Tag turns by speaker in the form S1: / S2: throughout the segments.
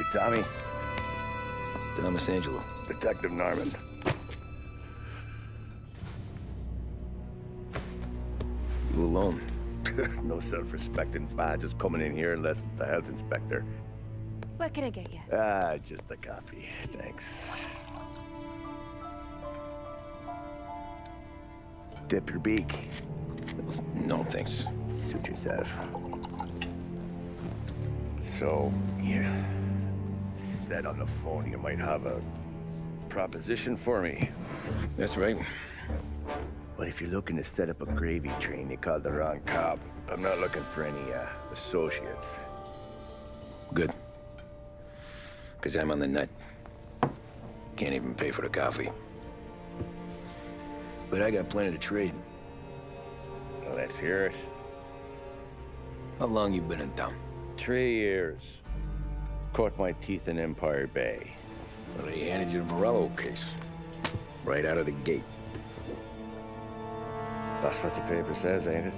S1: You Tommy?
S2: Thomas Angelo.
S1: Detective Norman.
S2: You alone?
S1: No self-respecting badges coming in here unless it's the health inspector.
S3: What can I get you?
S1: Just a coffee. Thanks. Dip your beak.
S2: No, thanks.
S1: Suit yourself. So, you said on the phone you might have a proposition for me.
S2: That's right.
S1: Well, if you're looking to set up a gravy train, you called the wrong cop. I'm not looking for any, associates.
S2: Good. Because I'm on the nut. Can't even pay for the coffee. But I got plenty to trade.
S1: Well, let's hear it.
S2: How long you been in town?
S1: 3 years. Caught my teeth in Empire Bay.
S2: Well, they handed you the Morello case. Right out of the gate.
S1: That's what the paper says, ain't it?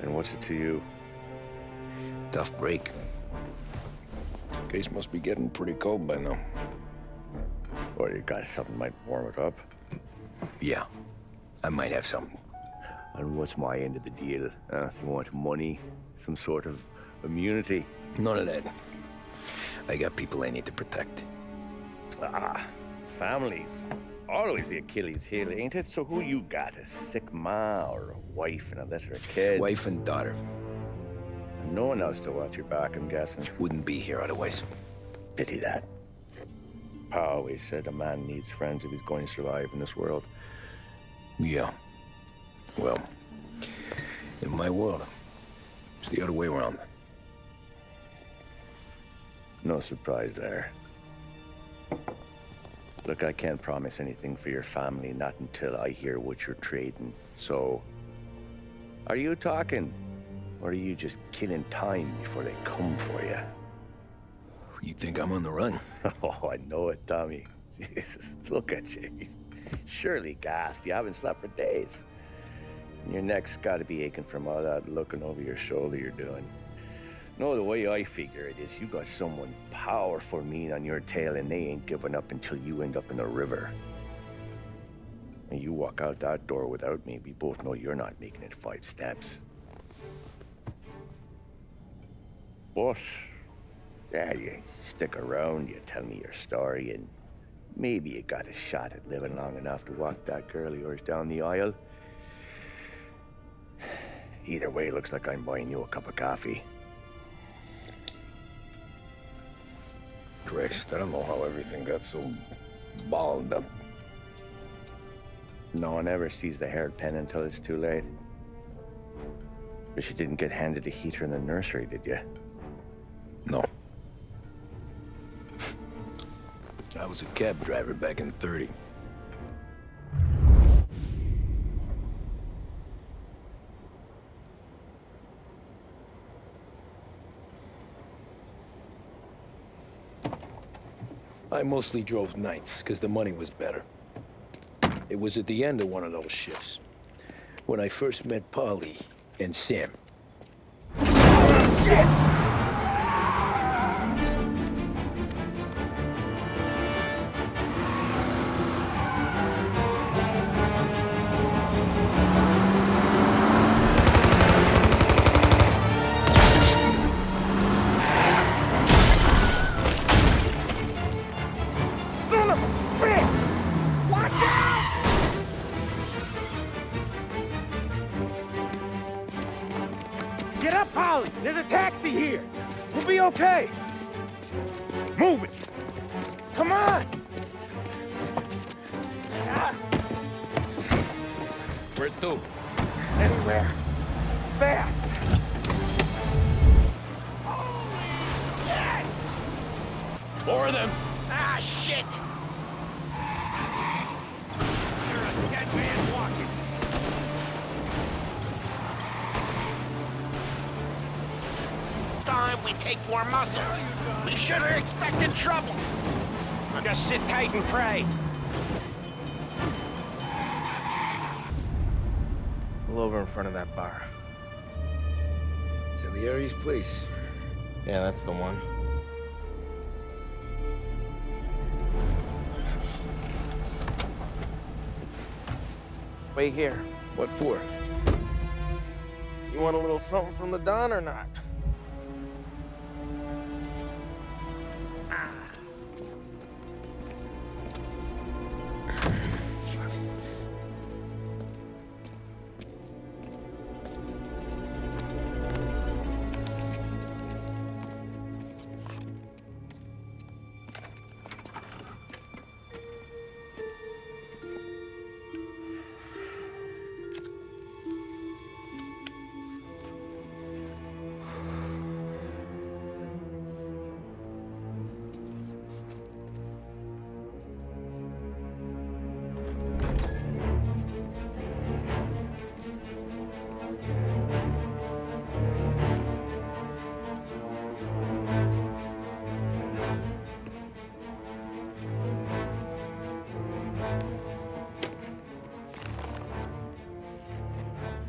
S1: And what's it to you?
S2: Tough break. Case must be getting pretty cold by now.
S1: Or you got something might warm it up?
S2: Yeah, I might have something.
S1: And what's my end of the deal? You want money? Some sort of immunity?
S2: None of that. I got people I need to protect.
S1: Families. Always the Achilles heel, ain't it? So who you got? A sick ma or a wife and a litter of kids?
S2: Wife and daughter.
S1: And no one else to watch your back, I'm guessing.
S2: Wouldn't be here otherwise.
S1: Pity that. Pa always said a man needs friends if he's going to survive in this world.
S2: Yeah. Well, in my world, it's the other way around.
S1: No surprise there. Look, I can't promise anything for your family, not until I hear what you're trading. So, are you talking? Or are you just killing time before they come for you?
S2: You think I'm on the run?
S1: Oh, I know it, Tommy. Jesus, look at you. Surely gassed. You haven't slept for days. And your neck's got to be aching from all that looking over your shoulder you're doing. No, the way I figure it is you got someone powerful mean on your tail and they ain't giving up until you end up in the river. And you walk out that door without me, we both know you're not making it 5 steps. But, yeah, you stick around, you tell me your story, and maybe you got a shot at living long enough to walk that girl of yours down the aisle. Either way, looks like I'm buying you a cup of coffee.
S2: Christ, I don't know how everything got so balled up.
S1: No one ever sees the hairpin until it's too late. But you didn't get handed a heater in the nursery, did you?
S2: No. I was a cab driver back in '30. I mostly drove nights, because the money was better. It was at the end of one of those shifts, when I first met Polly and Sam. Shit!
S4: Get up, Polly! There's a taxi here! We'll be okay! Move it! Come on!
S2: Where to?
S4: Anywhere. Fast!
S2: More of them!
S4: Ah, shit! You're a dead man walking.
S5: Time we take more muscle. We should have expected trouble.
S4: I'll just sit tight and pray. Pull over in front of that bar.
S2: Salieri's place.
S4: Yeah, that's the one. Wait here.
S2: What for?
S4: You want a little something from the Don or not?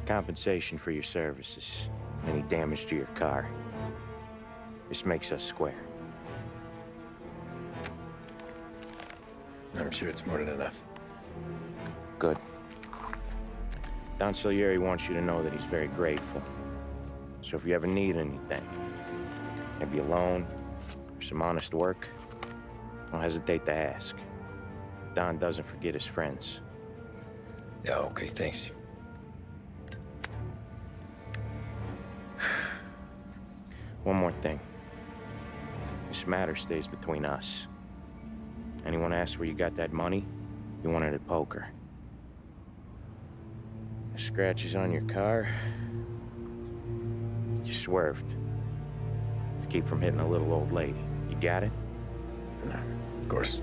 S1: Compensation for your services. Any damage to your car. This makes us square.
S2: I'm sure it's more than enough.
S1: Good. Don Salieri wants you to know that he's very grateful. So if you ever need anything, maybe a loan or some honest work, don't hesitate to ask. Don doesn't forget his friends.
S2: Yeah, okay, thanks.
S1: One more thing. This matter stays between us. Anyone asks where you got that money, you won it at poker. The scratches on your car, you swerved to keep from hitting a little old lady. You got it?
S2: No, of course.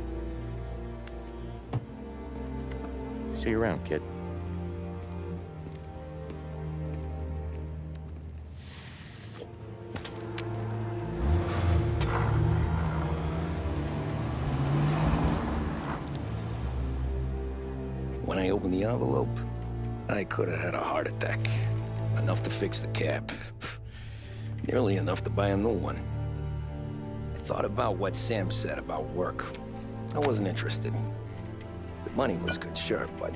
S1: See you around, kid.
S2: When I opened the envelope, I could have had a heart attack. Enough to fix the cab. Nearly enough to buy a new one. I thought about what Sam said about work. I wasn't interested. The money was good, sure, but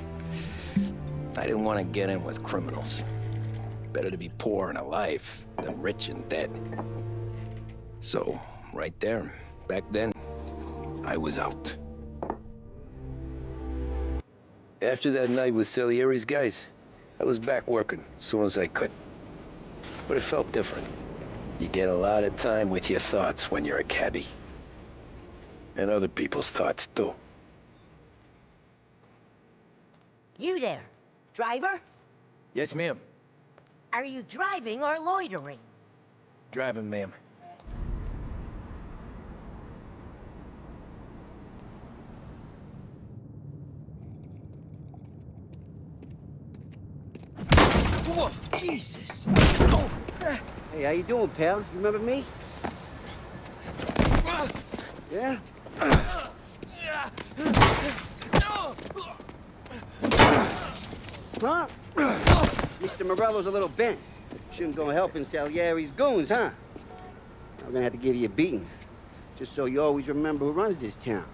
S2: I didn't want to get in with criminals. Better to be poor and alive than rich and dead. So, right there, back then, I was out. After that night with Salieri's guys, I was back working as soon as I could. But it felt different. You get a lot of time with your thoughts when you're a cabbie. And other people's thoughts, too.
S6: You there, driver?
S2: Yes, ma'am.
S6: Are you driving or loitering?
S2: Driving, ma'am.
S4: Whoa, Jesus!
S7: Hey, how you doing, pal? You remember me? Yeah? Huh? Mr. Morello's a little bent. Shouldn't go helping Salieri's goons, huh? I'm gonna have to give you a beating. Just so you always remember who runs this town.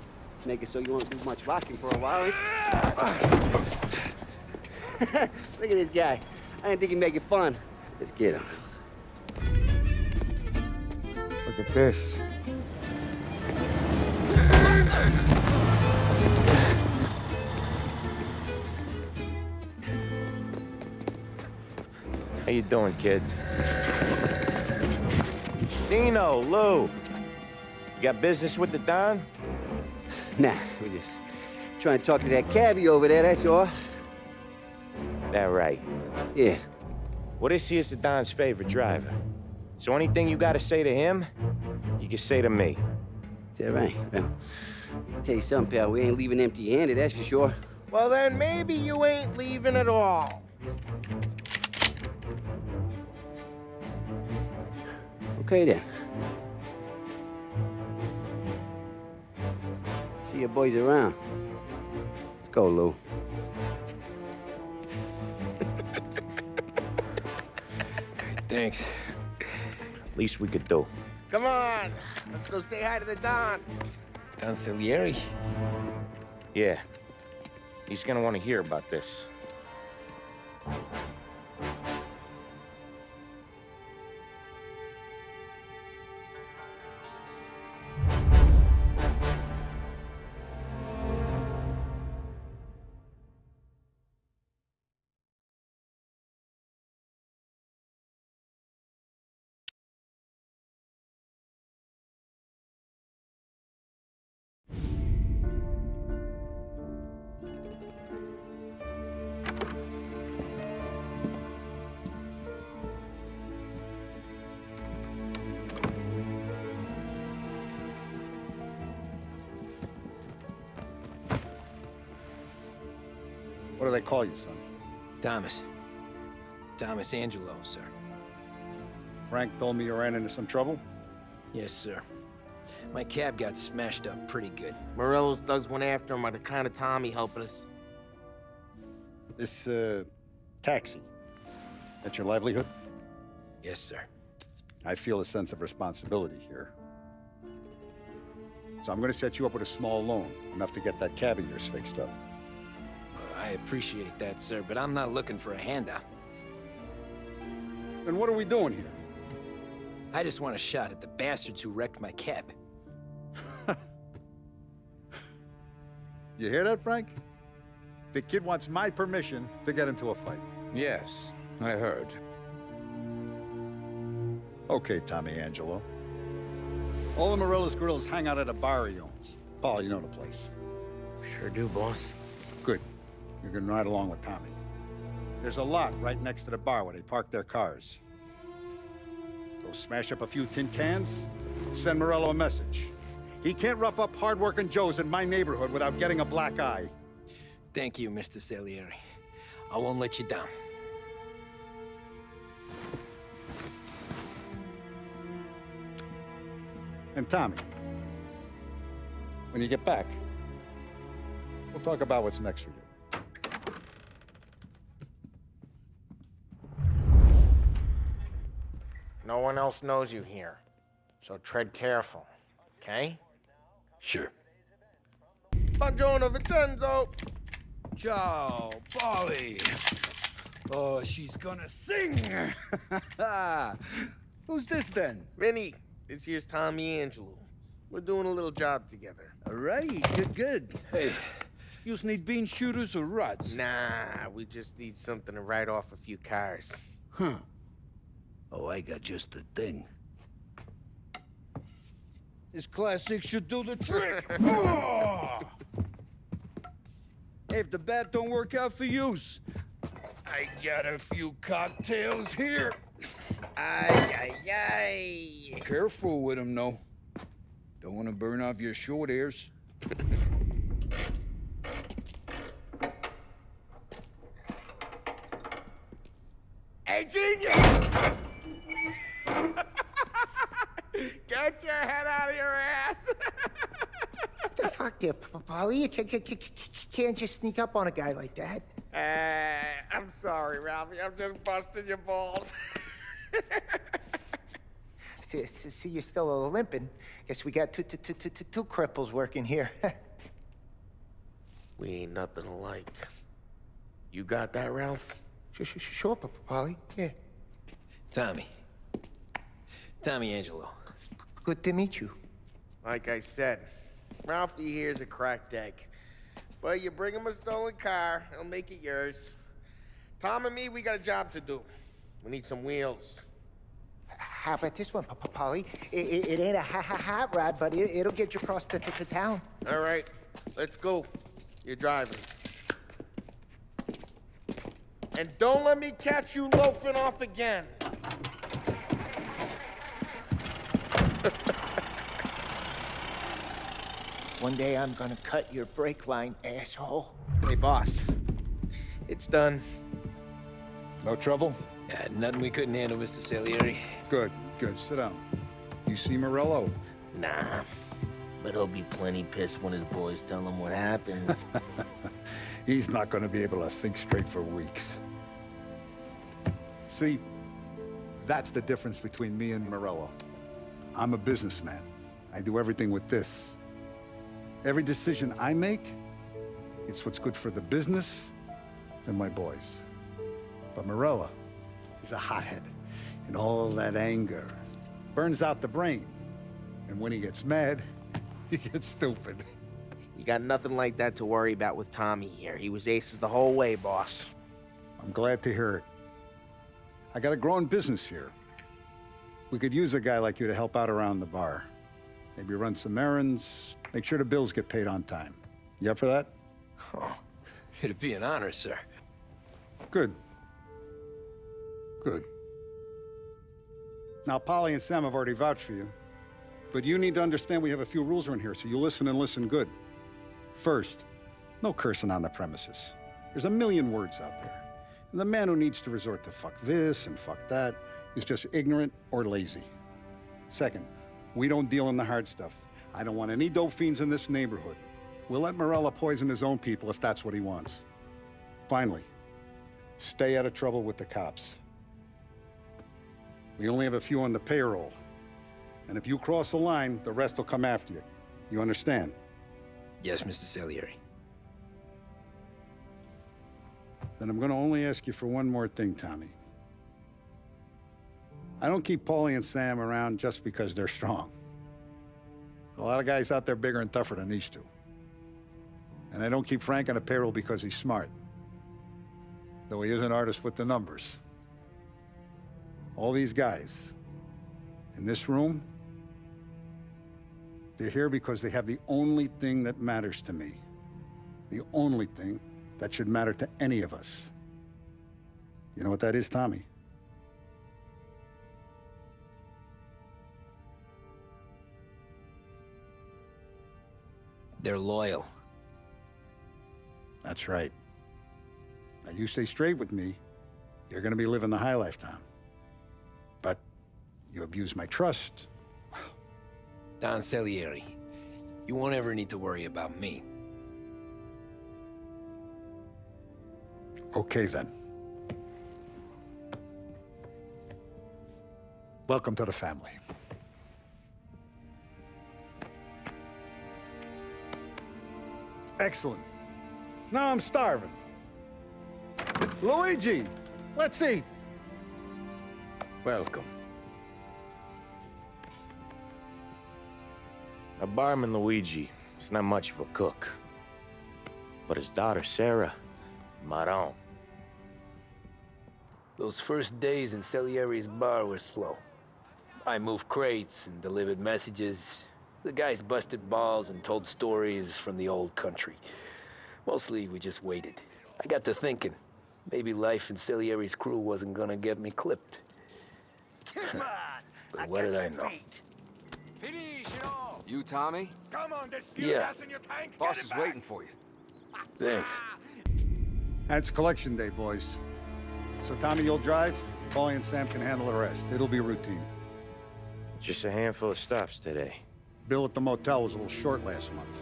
S7: Make it so you won't do much rocking for a while. Look at this guy. I didn't think he'd make it fun. Let's get him.
S4: Look at this.
S1: How you doing, kid? Dino, Lou. You got business with the Don?
S7: Nah, we're just trying to talk to that cabbie over there, that's all.
S1: That right.
S7: Yeah.
S1: Well, this here's the Don's favorite driver. So anything you gotta say to him, you can say to me.
S7: Is that right? Well, I'll tell you something, pal. We ain't leaving empty-handed, that's for sure.
S4: Well, then maybe you ain't leaving at all.
S7: Okay, then. See your boys around. Let's go, Lou.
S2: Thanks.
S1: Least we could do.
S4: Come on, let's go say hi to the Don.
S2: Don Salieri?
S1: Yeah. He's gonna want to hear about this.
S8: What do they call you, son?
S2: Thomas. Thomas Angelo, sir.
S8: Frank told me you ran into some trouble?
S2: Yes, sir. My cab got smashed up pretty good.
S5: Morello's thugs went after him by the kind of Tommy helping us.
S8: This, taxi. That's your livelihood?
S2: Yes, sir.
S8: I feel a sense of responsibility here. So I'm gonna set you up with a small loan, enough to get that cab of yours fixed up.
S2: I appreciate that, sir, but I'm not looking for a handout.
S8: Then what are we doing here?
S2: I just want a shot at the bastards who wrecked my cab.
S8: You hear that, Frank? The kid wants my permission to get into a fight.
S9: Yes, I heard.
S8: Okay, Tommy Angelo. All the Morella's grills hang out at a bar he owns. Paul, you know the place.
S5: Sure do, boss.
S8: Good. You can ride along with Tommy. There's a lot right next to the bar where they park their cars. Go smash up a few tin cans, send Morello a message. He can't rough up hard-working Joes in my neighborhood without getting a black eye.
S2: Thank you, Mr. Salieri. I won't let you down.
S8: And Tommy, when you get back, we'll talk about what's next for you.
S5: No one else knows you here, so tread careful, okay?
S2: Sure.
S5: Buongiorno, Vincenzo!
S4: Ciao, Polly. Oh, she's gonna sing. Who's this then?
S5: Vinny, this here's Tommy Angelo. We're doing a little job together.
S4: All right, good. Hey, you need bean shooters or rods?
S5: Nah, we just need something to write off a few cars.
S4: Huh. Oh, I got just the thing. This classic should do the trick. Oh! Hey, if the bat don't work out for yous, I got a few cocktails here.
S5: Ay, ay, ay.
S4: Careful with them, though. Don't want to burn off your short hairs.
S5: Hey, genius! Get your head out of your ass!
S10: What the fuck there, Polly? You can't just sneak up on a guy like that.
S5: I'm sorry, Ralphie. I'm just busting your balls.
S10: See, you're still limping. Guess we got two cripples working here.
S5: We ain't nothing alike. You got that, Ralph?
S10: Sure, Polly. Yeah.
S2: Tommy. Tommy Angelo.
S10: Good to meet you.
S5: Like I said, Ralphie here's a cracked egg. But you bring him a stolen car, he'll make it yours. Tom and me, we got a job to do. We need some wheels.
S10: How about this one, Polly? It ain't a hot rod, but it'll get you across to town.
S5: All right, let's go. You're driving. And don't let me catch you loafing off again.
S10: One day I'm gonna cut your brake line, asshole.
S5: Hey, boss. It's done.
S8: No trouble?
S2: Nothing we couldn't handle, Mr. Salieri.
S8: Good. Sit down. You see Morello?
S5: Nah. But he'll be plenty pissed when his boys tell him what happened.
S8: He's not going to be able to think straight for weeks. See, that's the difference between me and Morello. I'm a businessman. I do everything with this. Every decision I make, it's what's good for the business and my boys. But Morello, he's a hothead. And all that anger burns out the brain. And when he gets mad, he gets stupid.
S5: You got nothing like that to worry about with Tommy here. He was aces the whole way, boss.
S8: I'm glad to hear it. I got a growing business here. We could use a guy like you to help out around the bar. Maybe run some errands, make sure the bills get paid on time. You up for that?
S2: Oh, it'd be an honor, sir.
S8: Good. Now, Polly and Sam have already vouched for you. But you need to understand we have a few rules around here, so you listen and listen good. First, no cursing on the premises. There's a million words out there. And the man who needs to resort to fuck this and fuck that is just ignorant or lazy. Second, we don't deal in the hard stuff. I don't want any dope fiends in this neighborhood. We'll let Morella poison his own people if that's what he wants. Finally, stay out of trouble with the cops. We only have a few on the payroll. And if you cross the line, the rest will come after you. You understand?
S2: Yes, Mr. Salieri.
S8: Then I'm gonna only ask you for one more thing, Tommy. I don't keep Paulie and Sam around just because they're strong. A lot of guys out there bigger and tougher than these two. And I don't keep Frank on a payroll because he's smart. Though he is an artist with the numbers. All these guys in this room, they're here because they have the only thing that matters to me. The only thing that should matter to any of us. You know what that is, Tommy?
S2: They're loyal.
S8: That's right. Now you stay straight with me, you're gonna be living the high life, Tom. But you abuse my trust.
S2: Don Salieri, you won't ever need to worry about me.
S8: Okay, then. Welcome to the family. Excellent. Now I'm starving. Luigi, let's eat.
S1: Welcome. A barman Luigi is not much of a cook. But his daughter Sarah, Maron.
S2: Those first days in Salieri's bar were slow. I moved crates and delivered messages. The guys busted balls and told stories from the old country. Mostly, we just waited. I got to thinking, maybe life in Salieri's crew wasn't gonna get me clipped.
S4: Come on!
S2: But what did I know?
S4: Finish it all!
S9: You, Tommy?
S4: Come on, there's fuel
S2: Yeah.
S4: gas in your tank!
S9: Boss
S4: Get it
S9: is
S4: back.
S9: waiting for you.
S2: Thanks.
S8: It's collection day, boys. So Tommy, you'll drive. Paulie and Sam can handle the rest. It'll be routine.
S1: Just a handful of stops today.
S8: Bill at the motel was a little short last month.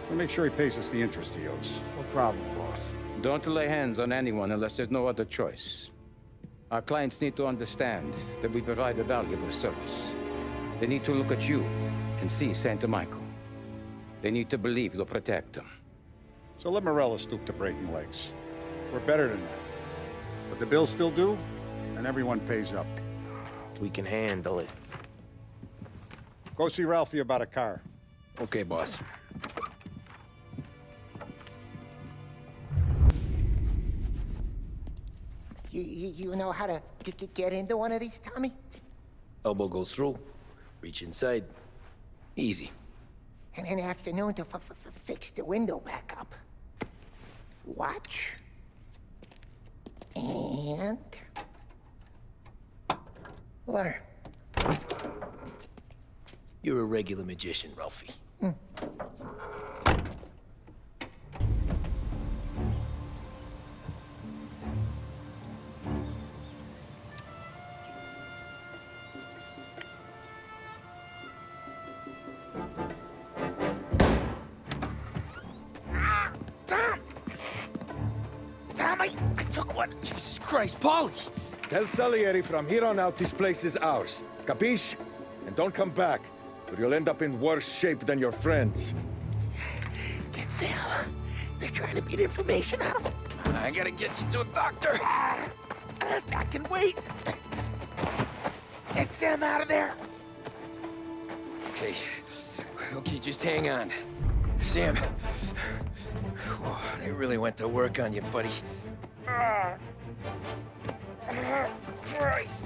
S8: So make sure he pays us the interest he owes.
S4: No problem, boss.
S9: Don't lay hands on anyone unless there's no other choice. Our clients need to understand that we provide a valuable service. They need to look at you and see Santa Michael. They need to believe you'll protect them.
S8: So let Morella stoop to breaking legs. We're better than that. But the bill's still due, and everyone pays up.
S1: We can handle it.
S8: Go see Ralphie about a car.
S2: Okay, boss.
S10: You know how to get into one of these, Tommy?
S2: Elbow goes through, reach inside. Easy.
S10: And in the afternoon to fix the window back up. Watch. And... learn.
S2: You're a regular magician, Ralphie.
S5: Tommy, I took one.
S2: Jesus Christ, Paulie!
S4: Tell Salieri from here on out this place is ours. Capiche? And don't come back, or you'll end up in worse shape than your friends.
S5: Get Sam. They're trying to beat information out of him.
S2: I gotta get you to a doctor.
S5: I can wait. Get Sam out of there.
S2: Okay. Okay, just hang on. Sam. Whoa, they really went to work on you, buddy.
S5: Christ.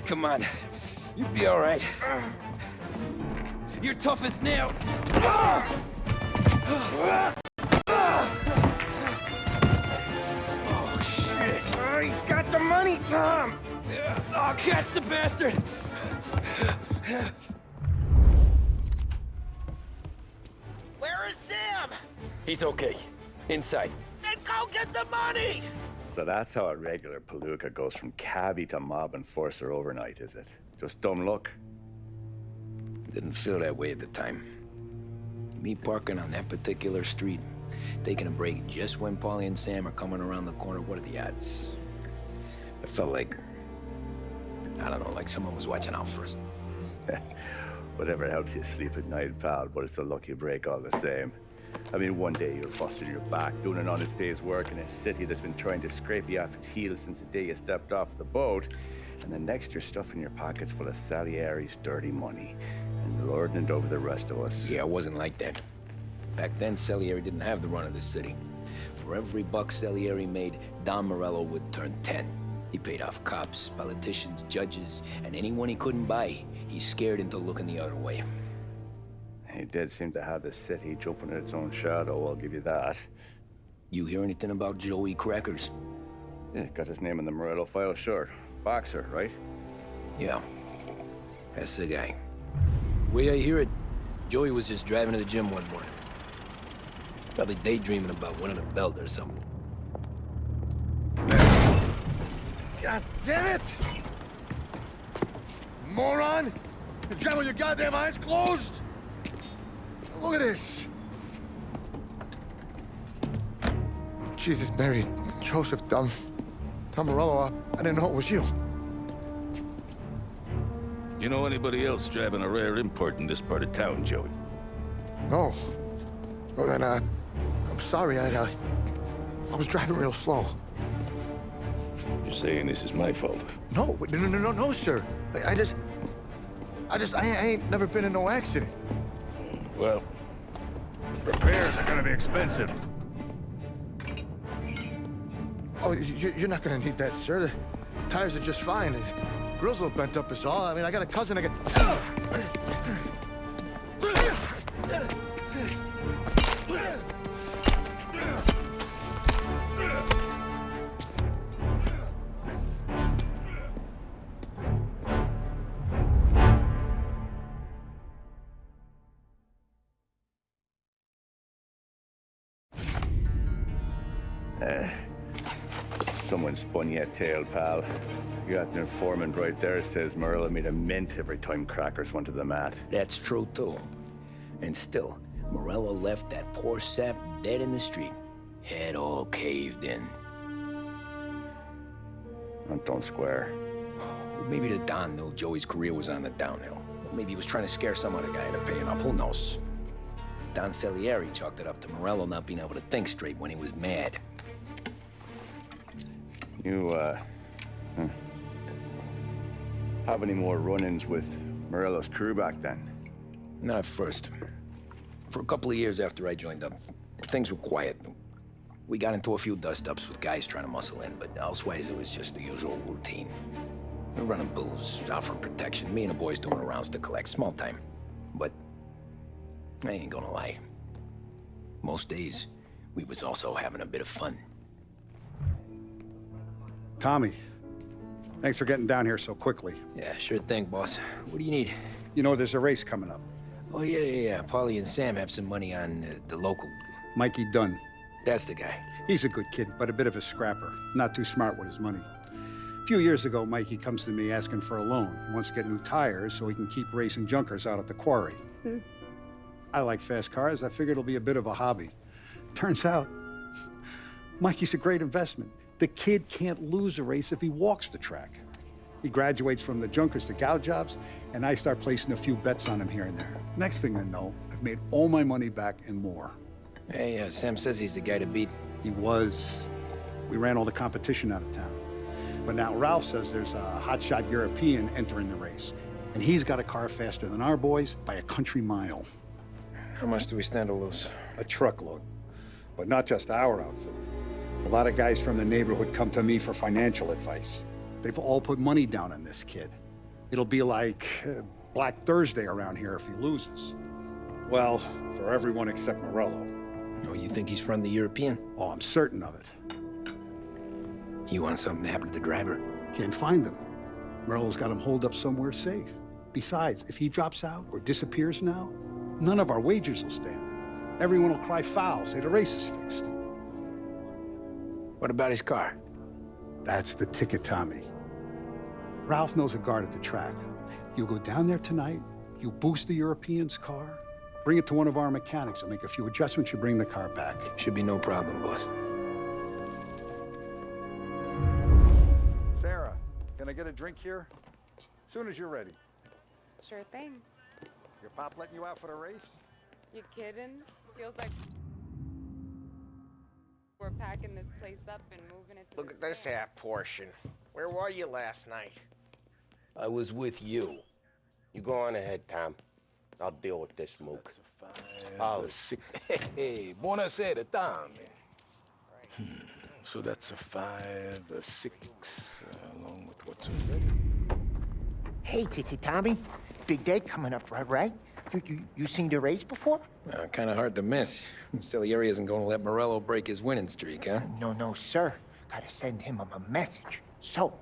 S2: Come on. You'll be all right. You're tough as nails. Oh, shit.
S5: Oh, he's got the money, Tom.
S2: Oh, catch the bastard!
S5: Where is Sam?
S2: He's okay. Inside.
S5: Then Go get the money!
S1: So that's how a regular palooka goes from cabbie to mob enforcer overnight, is it? Just dumb luck?
S2: Didn't feel that way at the time. Me parking on that particular street, taking a break just when Paulie and Sam are coming around the corner, what are the odds? I felt like, I don't know, like someone was watching out for us.
S1: Whatever helps you sleep at night, pal, but it's a lucky break all the same. I mean, one day you're busting your back, doing an honest day's work in a city that's been trying to scrape you off its heels since the day you stepped off the boat, and the next you're stuffing your pockets full of Salieri's dirty money and lording it over the rest of us.
S2: Yeah, it wasn't like that. Back then, Salieri didn't have the run of the city. For every buck Salieri made, Don Morello would turn 10. He paid off cops, politicians, judges, and anyone he couldn't buy, he scared into looking the other way.
S1: He did seem to have the city jumping at its own shadow, I'll give you that.
S2: You hear anything about Joey Crackers?
S1: Yeah, got his name in the Morello file, sure. Boxer, right?
S2: Yeah, that's the guy. The way I hear it, Joey was just driving to the gym one morning. Probably daydreaming about winning a belt or something.
S4: God damn it! Moron! You're driving with your goddamn eyes closed? Look at this! Jesus, Mary, Joseph, Tom Morello, I didn't know it was you.
S11: You know anybody else driving a rare import in this part of town, Joey?
S4: No. Well, then, I'm sorry, I was driving real slow.
S11: You're saying this is my fault?
S4: No, no, sir. I ain't never been in no accident.
S11: Well, repairs are gonna be expensive.
S4: Oh, you're not gonna need that, sir. The tires are just fine. The grill's a little bent up is all. I mean, I got a cousin I can...
S1: Someone spun you a tail, pal. You got an informant right there says Morello made a mint every time Crackers went to the mat.
S2: That's true, too. And still, Morello left that poor sap dead in the street. Head all caved in.
S1: That don't square.
S2: Maybe the Don knew Joey's career was on the downhill. Or maybe he was trying to scare some other guy into paying up. Who knows? Don Salieri chalked it up to Morello not being able to think straight when he was mad.
S1: You, have any more run-ins with Morello's crew back then?
S2: Not at first. For a couple of years after I joined up, things were quiet. We got into a few dust-ups with guys trying to muscle in, but elsewise it was just the usual routine. We're running booze, offering protection, me and the boys doing rounds to collect, small time. But I ain't gonna lie. Most days, we was also having a bit of fun.
S8: Tommy, thanks for getting down here so quickly.
S2: Yeah, sure thing, boss. What do you need?
S8: You know, there's a race coming up.
S2: Oh, yeah. Paulie and Sam have some money on the local.
S8: Mikey Dunn.
S2: That's the guy.
S8: He's a good kid, but a bit of a scrapper. Not too smart with his money. A few years ago, Mikey comes to me asking for a loan. He wants to get new tires so he can keep racing junkers out at the quarry. I like fast cars. I figured it'll be a bit of a hobby. Turns out, Mikey's a great investment. The kid can't lose a race if he walks the track. He graduates from the junkers to gal jobs, and I start placing a few bets on him here and there. Next thing I know, I've made all my money back and more.
S2: Hey, Sam says he's the guy to beat.
S8: He was. We ran all the competition out of town. But now Ralph says there's a hotshot European entering the race, and he's got a car faster than our boys by a country mile.
S2: How much do we stand to lose?
S8: A truckload. But not just our outfit. A lot of guys from the neighborhood come to me for financial advice. They've all put money down on this kid. It'll be like Black Thursday around here if he loses. Well, for everyone except Morello.
S2: Oh, you think he's from the European?
S8: Oh, I'm certain of it.
S2: You want something to happen to the driver?
S8: Can't find him. Morello's got him holed up somewhere safe. Besides, if he drops out or disappears now, none of our wagers will stand. Everyone will cry foul, say the race is fixed.
S2: What about his car?
S8: That's the ticket, Tommy. Ralph knows a guard at the track. You go down there tonight, you boost the European's car, bring it to one of our mechanics, and make a few adjustments, you bring the car back.
S2: Should be no problem, boss.
S8: Sarah, can I get a drink here? Soon as you're ready.
S12: Sure thing.
S8: Your pop letting you out for the race?
S12: You kidding? Feels like we're packing this place up and moving it to
S5: Look at this half portion. Where were you last night?
S2: I was with you.
S5: You go on ahead, Tom. I'll deal with this mook.
S11: Hey, buonasera, Tommy. So that's a 5, a 6, along with what's already.
S10: Hey, Tommy. Big day coming up, right? You seen the race before?
S2: Kind of hard to miss. Salieri isn't going to let Morello break his winning streak, huh?
S10: No, sir. Gotta send him a message. So,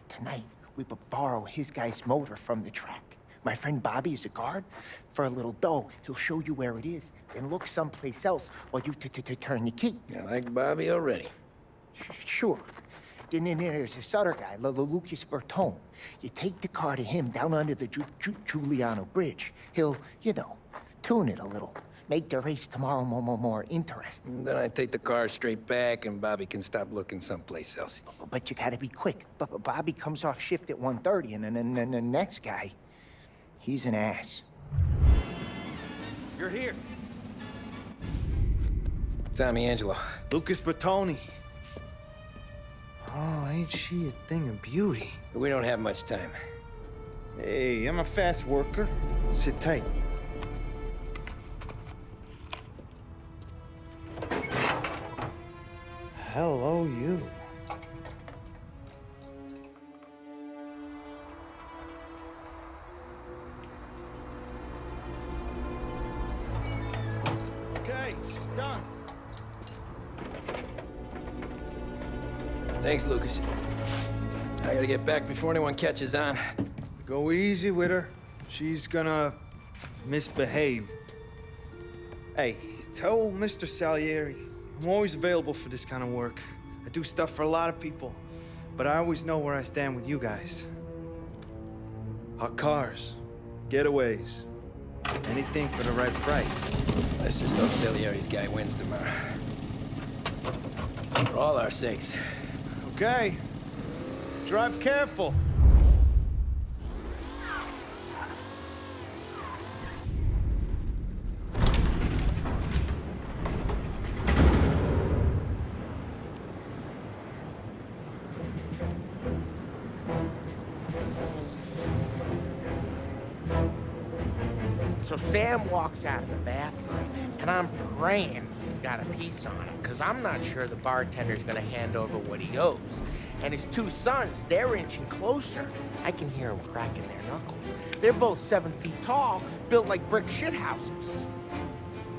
S10: tonight, we borrow his guy's motor from the track. My friend Bobby is a guard. For a little dough, he'll show you where it is, then look someplace else while you turn the key.
S2: I like Bobby already.
S10: Sure. Then there's this other guy, Lucas Bertone. You take the car to him down under the Giuliano Bridge. He'll, tune it a little. Make the race tomorrow more interesting.
S2: Then I take the car straight back, and Bobby can stop looking someplace else.
S10: But you gotta be quick. But Bobby comes off shift at 1:30, and then the next guy, he's an ass.
S13: You're here.
S2: Tommy Angelo.
S13: Lucas Bertoni. Oh, ain't she a thing of beauty?
S2: We don't have much time.
S13: Hey, I'm a fast worker. Sit tight. Hello, you. Okay, she's done.
S2: Thanks, Lucas. I gotta get back before anyone catches on.
S13: Go easy with her. She's gonna misbehave. Hey, tell Mr. Salieri I'm always available for this kind of work. I do stuff for a lot of people, but I always know where I stand with you guys. Hot cars, getaways, anything for the right price.
S2: Let's just hope Salieri's guy wins tomorrow. For all our sakes.
S13: Okay. Drive careful.
S5: So Sam walks out of the bathroom, and I'm praying he's got a piece on him, because I'm not sure the bartender's gonna hand over what he owes. And his two sons, they're inching closer. I can hear them cracking their knuckles. They're both 7 feet tall, built like brick shithouses.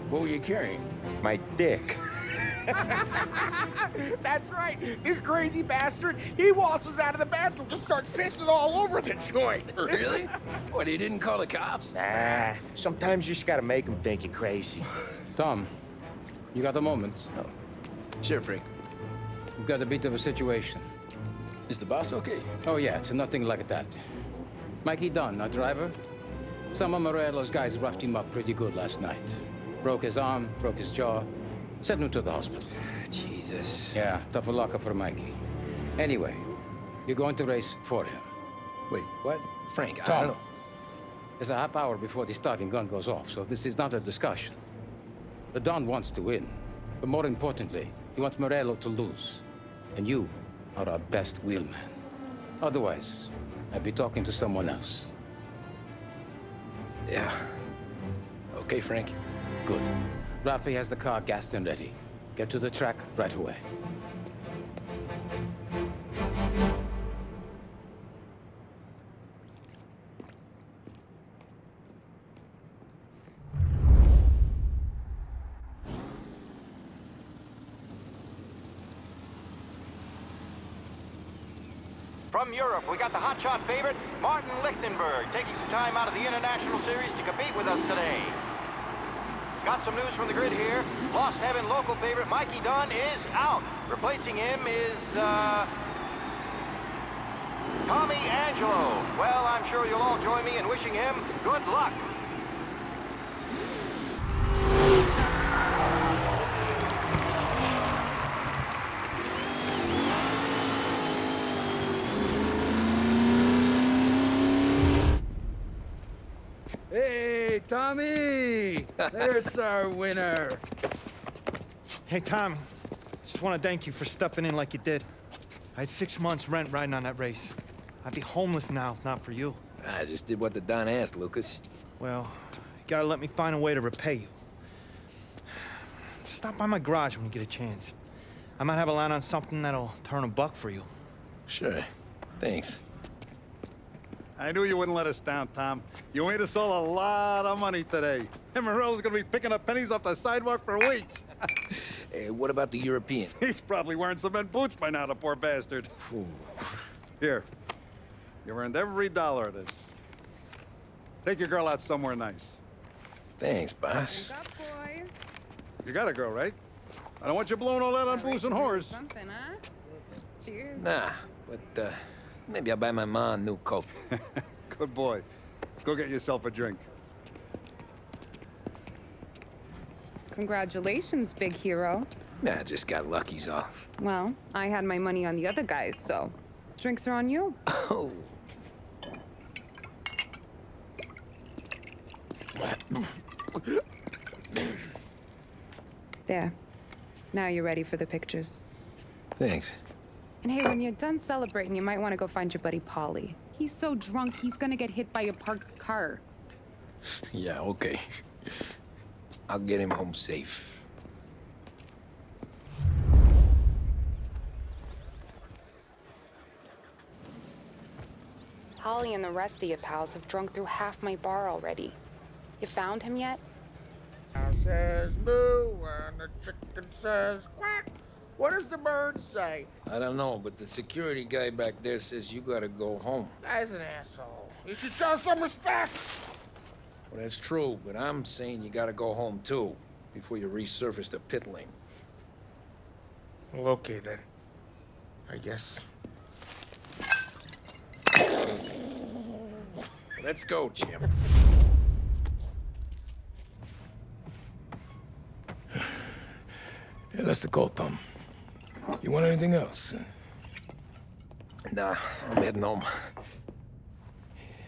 S2: What were you carrying?
S5: My dick. That's right. This crazy bastard, he waltzes out of the bathroom, just starts pissing all over the joint.
S2: Really? What, he didn't call the cops?
S5: Nah, sometimes you just gotta make them think you're crazy.
S9: Tom, you got a moment?
S2: Oh. Sure, Frank.
S9: We've got a bit of a situation.
S2: Is the boss okay?
S9: Oh, yeah, it's nothing like that. Mikey Dunn, our driver. Some of Morello's guys roughed him up pretty good last night. Broke his arm, broke his jaw. Sent him to the hospital.
S2: Jesus.
S9: Yeah, tough luck for Mikey. Anyway, you're going to race for him.
S2: Wait, what? Frank, I
S9: Tom,
S2: don't...
S9: it's a half hour before the starting gun goes off, so this is not a discussion. The Don wants to win, but more importantly, he wants Morello to lose. And you are our best wheelman. Otherwise, I'd be talking to someone else.
S2: Yeah. Okay, Frank.
S9: Good. Rafi has the car gassed and ready. Get to the track right away.
S14: From Europe, we got the hotshot favorite, Martin Lichtenberg, taking some time out of the International Series to compete with us today. got some news from the grid here. Lost Heaven local favorite Mikey Dunn is out. Replacing him is, Tommy Angelo. Well, I'm sure you'll all join me in wishing him good luck.
S8: Hey, Tommy! There's our winner.
S13: Hey, Tommy. Just want to thank you for stepping in like you did. I had 6 months rent riding on that race. I'd be homeless now if not for you.
S2: I just did what the Don asked, Lucas.
S13: Well, you gotta let me find a way to repay you. Stop by my garage when you get a chance. I might have a line on something that'll turn $1 for you.
S2: Sure. Thanks.
S8: I knew you wouldn't let us down, Tom. You made us all a lot of money today. And Morello's gonna be picking up pennies off the sidewalk for weeks.
S2: Hey, what about the European?
S8: He's probably wearing cement boots by now, the poor bastard. Here. You've earned every dollar of this. Take your girl out somewhere nice.
S2: Thanch, boss.
S12: Wake up, boys.
S8: You got a girl, right? I don't want you blowing all that on booze and whores.
S12: Something, huh? Cheers.
S2: Nah, but, maybe I'll buy my ma a new coat.
S8: Good boy. Go get yourself a drink.
S12: Congratulations, big hero.
S2: Nah, I just got lucky's all.
S12: Well, I had my money on the other guys, so drinks are on you.
S2: Oh.
S12: There. Now you're ready for the pictures.
S2: Thanks.
S12: And hey, when you're done celebrating, you might want to go find your buddy Paulie. He's so drunk, he's gonna get hit by a parked car.
S2: Yeah, okay. I'll get him home safe.
S12: Holly and the rest of your pals have drunk through half my bar already. You found him yet?
S5: Cow says moo and the chicken says quack. What does the bird say?
S2: I don't know, but the security guy back there says you gotta go home.
S5: Guy's an asshole. You should show some respect.
S2: Well, that's true, but I'm saying you gotta go home too, before you resurface the pit lane.
S5: Well, okay then. I guess.
S2: Let's go, Jim.
S11: Hey, that's the call, Tom. You want anything else?
S2: Nah, I'm heading home.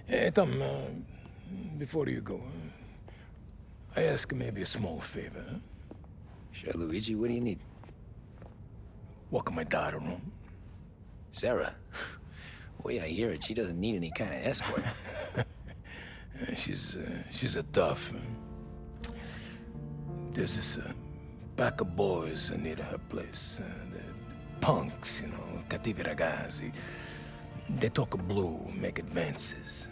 S11: Hey, Tom, before you go, I ask maybe a small favor. Huh?
S2: Sure, Luigi, what do you need?
S11: Walk my daughter home.
S2: Sarah? Way I hear it, she doesn't need any kind of escort.
S11: She's a tough. There's this pack of boys near her place. The punks, you know, cattivi ragazzi. They talk blue, make advances.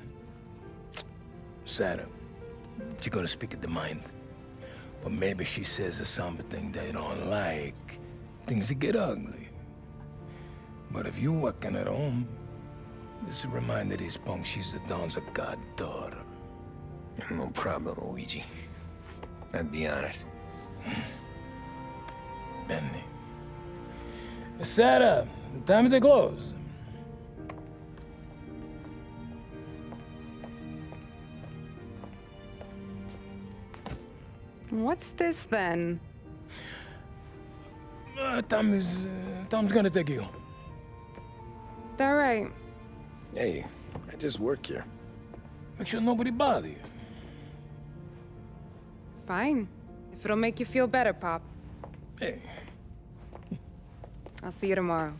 S11: Sarah, she gonna speak at the mind. But maybe she says something they don't like. Things get ugly. But if you working at home, this will remind these punks she's the Don's a goddaughter.
S2: No problem, Luigi. I'd be honored.
S11: Benny. Sarah, the time is close.
S12: What's this then?
S11: Tom's gonna take you.
S12: All right.
S2: Hey, I just work here.
S11: Make sure nobody bother you.
S12: Fine. If it'll make you feel better, Pop.
S11: Hey.
S12: I'll see you tomorrow.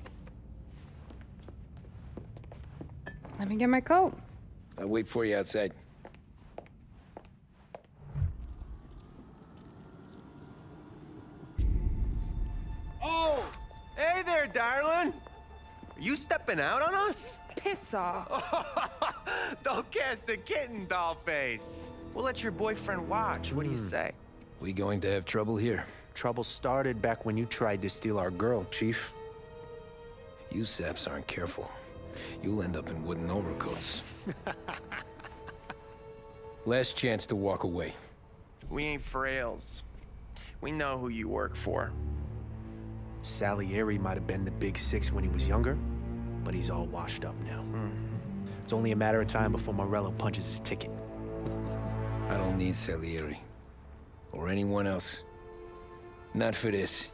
S12: Let me get my coat.
S2: I'll wait for you outside.
S15: Oh! Hey there, darling! Are you stepping out on us?
S12: Piss off.
S15: Don't cast the kitten, dollface. We'll let your boyfriend watch. What do you say?
S2: We going to have trouble here?
S16: Trouble started back when you tried to steal our girl, Chief.
S2: You saps aren't careful. You'll end up in wooden overcoats. Last chance to walk away.
S15: We ain't frails. We know who you work for.
S16: Salieri might have been the big six when he was younger, but he's all washed up now. It's only a matter of time before Morello punches his ticket.
S2: I don't need Salieri. Or anyone else. Not for this.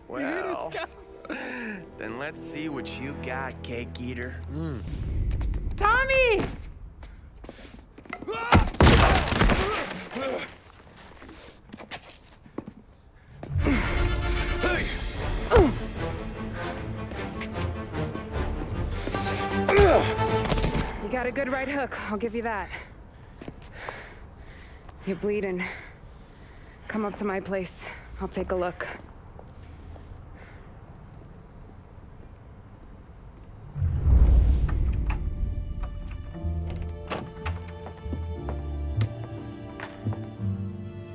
S15: Well, then let's see what you got, Cake Eater.
S12: Tommy! You got a good right hook, I'll give you that. You're bleeding. Come up to my place. I'll take a look.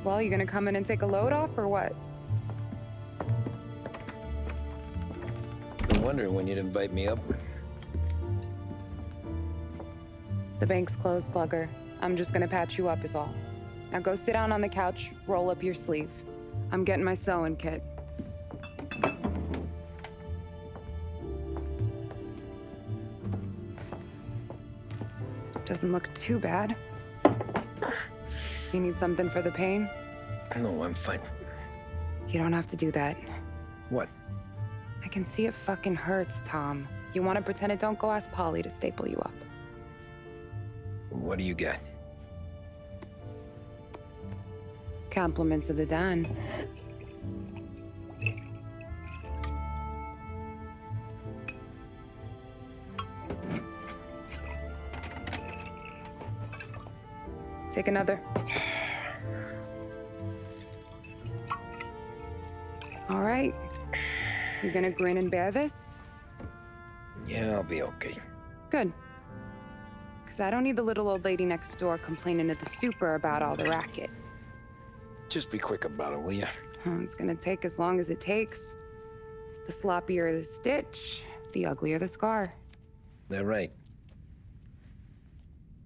S12: Well, you gonna come in and take a load off, or what?
S2: Been wondering when you'd invite me up.
S12: The bank's closed, Slugger. I'm just gonna patch you up is all. Now go sit down on the couch, roll up your sleeve. I'm getting my sewing kit. Doesn't look too bad. You need something for the pain?
S2: No, I'm fine.
S12: You don't have to do that.
S2: What?
S12: I can see it fucking hurts, Tom. You want to pretend it don't? Go ask Polly to staple you up.
S2: What do you got?
S12: Compliments of the Don. Take another. All right. You gonna grin and bear this?
S2: Yeah, I'll be okay.
S12: Good. Because I don't need the little old lady next door complaining to the super about all the racket.
S2: Just be quick about it, will ya?
S12: It's gonna take as long as it takes. The sloppier the stitch, the uglier the scar.
S2: That right.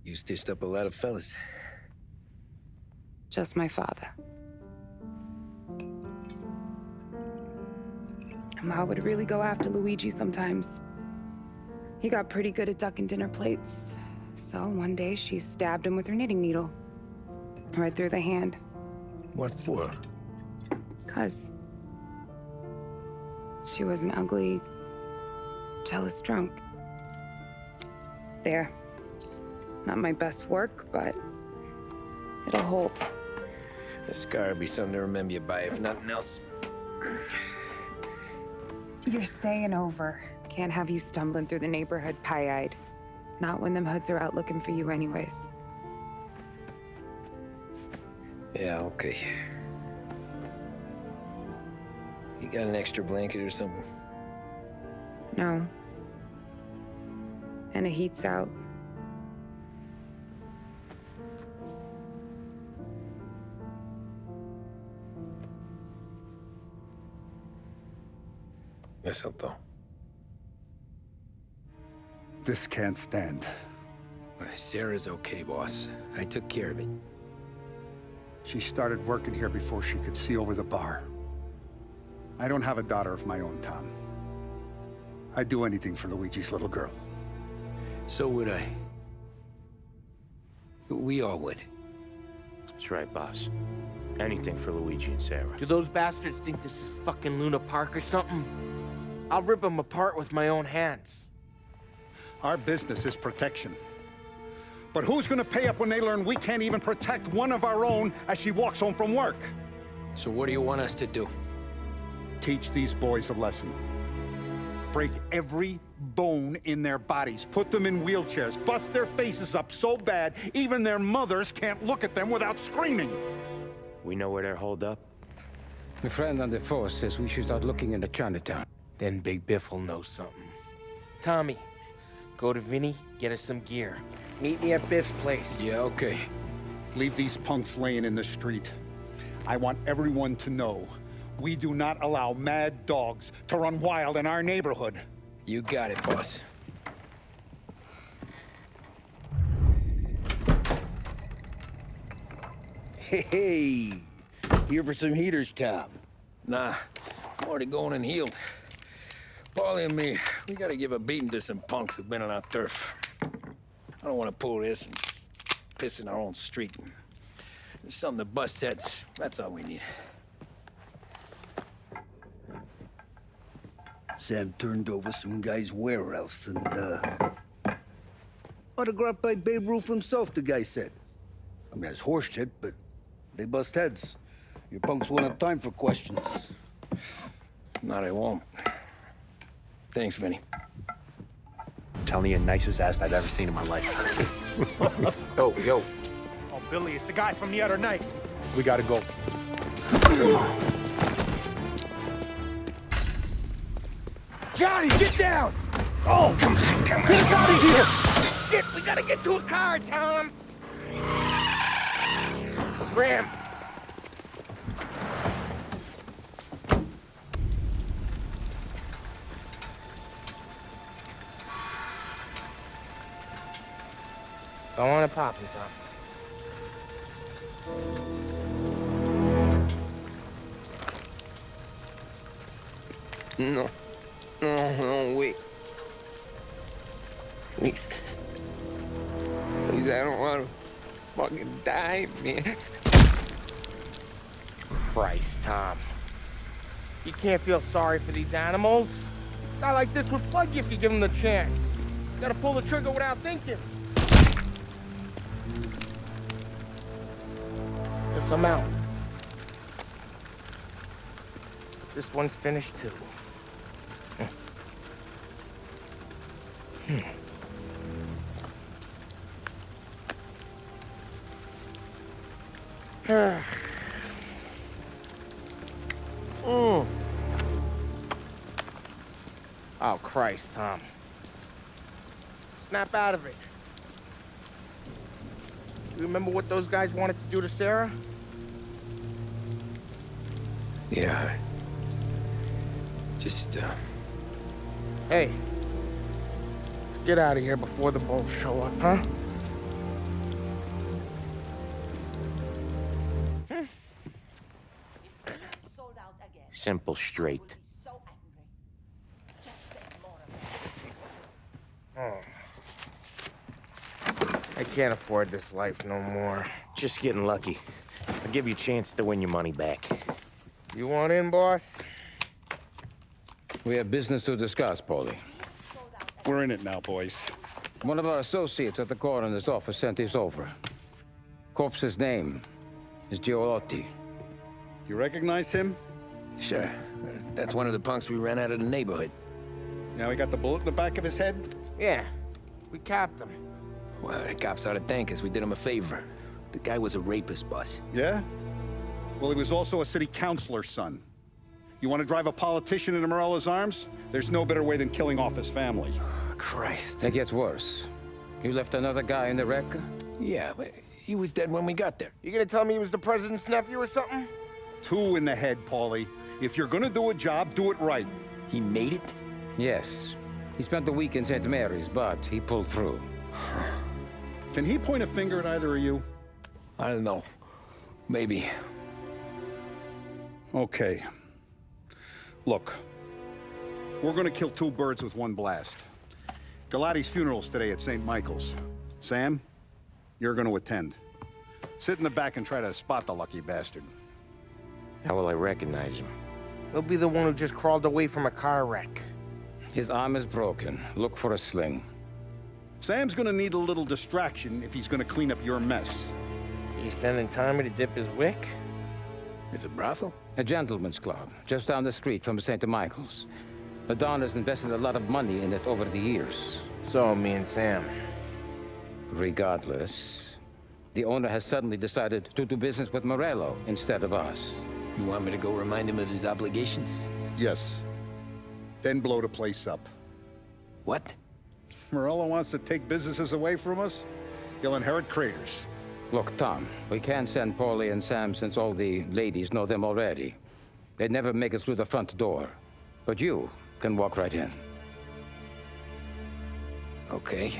S2: You stitched up a lot of fellas.
S12: Just my father. Ma would really go after Luigi sometimes. He got pretty good at ducking dinner plates. So one day she stabbed him with her knitting needle. Right through the hand.
S2: What for?
S12: 'Cause she was an ugly, jealous drunk. There. Not my best work, but it'll hold.
S2: The scar will be something to remember you by, if nothing else.
S12: You're staying over. Can't have you stumbling through the neighborhood pie-eyed. Not when them hoods are out looking for you anyways.
S2: Yeah, okay. You got an extra blanket or something?
S12: No. And the heat's out.
S2: Yes, though.
S8: This can't stand.
S2: Sarah's okay, boss. I took care of it.
S8: She started working here before she could see over the bar. I don't have a daughter of my own, Tom. I'd do anything for Luigi's little girl.
S2: So would I. We all would.
S5: That's right, boss. Anything for Luigi and Sarah. Do those bastards think this is fucking Luna Park or something? I'll rip them apart with my own hands.
S8: Our business is protection. But who's gonna pay up when they learn we can't even protect one of our own as she walks home from work?
S2: So what do you want us to do?
S8: Teach these boys a lesson. Break every bone in their bodies, put them in wheelchairs, bust their faces up so bad even their mothers can't look at them without screaming.
S5: We know where they're holed up.
S9: The friend on the force says we should start looking into Chinatown.
S5: Then Big Biff will know something. Tommy, go to Vinny, get us some gear. Meet me at Biff's place.
S2: Yeah, okay.
S8: Leave these punks laying in the street. I want everyone to know we do not allow mad dogs to run wild in our neighborhood.
S2: You got it, boss. Hey, here for some heaters, Tom? Nah, I'm already going and healed. Paulie and me, we gotta give a beating to some punks who've been on our turf. I don't want to pull this and piss in our own street. There's something to bust heads. That's all we need. Sam turned over some guy's warehouse and, autographed by Babe Ruth himself, the guy said. I mean, it's horse shit, but they bust heads. Your punks won't have time for questions. No, they won't. Thanks, Vinny.
S16: I'm telling you, nicest ass I've ever seen in my life. Yo.
S10: Oh, Billy, it's the guy from the other night.
S16: We gotta go.
S5: Johnny, get down! Oh, come on. Get us out of here! Shit, we gotta get to a car, Tom! Scram! Go on and pop me, Tom.
S17: No, wait. Please. Please, I don't want to fucking die, man.
S5: Christ, Tom. You can't feel sorry for these animals. A guy like this would plug you if you give him the chance. You gotta pull the trigger without thinking. Guess I'm out. This one's finished too. Oh, Christ, Tom. Snap out of it. You remember what those guys wanted to do to Sarah?
S2: Yeah. Just,
S5: Hey. Let's get out of here before the bulls show up, huh?
S17: Simple, straight.
S5: I can't afford this life no more.
S17: Just getting lucky. I'll give you a chance to win your money back.
S5: You want in, boss?
S9: We have business to discuss, Paulie.
S8: We're in it now, boys.
S9: One of our associates at the coroner's office sent this over. Corpse's name is Giolotti.
S8: You recognize him?
S2: Sure. That's one of the punks we ran out of the neighborhood.
S8: Now he got the bullet in the back of his head?
S5: Yeah. We capped him.
S2: Well, the cops ought to thank us. We did him a favor. The guy was a rapist, boss.
S8: Yeah? Well, he was also a city councilor's son. You want to drive a politician into Morella's arms? There's no better way than killing off his family.
S2: Christ.
S9: It gets worse. You left another guy in the wreck?
S2: Yeah, but he was dead when we got there.
S5: You gonna tell me he was the president's nephew or something?
S8: 2 in the head, Paulie. If you're gonna do a job, do it right.
S2: He made it?
S9: Yes. He spent the week in St. Mary's, but he pulled through.
S8: Can he point a finger at either of you?
S2: I don't know. Maybe.
S8: Okay. Look, we're gonna kill 2 birds with 1 blast. Galati's funeral's today at St. Michael's. Sam, you're gonna attend. Sit in the back and try to spot the lucky bastard.
S17: How will I recognize him?
S5: He'll be the one who just crawled away from a car wreck.
S9: His arm is broken. Look for a sling.
S8: Sam's gonna need a little distraction if he's gonna clean up your mess.
S5: He's sending Tommy to dip his wick?
S2: It's a brothel?
S9: A gentleman's club, just down the street from St. Michael's. The Don has invested a lot of money in it over the years.
S5: So, me and Sam.
S9: Regardless, the owner has suddenly decided to do business with Morello instead of us.
S2: You want me to go remind him of his obligations?
S8: Yes. Then blow the place up.
S2: What?
S8: Morello wants to take businesses away from us? He'll inherit craters.
S9: Look, Tom, we can't send Paulie and Sam since all the ladies know them already. They'd never make it through the front door. But you can walk right in.
S2: Okay.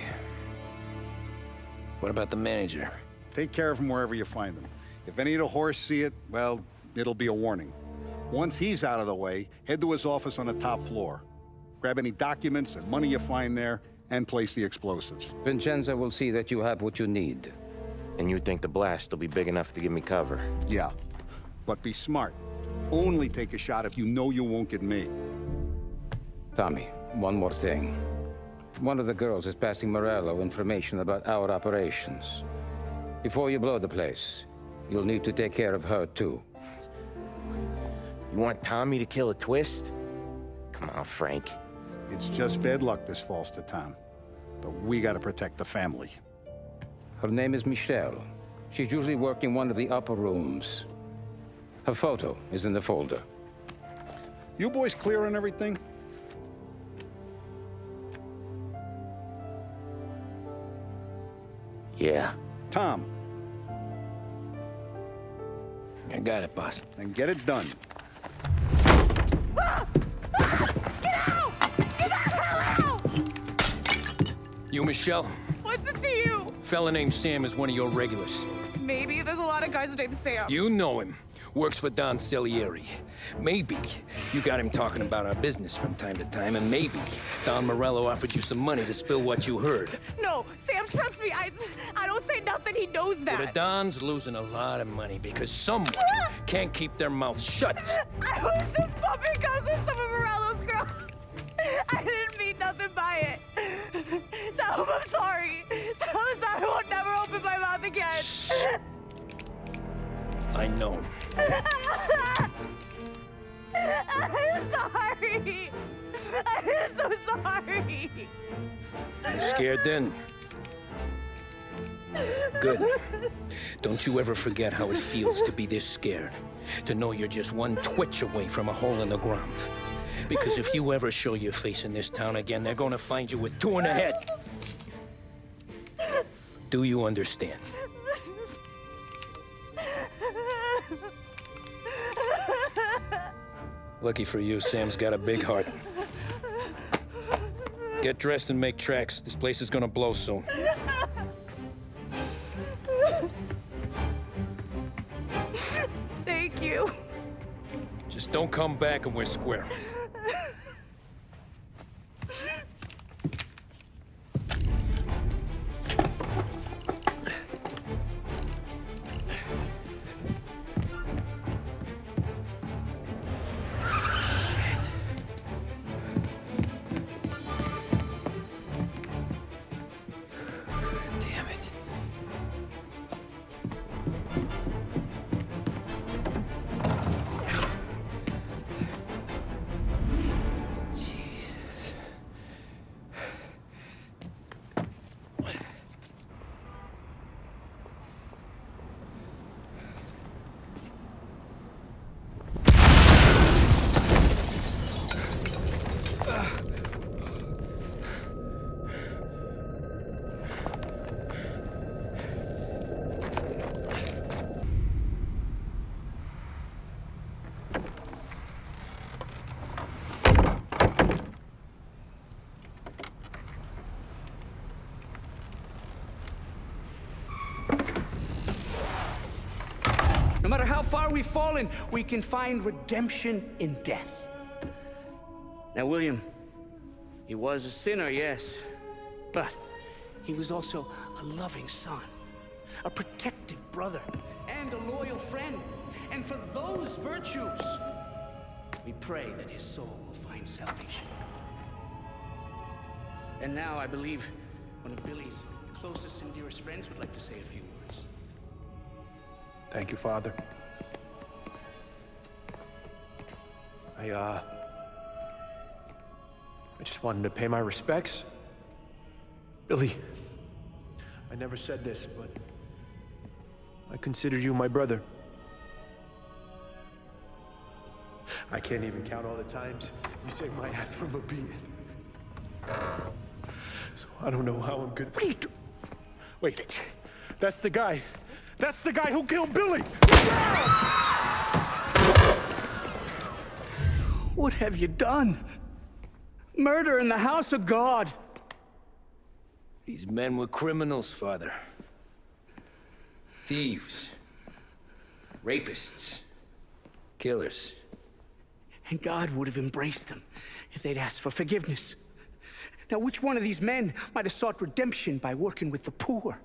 S2: What about the manager?
S8: Take care of him wherever you find him. If any of the horse see it, well, it'll be a warning. Once he's out of the way, head to his office on the top floor. Grab any documents and money you find there, and place the explosives.
S9: Vincenzo will see that you have what you need.
S18: And you think the blast will be big enough to give me cover?
S8: Yeah, but be smart. Only take a shot if you know you won't get made.
S9: Tommy, one more thing. One of the girls is passing Morello information about our operations. Before you blow the place, you'll need to take care of her, too.
S18: You want Tommy to kill a twist? Come on, Frank.
S8: It's just bad luck this falls to Tom. But we gotta protect the family.
S9: Her name is Michelle. She's usually working one of the upper rooms. Her photo is in the folder.
S8: You boys clear on everything?
S18: Yeah.
S8: Tom.
S2: I got it, boss.
S8: Then get it done.
S2: You, Michelle?
S19: What's it to you?
S2: Fella named Sam is one of your regulars.
S19: Maybe there's a lot of guys named Sam.
S2: You know him. Works for Don Salieri. Maybe you got him talking about our business from time to time, and maybe Don Morello offered you some money to spill what you heard.
S19: No, Sam, trust me. I don't say nothing. He knows that.
S2: Well, the Don's losing a lot of money because someone can't keep their mouth shut.
S19: I was just bumping guns with some of Morello's girls. I didn't mean nothing by it. Tell him I'm sorry. Tell him I won't never open my mouth again.
S2: I know.
S19: I'm sorry. I'm so sorry.
S2: You scared then? Good. Don't you ever forget how it feels to be this scared. To know you're just one twitch away from a hole in the ground. Because if you ever show your face in this town again, they're gonna find you with two in the head. Do you understand? Lucky for you, Sam's got a big heart. Get dressed and make tracks. This place is gonna blow soon.
S19: Thank you.
S2: Just don't come back and we're square.
S20: No matter how far we've fallen, we can find redemption in death.
S7: Now, William, he was a sinner, yes.
S20: But he was also a loving son, a protective brother, and a loyal friend. And for those virtues, we pray that his soul will find salvation. And now I believe one of Billy's closest and dearest friends would like to say a few words.
S16: Thank you, Father. I just wanted to pay my respects. Billy, I never said this, but I consider you my brother. I can't even count all the times you saved my ass from a beating. So I don't know how I'm gonna... What are you doing? Wait, that's the guy. That's the guy who killed Billy!
S20: What have you done? Murder in the house of God.
S2: These men were criminals, Father. Thieves. Rapists. Killers.
S20: And God would have embraced them if they'd asked for forgiveness. Now, which one of these men might have sought redemption by working with the poor?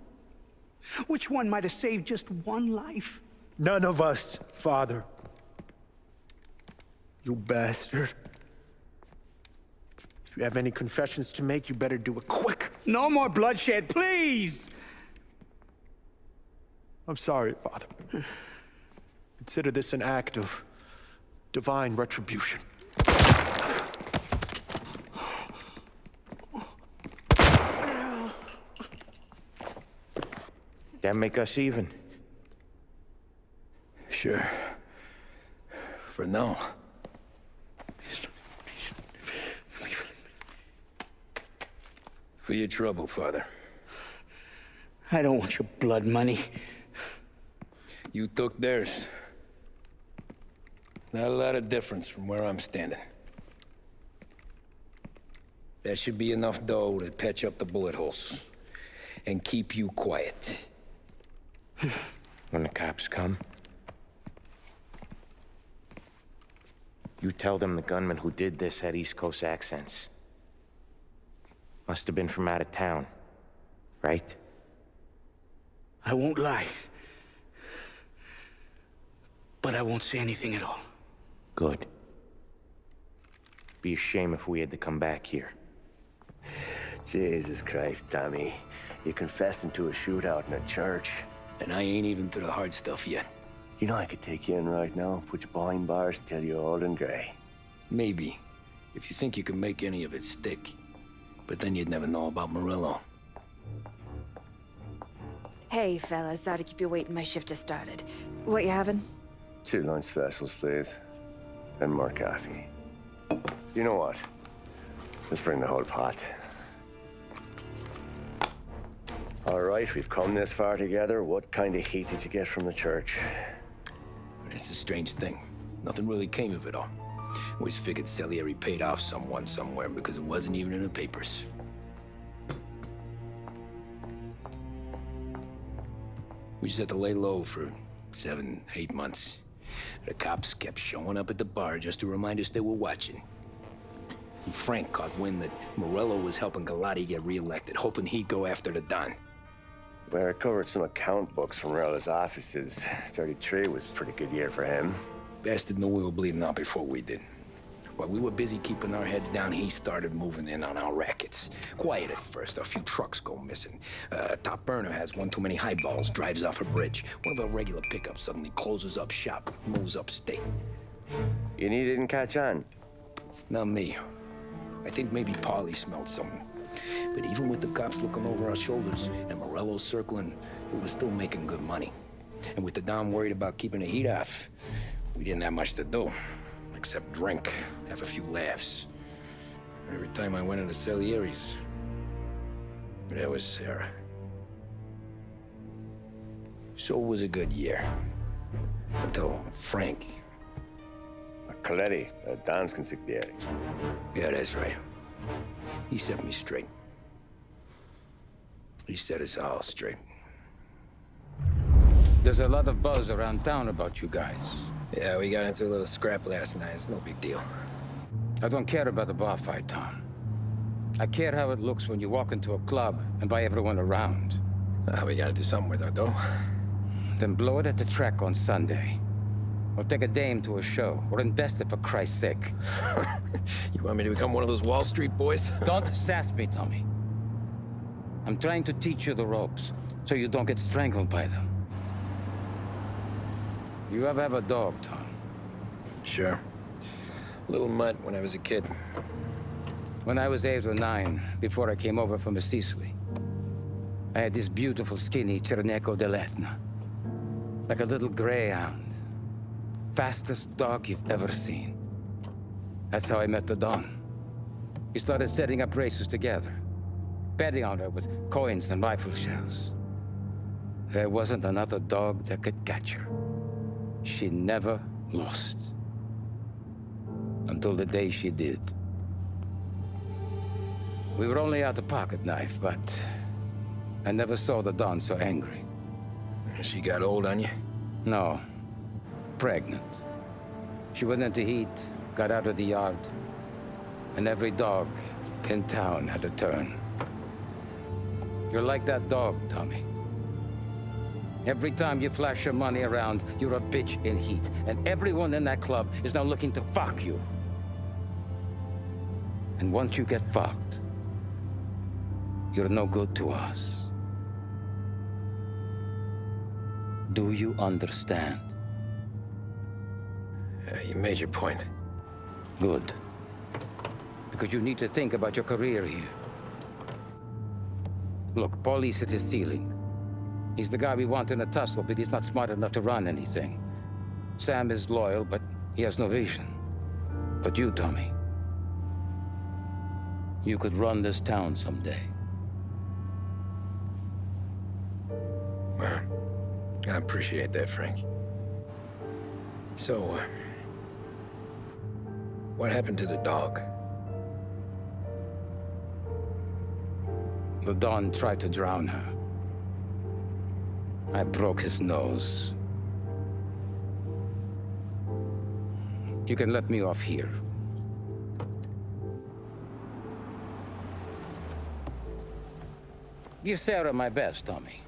S20: Which one might have saved just one life?
S16: None of us, Father. You bastard. If you have any confessions to make, you better do it quick.
S20: No more bloodshed, please!
S16: I'm sorry, Father. Consider this an act of divine retribution.
S18: That make us even?
S2: Sure. For now. For your trouble, Father.
S20: I don't want your blood money.
S2: You took theirs. Not a lot of difference from where I'm standing. That should be enough dough to patch up the bullet holes. And keep you quiet.
S18: When the cops come, you tell them the gunman who did this had East Coast accents. Must have been from out of town, right?
S20: I won't lie. But I won't say anything at all.
S18: Good. Be a shame if we had to come back here.
S1: Jesus Christ, Tommy. You're confessing to a shootout in a church.
S2: And I ain't even to the hard stuff yet.
S1: You know I could take you in right now, put you behind bars until you're old and gray.
S2: Maybe. If you think you can make any of it stick. But then you'd never know about Morello.
S3: Hey, fellas. Sorry to keep you waiting. My shift just started. What you having?
S1: 2 lunch specials, please. And more coffee. You know what? Let's bring the whole pot. All right, we've come this far together. What kind of heat did you get from the church?
S2: It's a strange thing. Nothing really came of it all. Always figured Salieri paid off someone somewhere because it wasn't even in the papers. We just had to lay low for 7, 8 months. The cops kept showing up at the bar just to remind us they were watching. And Frank caught wind that Morello was helping Galati get reelected, hoping he'd go after the Don.
S1: Well, I recovered some account books from Morello's offices. 33 was a pretty good year for him.
S2: Bastard knew we were bleeding out before we did. While we were busy keeping our heads down, he started moving in on our rackets. Quiet at first, a few trucks go missing. Top burner has one too many highballs, drives off a bridge. One of our regular pickups suddenly closes up shop, moves upstate.
S1: And he didn't catch on?
S2: Not me. I think maybe Paulie smelled something. But even with the cops looking over our shoulders and Morello circling, we were still making good money. And with the Don worried about keeping the heat off, we didn't have much to do. Except drink, have a few laughs. Every time I went into Salieri's, there was Sarah. So it was a good year. Until Frank.
S1: Coletti, Don's consigliere.
S2: Yeah, that's right. He set me straight. He set us all straight.
S9: There's a lot of buzz around town about you guys.
S2: Yeah, we got into a little scrap last night. It's no big deal.
S9: I don't care about the bar fight, Tom. I care how it looks when you walk into a club and buy everyone around.
S2: We gotta do something with our dough.
S9: Then blow it at the track on Sunday. Or take a dame to a show, or invest it for Christ's sake.
S2: You want me to become one of those Wall Street boys?
S9: Don't sass me, Tommy. I'm trying to teach you the ropes, so you don't get strangled by them. You ever have a dog, Tom?
S2: Sure. Little mutt when I was a kid.
S9: When I was 8 or 9, before I came over from Sicily, I had this beautiful, skinny Cerneco dell'Etna. Like a little greyhound. Fastest dog you've ever seen. That's how I met the Don. We started setting up races together. Betting on her with coins and rifle shells. There wasn't another dog that could catch her. She never lost. Until the day she did. We were only out a pocket knife, but I never saw the Don so angry.
S2: She got old on you?
S9: No. pregnant. She went into heat, got out of the yard, and every dog in town had a turn. You're like that dog, Tommy. Every time you flash your money around, you're a bitch in heat, and everyone in that club is now looking to fuck you. And once you get fucked, you're no good to us. Do you understand?
S2: You made your point.
S9: Good. Because you need to think about your career here. Look, Paulie's hit his ceiling. He's the guy we want in a tussle, but he's not smart enough to run anything. Sam is loyal, but he has no vision. But you, Tommy, you could run this town someday.
S2: Well, I appreciate that, Frank. So, what happened to the dog?
S9: The Don tried to drown her. I broke his nose. You can let me off here. Give Sarah my best, Tommy.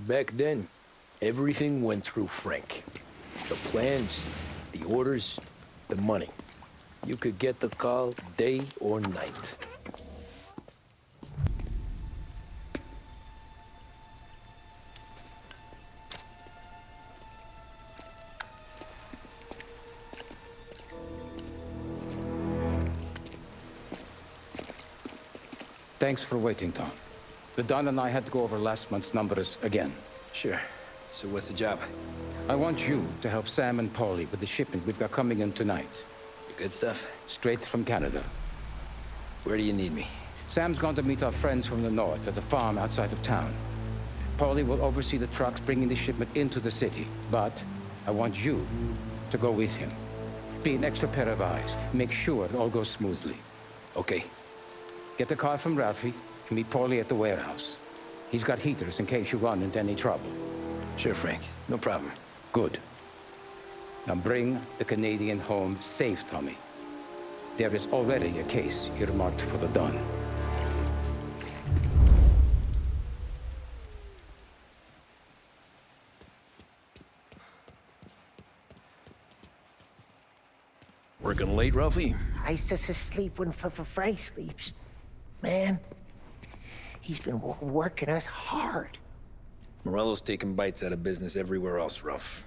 S2: Back then, everything went through Frank. The plans, the orders, the money. You could get the call day or night.
S9: Thanks for waiting, Tom. The Don and I had to go over last month's numbers again.
S2: Sure. So what's the job?
S9: I want you to help Sam and Paulie with the shipment we've got coming in tonight.
S2: Good stuff?
S9: Straight from Canada.
S2: Where do you need me?
S9: Sam's going to meet our friends from the north at a farm outside of town. Paulie will oversee the trucks bringing the shipment into the city. But I want you to go with him. Be an extra pair of eyes. Make sure it all goes smoothly.
S2: Okay.
S9: Get the car from Ralphie and meet Paulie at the warehouse. He's got heaters in case you run into any trouble.
S2: Sure, Frank. No problem.
S9: Good. Now bring the Canadian home safe, Tommy. There is already a case earmarked for the Don.
S2: Working late, Ralphie?
S10: I sleep when Frank sleeps. Man, he's been working us hard.
S2: Morello's taking bites out of business everywhere else, Ralph.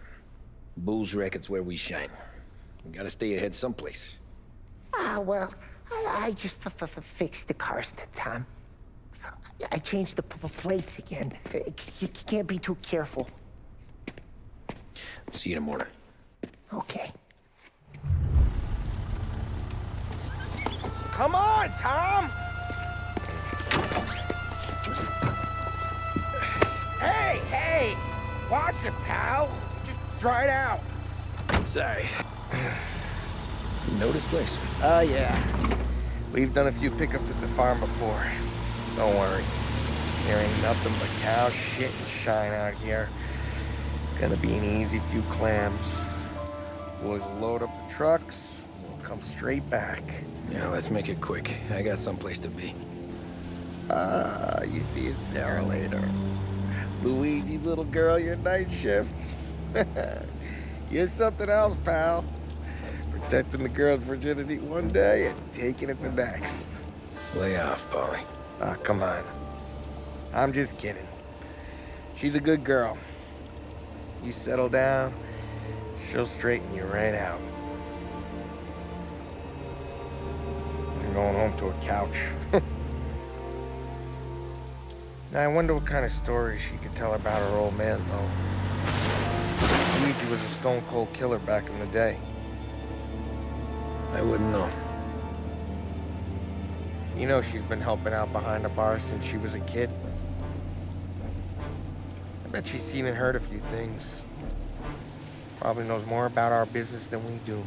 S2: Booze racket's where we shine. We gotta stay ahead someplace.
S10: Well, I just fixed the cars, Tom. I changed the plates again. You can't be too careful.
S2: See you in the morning.
S10: Okay.
S5: Come on, Tom! Hey! Watch it, pal. Just dry it out.
S2: Sorry. You know this place?
S5: Yeah. We've done a few pickups at the farm before. Don't worry. There ain't nothing but cow shit and shine out here. It's gonna be an easy few clams. Boys will load up the trucks, and we'll come straight back.
S2: Yeah, let's make it quick. I got someplace to be.
S5: You see Sarah later. Luigi's little girl, your night shift. You're something else, pal. Protecting the girl's virginity one day and taking it the next.
S2: Lay off, Paulie.
S5: Come on. I'm just kidding. She's a good girl. You settle down, she'll straighten you right out. You're going home to a couch. Now, I wonder what kind of stories she could tell about her old man, though. Luigi was a stone-cold killer back in the day.
S2: I wouldn't know.
S5: You know she's been helping out behind the bar since she was a kid. I bet she's seen and heard a few things. Probably knows more about our business than we do.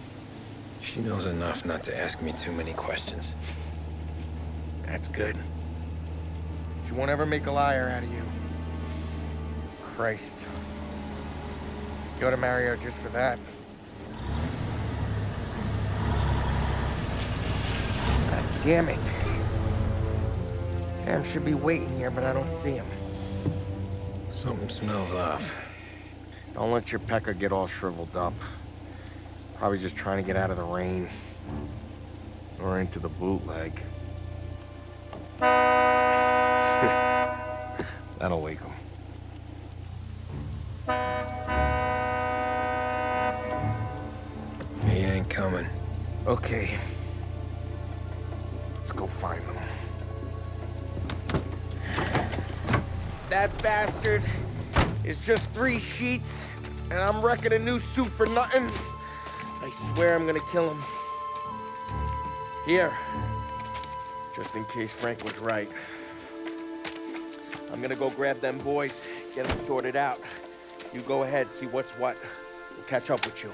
S2: She knows enough not to ask me too many questions.
S5: That's good. She won't ever make a liar out of you. Christ. You ought to marry her just for that. God damn it. Sam should be waiting here, but I don't see him.
S2: Something smells off.
S5: Don't let your pecker get all shriveled up. Probably just trying to get out of the rain. Or into the bootleg. That'll wake him.
S2: He ain't coming.
S5: Okay. Let's go find him. That bastard is just 3 sheets, and I'm wrecking a new suit for nothing. I swear I'm gonna kill him. Here. Just in case Frank was right. I'm gonna go grab them boys, get them sorted out. You go ahead, see what's what. We'll catch up with you.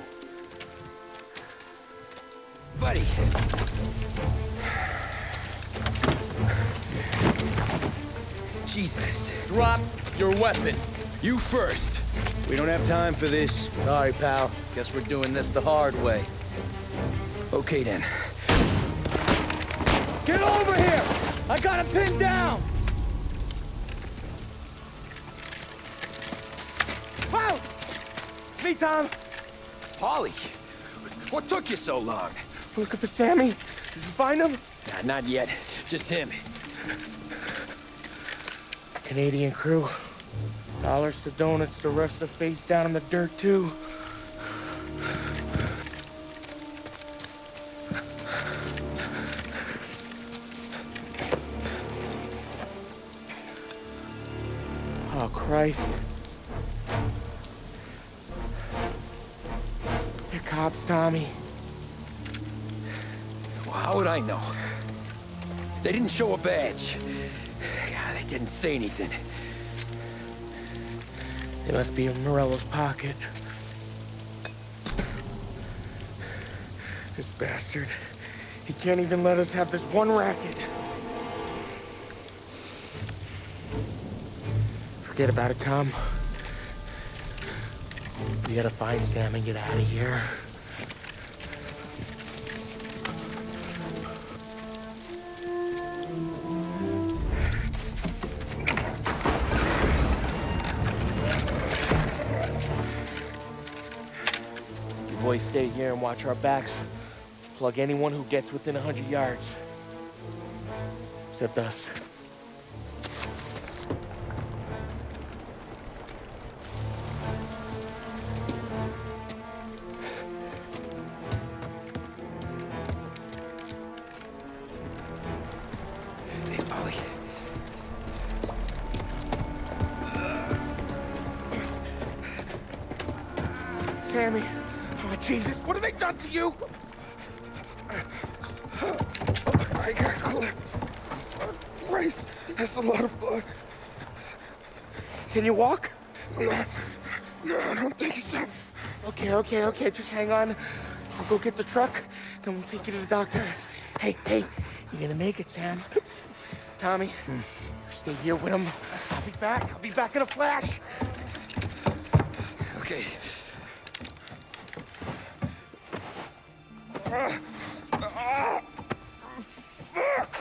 S2: Buddy. Jesus.
S4: Drop your weapon.
S2: You first.
S4: We don't have time for this.
S1: Sorry, pal. Guess we're doing this the hard way.
S2: Okay, then.
S4: Get over here! I got him pinned down! Wow! It's me, Tom.
S2: Polly, what took you so long?
S5: Looking for Sammy? Did you find him?
S2: Nah, not yet. Just him.
S5: Canadian crew. Dollars to donuts, the rest of face down in the dirt, too. Oh, Christ. They're cops, Tommy.
S2: Well, how would I know? They didn't show a badge. God, they didn't say anything.
S5: They must be in Morello's pocket. This bastard. He can't even let us have this one racket. Forget about it, Tom. We gotta find Sam and get out of here. You boys stay here and watch our backs. Plug anyone who gets within 100 yards. Except us.
S2: Hey, Polly.
S5: Sammy. Oh, Jesus. What have they done to you? I got clipped. Christ. That's a lot of blood. Can you walk? No, I don't think so. Okay. Just hang on. I'll go get the truck, then we'll take you to the doctor. Hey, you're gonna make it, Sam. Tommy, you stay here with him. I'll be back in a flash.
S2: Okay.
S5: Fuck!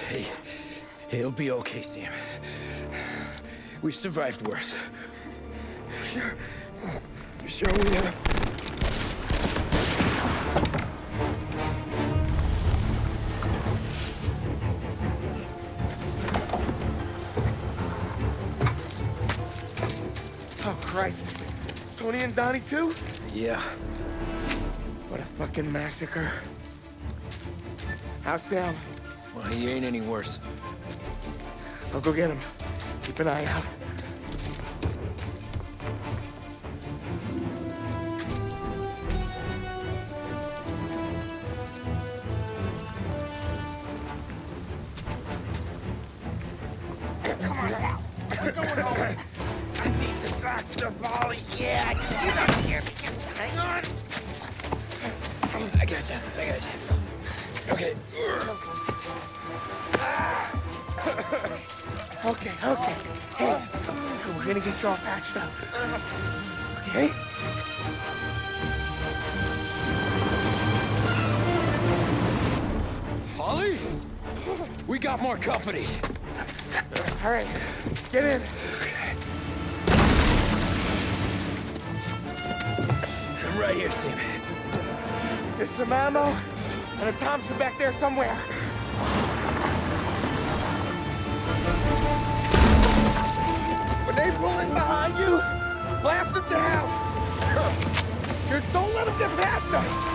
S2: Hey, it'll be okay, Sam. We've survived worse.
S5: Sure we have. Oh, Christ. Tony and Donnie, too?
S2: Yeah.
S5: What a fucking massacre. How's Sam?
S2: Well, he ain't any worse.
S5: I'll go get him. Keep an eye out. Come on. Gotcha, Volley. Yeah, I can see that here. Just hang on.
S2: I gotcha. Okay.
S5: Okay. Hey, we're gonna get you all patched up. Okay?
S2: Holly? We got more company.
S5: All right, get in.
S2: I'm right here, Sam.
S5: There's some ammo and a Thompson back there somewhere. When they pull in behind you, blast them down. Just don't let them get past us.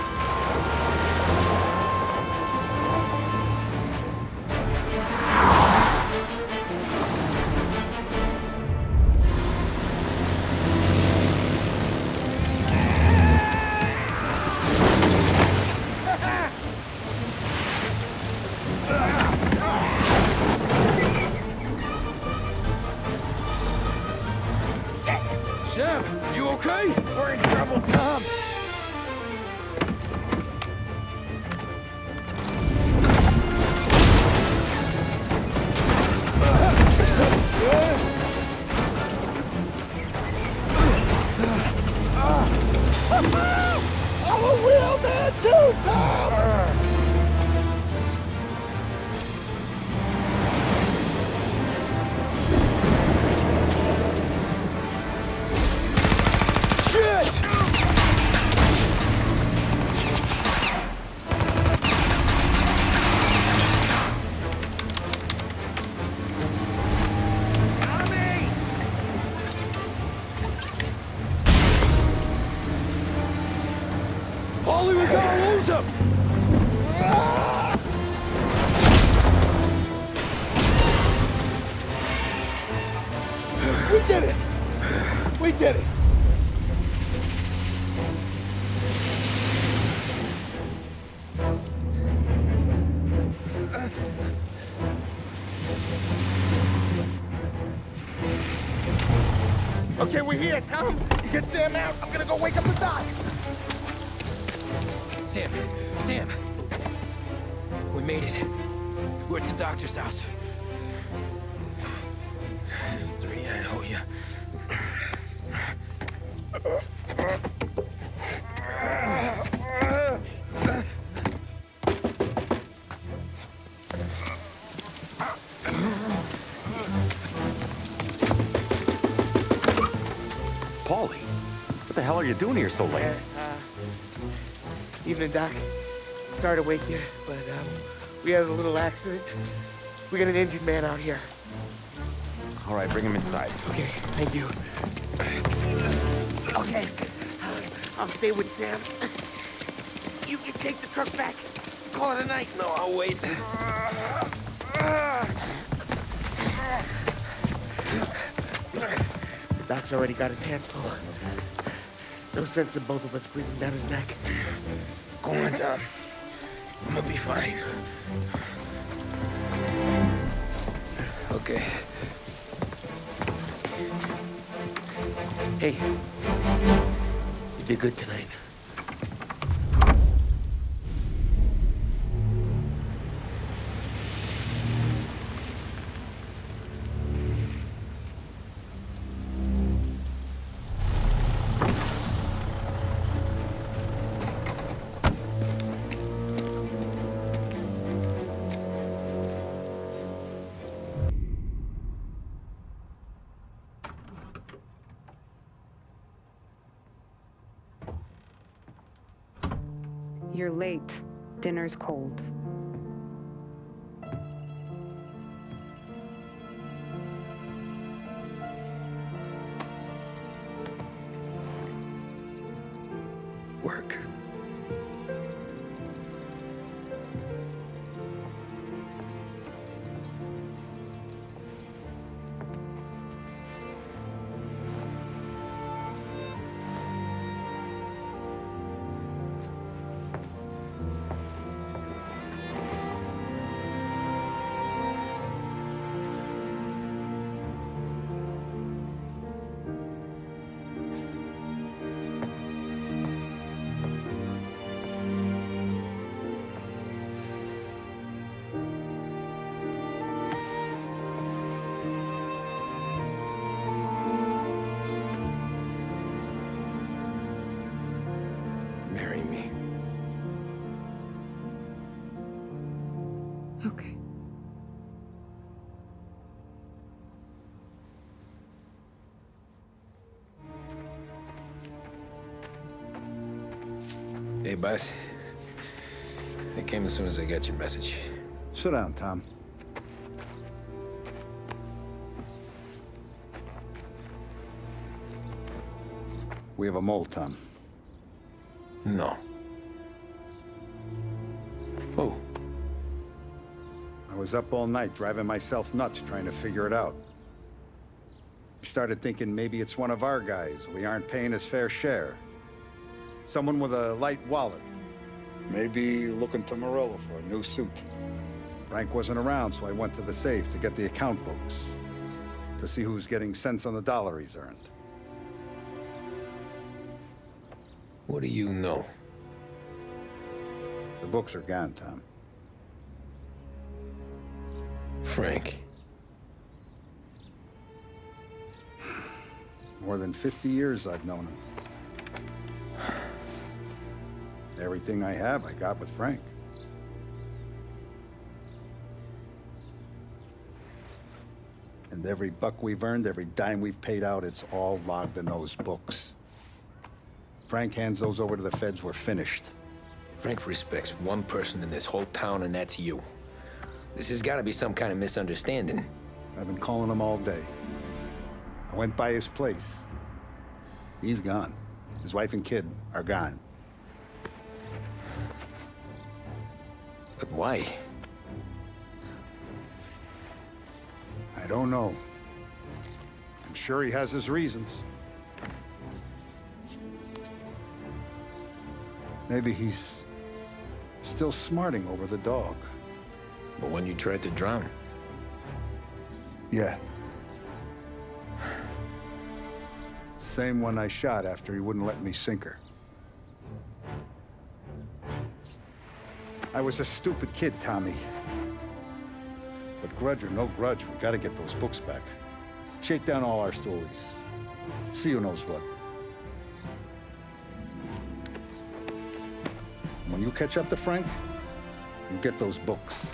S2: Sam, you okay?
S5: We're in trouble, Tom. I'm a real man too, Tom!
S2: Holly, we gotta lose him!
S5: We did it! We did it! Okay, we're here, Tom. You get Sam out. I'm gonna go wake up the doc.
S2: Sam! We made it. We're at the doctor's house.
S5: 3, I owe you.
S18: Paulie, what the hell are you doing here so late?
S5: Evening, Doc. Sorry to wake you, but we had a little accident. We got an injured man out here.
S18: All right, bring him inside.
S5: Okay, thank you. Okay, I'll stay with Sam. You can take the truck back. Call it a night.
S2: No, I'll wait.
S5: The doc's already got his hands full. No sense in both of us breathing down his neck. Go on, Tom. I'm gonna be fine.
S2: Okay.
S5: Hey, you did good tonight.
S12: You're late. Dinner's cold.
S2: Work. boss. I came as soon as I got your message.
S8: Sit down, Tom. We have a mole, Tom.
S2: No. Who?
S8: I was up all night driving myself nuts trying to figure it out. I started thinking maybe it's one of our guys. We aren't paying his fair share. Someone with a light wallet. Maybe looking to Morello for a new suit. Frank wasn't around, so I went to the safe to get the account books. To see who's getting cents on the dollar he's earned.
S2: What do you know?
S8: The books are gone, Tom.
S2: Frank.
S8: More than 50 years I've known him. Everything I have, I got with Frank. And every buck we've earned, every dime we've paid out, it's all logged in those books. Frank hands those over to the feds, we're finished.
S2: Frank respects one person in this whole town, and that's you. This has got to be some kind of misunderstanding.
S8: I've been calling him all day. I went by his place. He's gone. His wife and kid are gone.
S2: But why?
S8: I don't know. I'm sure he has his reasons. Maybe he's still smarting over the dog.
S2: The one you tried to drown?
S8: Yeah. Same one I shot after he wouldn't let me sink her. I was a stupid kid, Tommy. But grudge or no grudge, we gotta get those books back. Shake down all our stories. See who knows what. When you catch up to Frank, you get those books.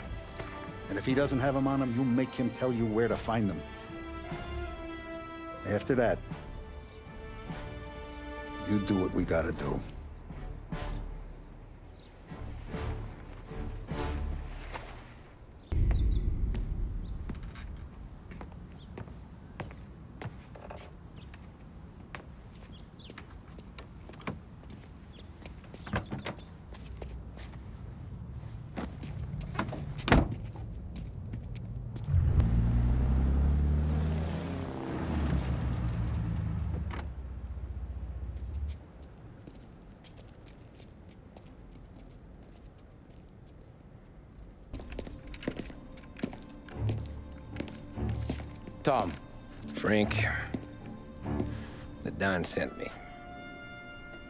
S8: And if he doesn't have them on him, you make him tell you where to find them. After that, you do what we gotta do.
S9: Tom.
S2: Frank. The Don sent me.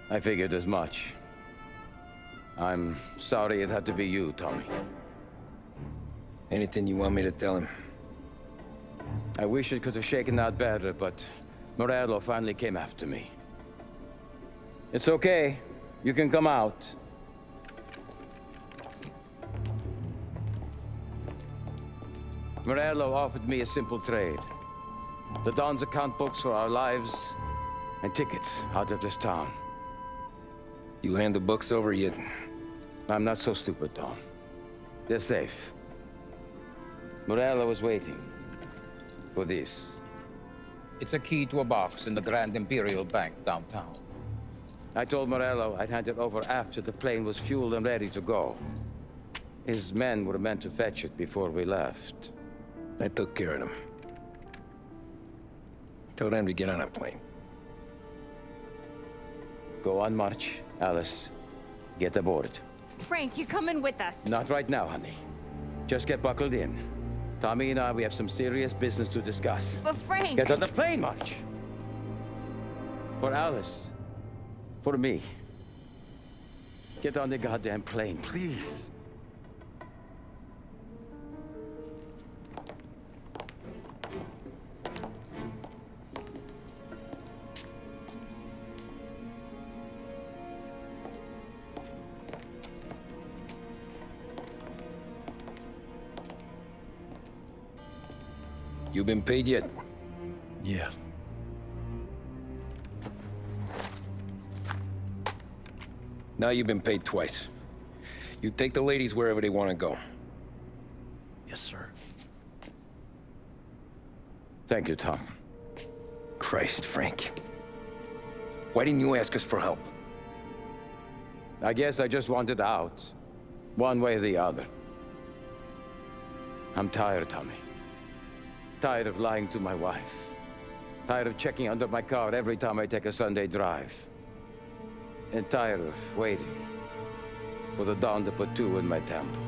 S9: I figured as much. I'm sorry it had to be you, Tommy.
S2: Anything you want me to tell him?
S9: I wish it could have shaken out better, but Morello finally came after me. It's okay. You can come out. Morello offered me a simple trade. The Don's account books for our lives and tickets out of this town.
S2: You hand the books over yet?
S9: I'm not so stupid, Don. They're safe. Morello is waiting for this. It's a key to a box in the Grand Imperial Bank downtown. I told Morello I'd hand it over after the plane was fueled and ready to go. His men were meant to fetch it before we left.
S2: I took care of them. Told them to get on a plane.
S9: Go on, March. Alice, get aboard.
S19: Frank, you're coming with us.
S9: Not right now, honey. Just get buckled in. Tommy and I, we have some serious business to discuss.
S19: But Frank...
S9: Get on the plane, March! For Alice. For me. Get on the goddamn plane, please.
S2: You been paid yet?
S16: Yeah.
S2: Now you've been paid twice. You take the ladies wherever they want to go.
S16: Yes, sir.
S9: Thank you, Tom.
S2: Christ, Frank. Why didn't you ask us for help?
S9: I guess I just wanted out. One way or the other. I'm tired, Tommy. Tired of lying to my wife. Tired of checking under my car every time I take a Sunday drive. And tired of waiting for the dawn to put two in my temple.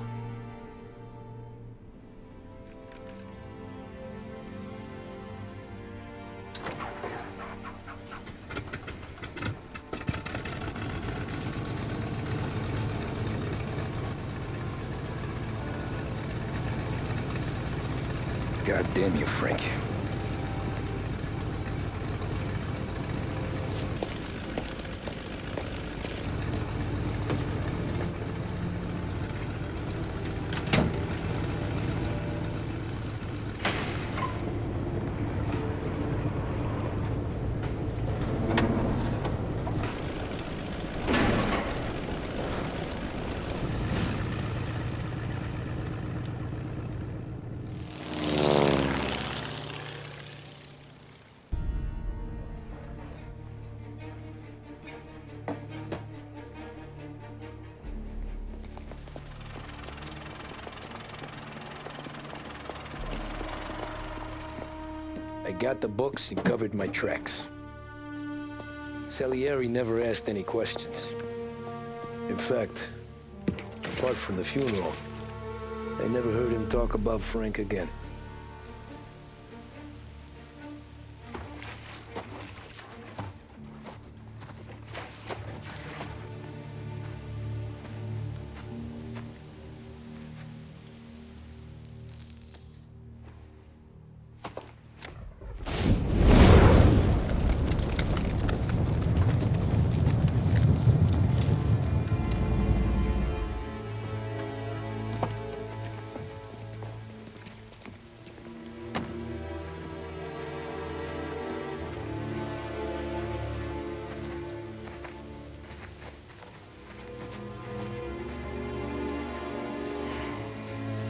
S2: God damn you, Frank. I got the books and covered my tracks. Salieri never asked any questions. In fact, apart from the funeral, I never heard him talk about Frank again.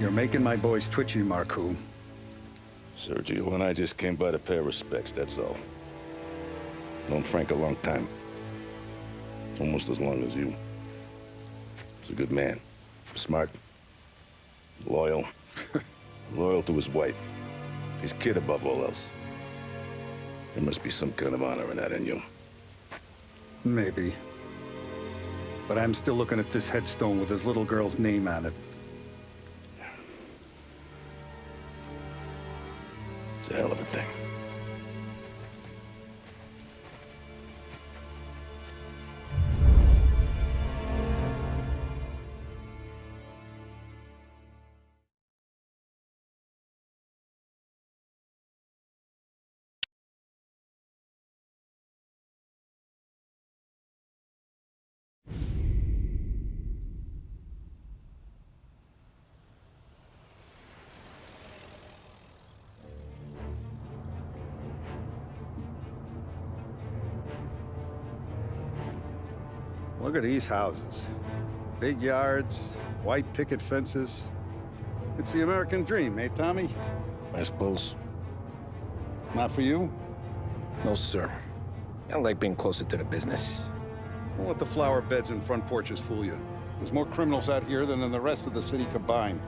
S8: You're making my boys twitchy, Marcoux.
S21: Sergio and I just came by to pay our respects, that's all. Known Frank a long time. Almost as long as you. He's a good man. Smart. Loyal. Loyal to his wife. His kid above all else. There must be some kind of honor in that in you.
S8: Maybe. But I'm still looking at this headstone with his little girl's name on it.
S21: It's a hell of a thing.
S8: Look at these houses. Big yards, white picket fences. It's the American dream, eh, Tommy?
S2: I suppose.
S8: Not for you?
S2: No, sir. I like being closer to the business.
S8: Don't let the flower beds and front porches fool you. There's more criminals out here than in the rest of the city combined.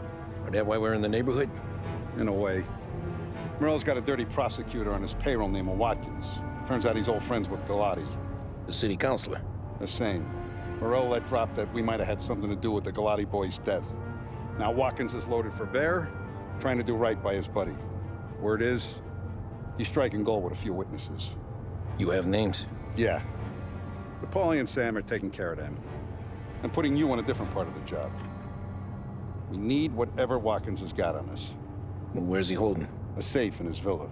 S2: Is that why we're in the neighborhood?
S8: In a way. Morell's got a dirty prosecutor on his payroll named Watkins. Turns out he's old friends with Galati.
S2: The city councilor?
S8: The same. Morell let drop that we might have had something to do with the Galati boy's death. Now Watkins is loaded for bear, trying to do right by his buddy. Word is, he's striking gold with a few witnesses.
S2: You have names?
S8: Yeah. But Paulie and Sam are taking care of them. I'm putting you on a different part of the job. We need whatever Watkins has got on us.
S2: Well, where's he holding?
S8: A safe in his villa.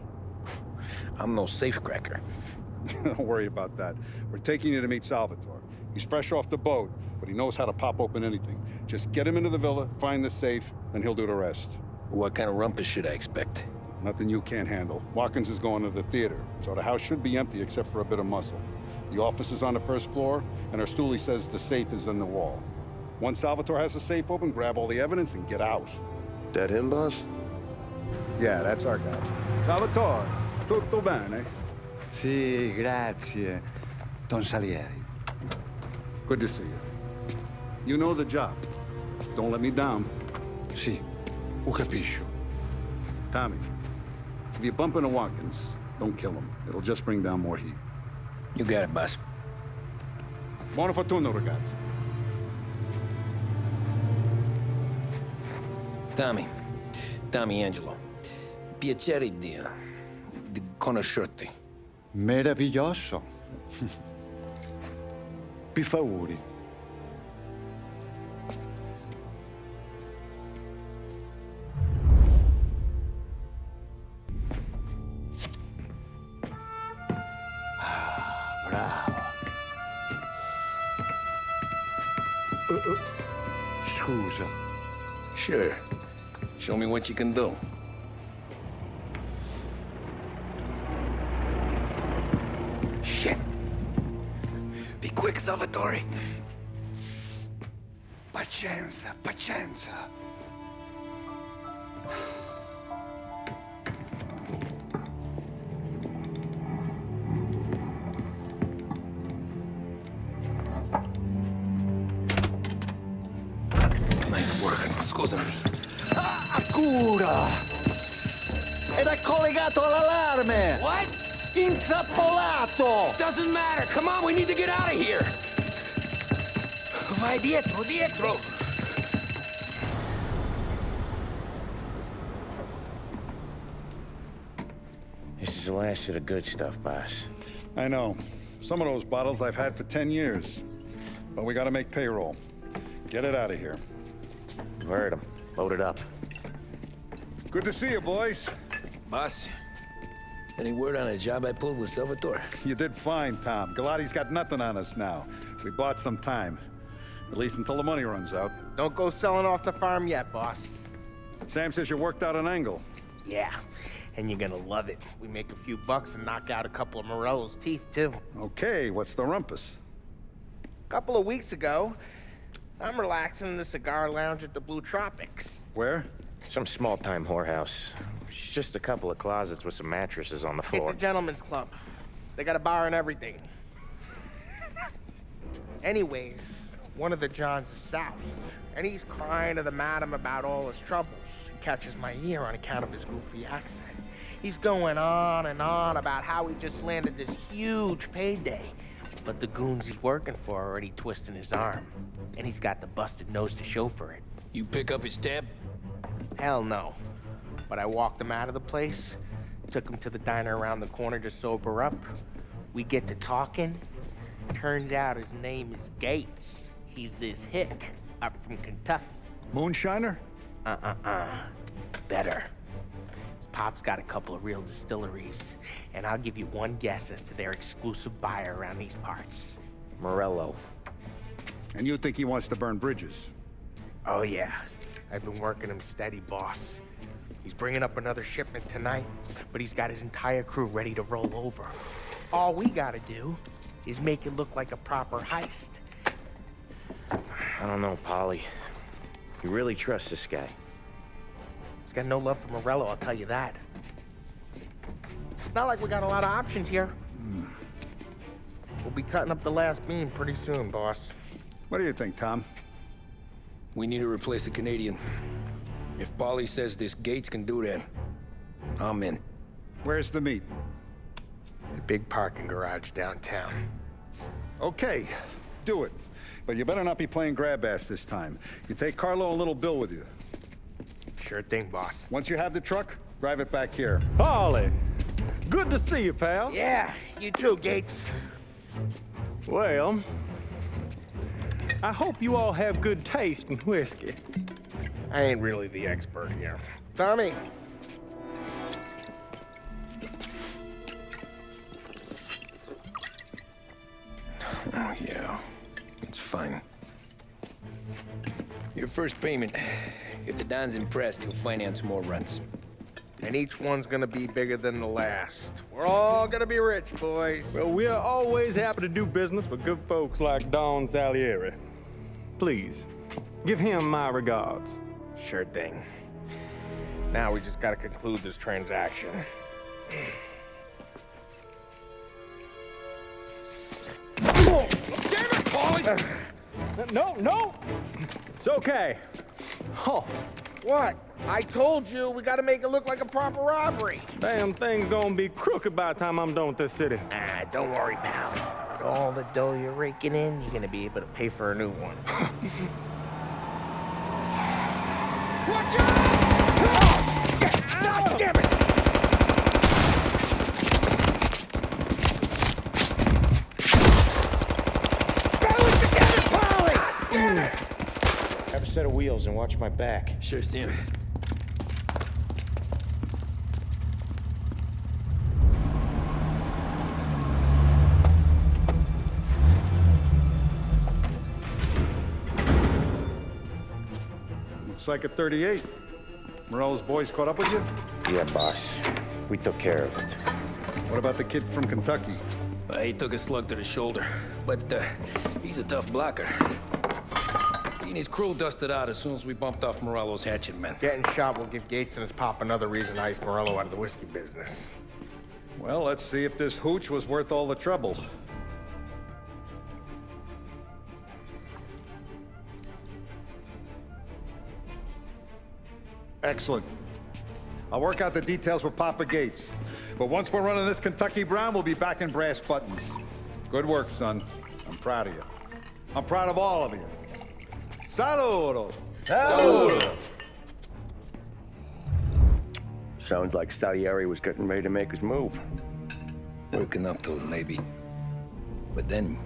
S2: I'm no safecracker.
S8: Don't worry about that. We're taking you to meet Salvatore. He's fresh off the boat, but he knows how to pop open anything. Just get him into the villa, find the safe, and he'll do the rest.
S2: What kind of rumpus should I expect?
S8: Nothing you can't handle. Watkins is going to the theater, so the house should be empty except for a bit of muscle. The office is on the first floor, and our stoolie says the safe is in the wall. Once Salvatore has the safe open, grab all the evidence and get out.
S1: That him, boss?
S8: Yeah, that's our guy. Salvatore, tutto bene?
S6: Sì, grazie, Don Salieri.
S8: Good to see you. You know the job. Don't let me down.
S6: Sì, ho capisco.
S8: Tommy, if you bump into Watkins, don't kill him. It'll just bring down more heat.
S2: You got it, boss.
S8: Buona fortuna, ragazzi.
S2: Tommy Angelo. Piacere di conoscerti.
S6: Meraviglioso. Per favore. Bravo. Scusa.
S2: Sure. Show me what you can do. Shit. Be quick, Salvatore.
S6: Pazienza, pazienza.
S2: Nice work, scusami.
S6: Cura! Ed è collegato all'allarme!
S2: What?
S6: Intrappolato!
S2: Doesn't matter. Come on, we need to get out of here. Vai dietro, dietro.
S18: This is the last of the good stuff, boss.
S8: I know. Some of those bottles I've had for 10 years. But we gotta make payroll. Get it out of here.
S18: Heard him. Load it up.
S8: Good to see you, boys.
S2: Boss, any word on a job I pulled with Salvatore?
S8: You did fine, Tom. Galati's got nothing on us now. We bought some time. At least until the money runs out.
S5: Don't go selling off the farm yet, boss.
S8: Sam says you worked out an angle.
S5: Yeah, and you're gonna love it. We make a few bucks and knock out a couple of Morello's teeth, too.
S8: Okay, what's the rumpus?
S5: A couple of weeks ago, I'm relaxing in the cigar lounge at the Blue Tropics.
S8: Where?
S18: Some small-time whorehouse. It's just a couple of closets with some mattresses on the floor.
S5: It's a gentleman's club. They got a bar and everything. Anyways, one of the Johns is south, and he's crying to the madam about all his troubles. He catches my ear on account of his goofy accent. He's going on and on about how he just landed this huge payday, but the goons he's working for are already twisting his arm, and he's got the busted nose to show for it.
S2: You pick up his tab?
S5: Hell no. But I walked him out of the place, took him to the diner around the corner to sober up. We get to talking. Turns out his name is Gates. He's this hick up from Kentucky.
S8: Moonshiner?
S5: Better. His pop's got a couple of real distilleries, and I'll give you one guess as to their exclusive buyer around these parts.
S18: Morello.
S8: And you think he wants to burn bridges?
S5: Oh, yeah. I've been working him steady, boss. He's bringing up another shipment tonight, but he's got his entire crew ready to roll over. All we gotta do is make it look like a proper heist.
S18: I don't know, Polly. You really trust this guy?
S5: He's got no love for Morello, I'll tell you that. Not like we got a lot of options here. We'll be cutting up the last beam pretty soon, boss.
S8: What do you think, Tom?
S2: We need to replace the Canadian. If Polly says this Gates can do that, I'm in.
S8: Where's the meet?
S5: The big parking garage downtown.
S8: Okay, do it. But you better not be playing grab ass this time. You take Carlo and Little Bill with you.
S5: Sure thing, boss.
S8: Once you have the truck, drive it back here.
S22: Polly, good to see you, pal.
S5: Yeah, you too, Gates.
S22: Well, I hope you all have good taste in whiskey.
S5: I ain't really the expert here. Tommy.
S2: Oh, yeah. It's fine. Your first payment. If the Don's impressed, he'll finance more runs.
S5: And each one's gonna be bigger than the last. We're all gonna be rich, boys.
S22: Well, we're always happy to do business with good folks like Don Salieri. Please, give him my regards.
S5: Sure thing. Now we just gotta conclude this transaction.
S22: Oh, damn it, Paulie! No! It's okay. Oh.
S5: What? I told you, we gotta make it look like a proper robbery.
S22: Damn thing's gonna be crooked by the time I'm done with this city.
S5: Ah, don't worry, pal. With all the dough you're raking in, you're gonna be able to pay for a new one.
S6: Watch out!
S5: Oh, shit! God damn it!
S6: Balance together, Paulie! Damn it!
S18: Grab a set of wheels and watch my back.
S2: Sure, Sam.
S8: Looks like a 38. Morello's boys caught up with you?
S18: Yeah, boss. We took care of it.
S8: What about the kid from Kentucky?
S2: He took a slug to the shoulder, but he's a tough blocker. He and his crew dusted out as soon as we bumped off Morello's hatchet men.
S5: Getting shot will give Gates and his pop another reason to ice Morello out of the whiskey business.
S8: Well, let's see if this hooch was worth all the trouble. Excellent. I'll work out the details with Papa Gates. But once we're running this Kentucky Brown, we'll be back in brass buttons. Good work, son. I'm proud of you. I'm proud of all of you. Saludo!
S1: Saludo! Sounds like Salieri was getting ready to make his move.
S2: Working up to it, maybe. But then,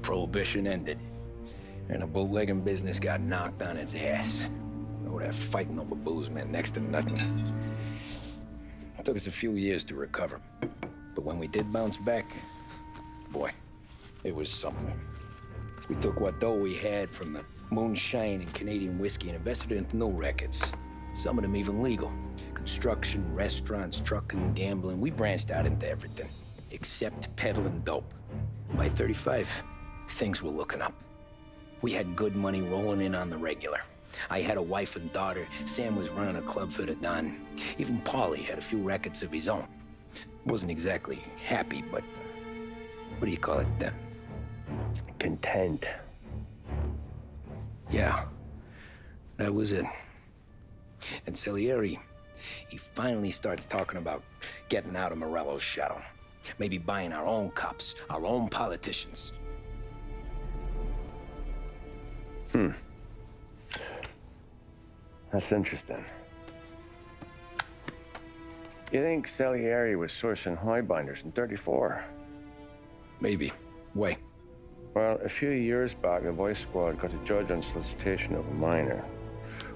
S2: Prohibition ended. And the bootlegging business got knocked on its ass. Oh, that fighting over booze meant next to nothing. It took us a few years to recover. But when we did bounce back, boy, it was something. We took what dough we had from the moonshine and Canadian whiskey and invested it into new rackets. Some of them even legal. Construction, restaurants, trucking, gambling. We branched out into everything, except peddling dope. By 35, things were looking up. We had good money rolling in on the regular. I had a wife and daughter. Sam was running a club for the Don. Even Paulie had a few rackets of his own. Wasn't exactly happy, but what do you call it then?
S1: Content.
S2: Yeah, that was it. And Salieri, he finally starts talking about getting out of Morello's shadow. Maybe buying our own cops, our own politicians.
S1: That's interesting. You think Salieri was sourcing highbinders in 34?
S2: Maybe. Why?
S1: Well, a few years back, the Vice Squad got a judge on solicitation of a minor.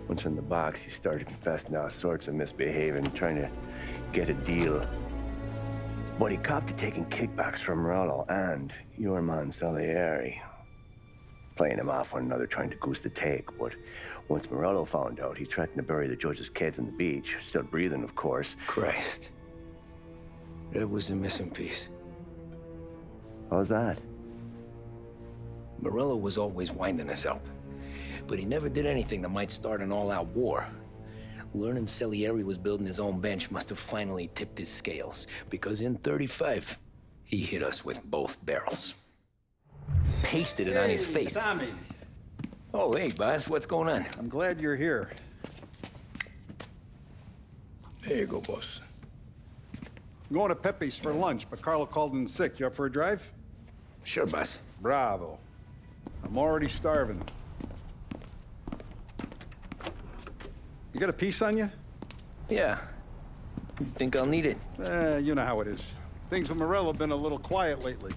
S1: Once in the box, he started confessing all sorts of misbehaving, trying to get a deal. But he copped to taking kickbacks from Morello and your man Salieri. Playing him off one another, trying to goose the take. But once Morello found out, he threatened to bury the judge's kids on the beach. Still breathing, of course.
S2: Christ. That was the missing piece.
S1: How's that?
S2: Morello was always winding us up. But he never did anything that might start an all-out war. Learning Salieri was building his own bench must have finally tipped his scales. Because in 35, he hit us with both barrels. Pasted it on his face.
S8: Tommy.
S2: Oh, hey, boss. What's going on?
S8: I'm glad you're here.
S11: There you go, boss.
S8: I'm going to Pepe's for lunch, but Carlo called in sick. You up for a drive?
S2: Sure, boss.
S8: Bravo. I'm already starving. You got a piece on you?
S2: Yeah. You think I'll need it?
S8: You know how it is. Things with Morello have been a little quiet lately.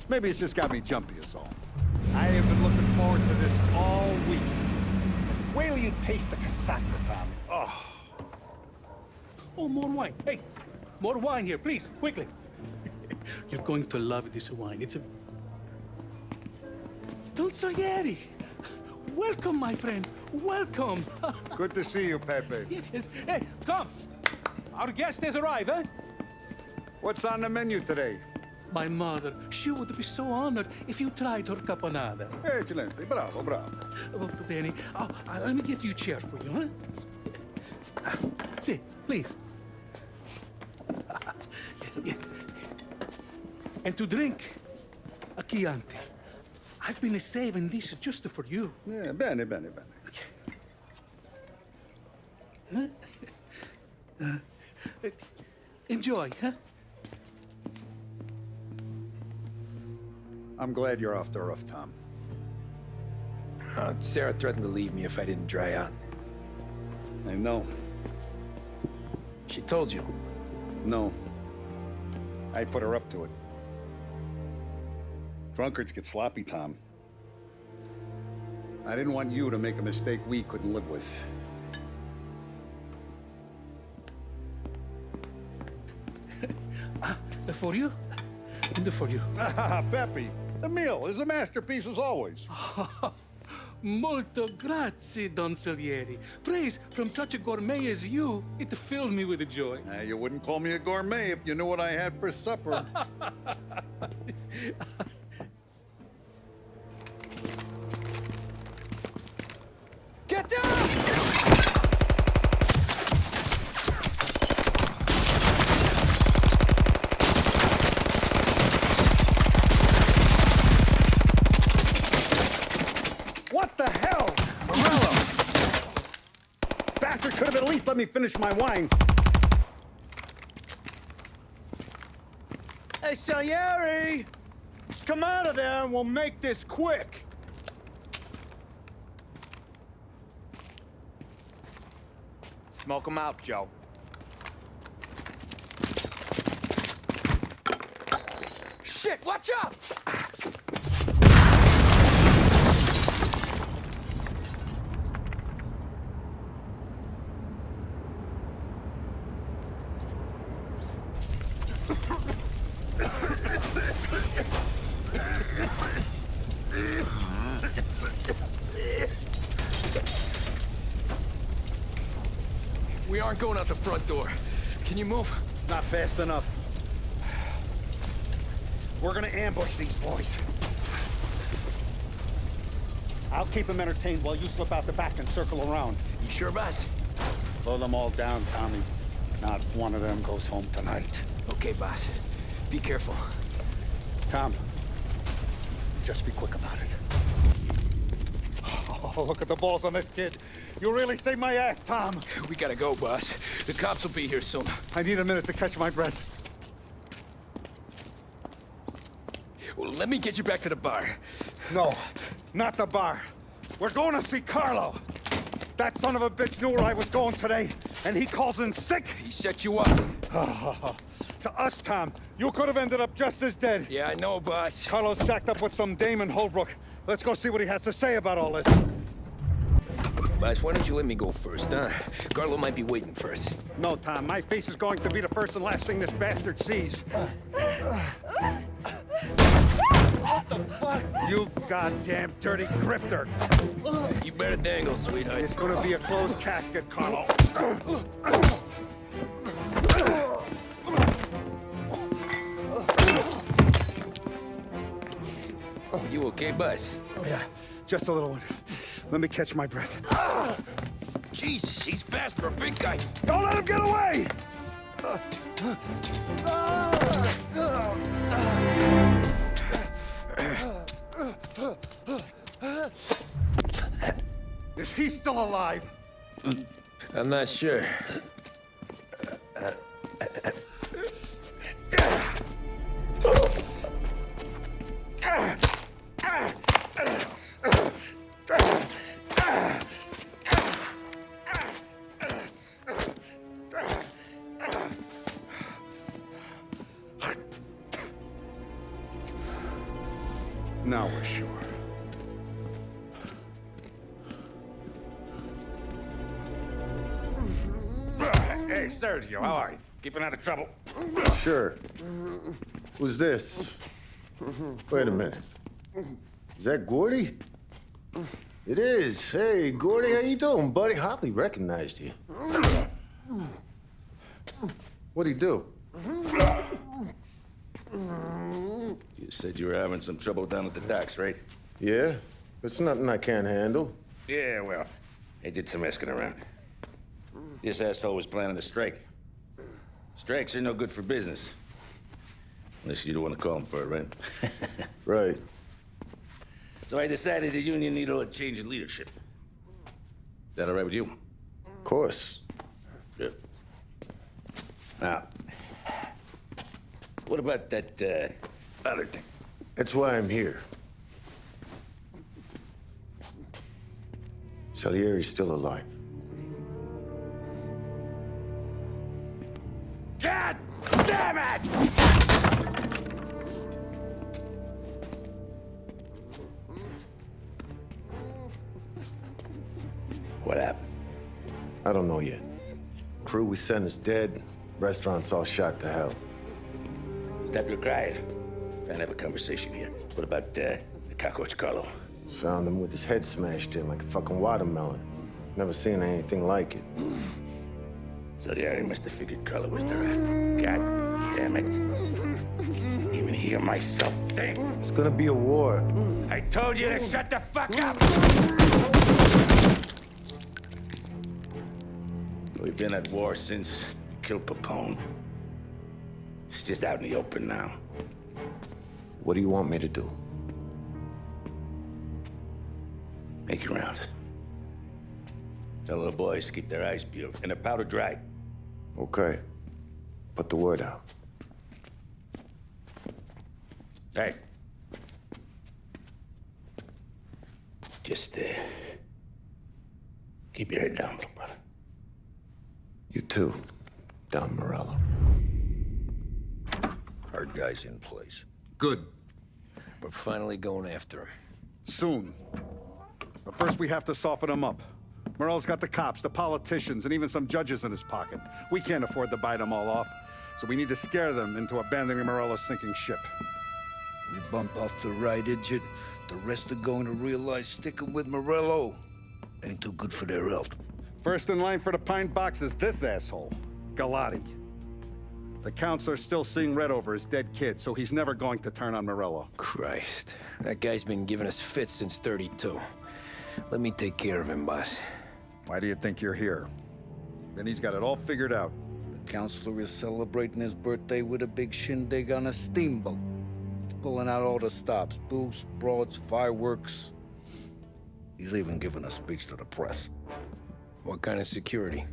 S8: Maybe it's just got me jumpy, is all. I have been looking forward to this all week.
S6: Wait till you taste the casaca, Tommy.
S20: Oh, more wine. Hey, more wine here, please, quickly. You're going to love this wine. It's a... Don Salieri. Welcome, my friend. Welcome.
S8: Good to see you, Pepe.
S20: Yes. Hey, come.
S13: our guest has arrived, eh?
S8: What's on the menu today?
S13: My mother, she would be so honored if you tried her caponata.
S8: Excelente, bravo, bravo.
S13: Molto bene. Oh, let me get you a chair for you, huh? See, please. Yeah. And to drink, a Chianti. I've been saving this just for you.
S8: Yeah, bene, bene, bene.
S13: Enjoy, huh?
S8: I'm glad you're off the roof, Tom.
S2: Sarah threatened to leave me if I didn't dry out.
S8: I know.
S2: She told you?
S8: No. I put her up to it. Drunkards get sloppy, Tom. I didn't want you to make a mistake we couldn't live with.
S13: For you? And for you.
S8: Peppy, the meal is a masterpiece as always.
S13: Molto grazie, Don Salieri. Praise from such a gourmet as you, it filled me with joy.
S8: You wouldn't call me a gourmet if you knew what I had for supper.
S13: Get down!
S8: What the hell? Morello! Bastard could have at least let me finish my wine.
S4: Hey, Salieri! Come out of there and we'll make this quick.
S15: Smoke him out, Joe.
S13: Shit, watch out!
S2: We aren't going out the front door. Can you move?
S8: Not fast enough. We're gonna ambush these boys. I'll keep them entertained while you slip out the back and circle around.
S2: You sure, boss?
S8: Blow them all down, Tommy. Not one of them goes home tonight.
S2: Okay, boss. Be careful.
S8: Tom, just be quick about it. Oh, look at the balls on this kid. You really saved my ass, Tom.
S2: We gotta go, boss. The cops will be here soon.
S8: I need a minute to catch my breath.
S2: Well, let me get you back to the bar.
S8: No, not the bar. We're going to see Carlo. That son of a bitch knew where I was going today, and he calls in sick.
S2: He set you up.
S8: To us, Tom. You could have ended up just as dead.
S2: Yeah, I know, boss.
S8: Carlo's shacked up with some dame in Holbrook. Let's go see what he has to say about all this.
S2: Boss, why don't you let me go first, huh? Carlo might be waiting for us.
S8: No, Tom. My face is going to be the first and last thing this bastard sees.
S13: What the fuck?
S8: You goddamn dirty grifter.
S2: You better dangle, sweetheart.
S8: It's gonna be a closed casket, Carlo.
S2: You okay, boss?
S8: Yeah, just a little one. Let me catch my breath.
S2: Jesus, he's fast for a big guy.
S8: Don't let him get away! Is he still alive?
S2: I'm not sure.
S8: Now we're sure.
S4: Hey, Sergio, how are you? Keeping out of trouble?
S14: Sure. Who's this? Wait a minute. Is that Gordy? It is. Hey, Gordy, how you doing, buddy? Hardly recognized you. What'd he do?
S21: You said you were having some trouble down at the docks, right?
S14: Yeah? It's nothing I can't handle.
S21: Yeah, well, I did some asking around. This asshole was planning a strike. Strikes are no good for business. Unless you don't want to call him for it, right?
S14: Right.
S21: So I decided the union needed a change in leadership. Is that all right with you?
S14: Of course.
S21: Good. Now, what about that, other thing?
S14: That's why I'm here. Salieri's still alive.
S21: God damn it! What happened?
S14: I don't know yet. Crew we sent is dead. Restaurant's all shot to hell.
S21: Stop your crying. Trying to have a conversation here. What about, the cockroach Carlo?
S14: Found him with his head smashed in like a fucking watermelon. Never seen anything like it.
S21: Salieri must have figured Carlo was the rat. God damn it. Even hear myself think.
S14: It's gonna be a war.
S21: I told you to shut the fuck up! We've been at war since we killed Papone. It's just out in the open now.
S14: What do you want me to do?
S21: Make your rounds. Tell the boys to keep their eyes peeled and their powder dry.
S14: Okay. Put the word out.
S21: Hey. Just, keep your head down, little brother.
S14: You too, Don Morello.
S2: Our guy's in place.
S8: Good.
S2: We're finally going after him.
S8: Soon. But first we have to soften him up. Morello's got the cops, the politicians, and even some judges in his pocket. We can't afford to bite them all off, so we need to scare them into abandoning Morello's sinking ship.
S7: We bump off the right idiot, the rest are going to realize sticking with Morello ain't too good for their health.
S8: First in line for the pine box is this asshole, Galati. The counselor's still seeing red over his dead kid, so he's never going to turn on Morello.
S2: Christ. That guy's been giving us fits since 32. Let me take care of him, boss.
S8: Why do you think you're here? Then he's got it all figured out.
S7: The counselor is celebrating his birthday with a big shindig on a steamboat. He's pulling out all the stops, booze, broads, fireworks. He's even giving a speech to the press.
S2: What kind of security?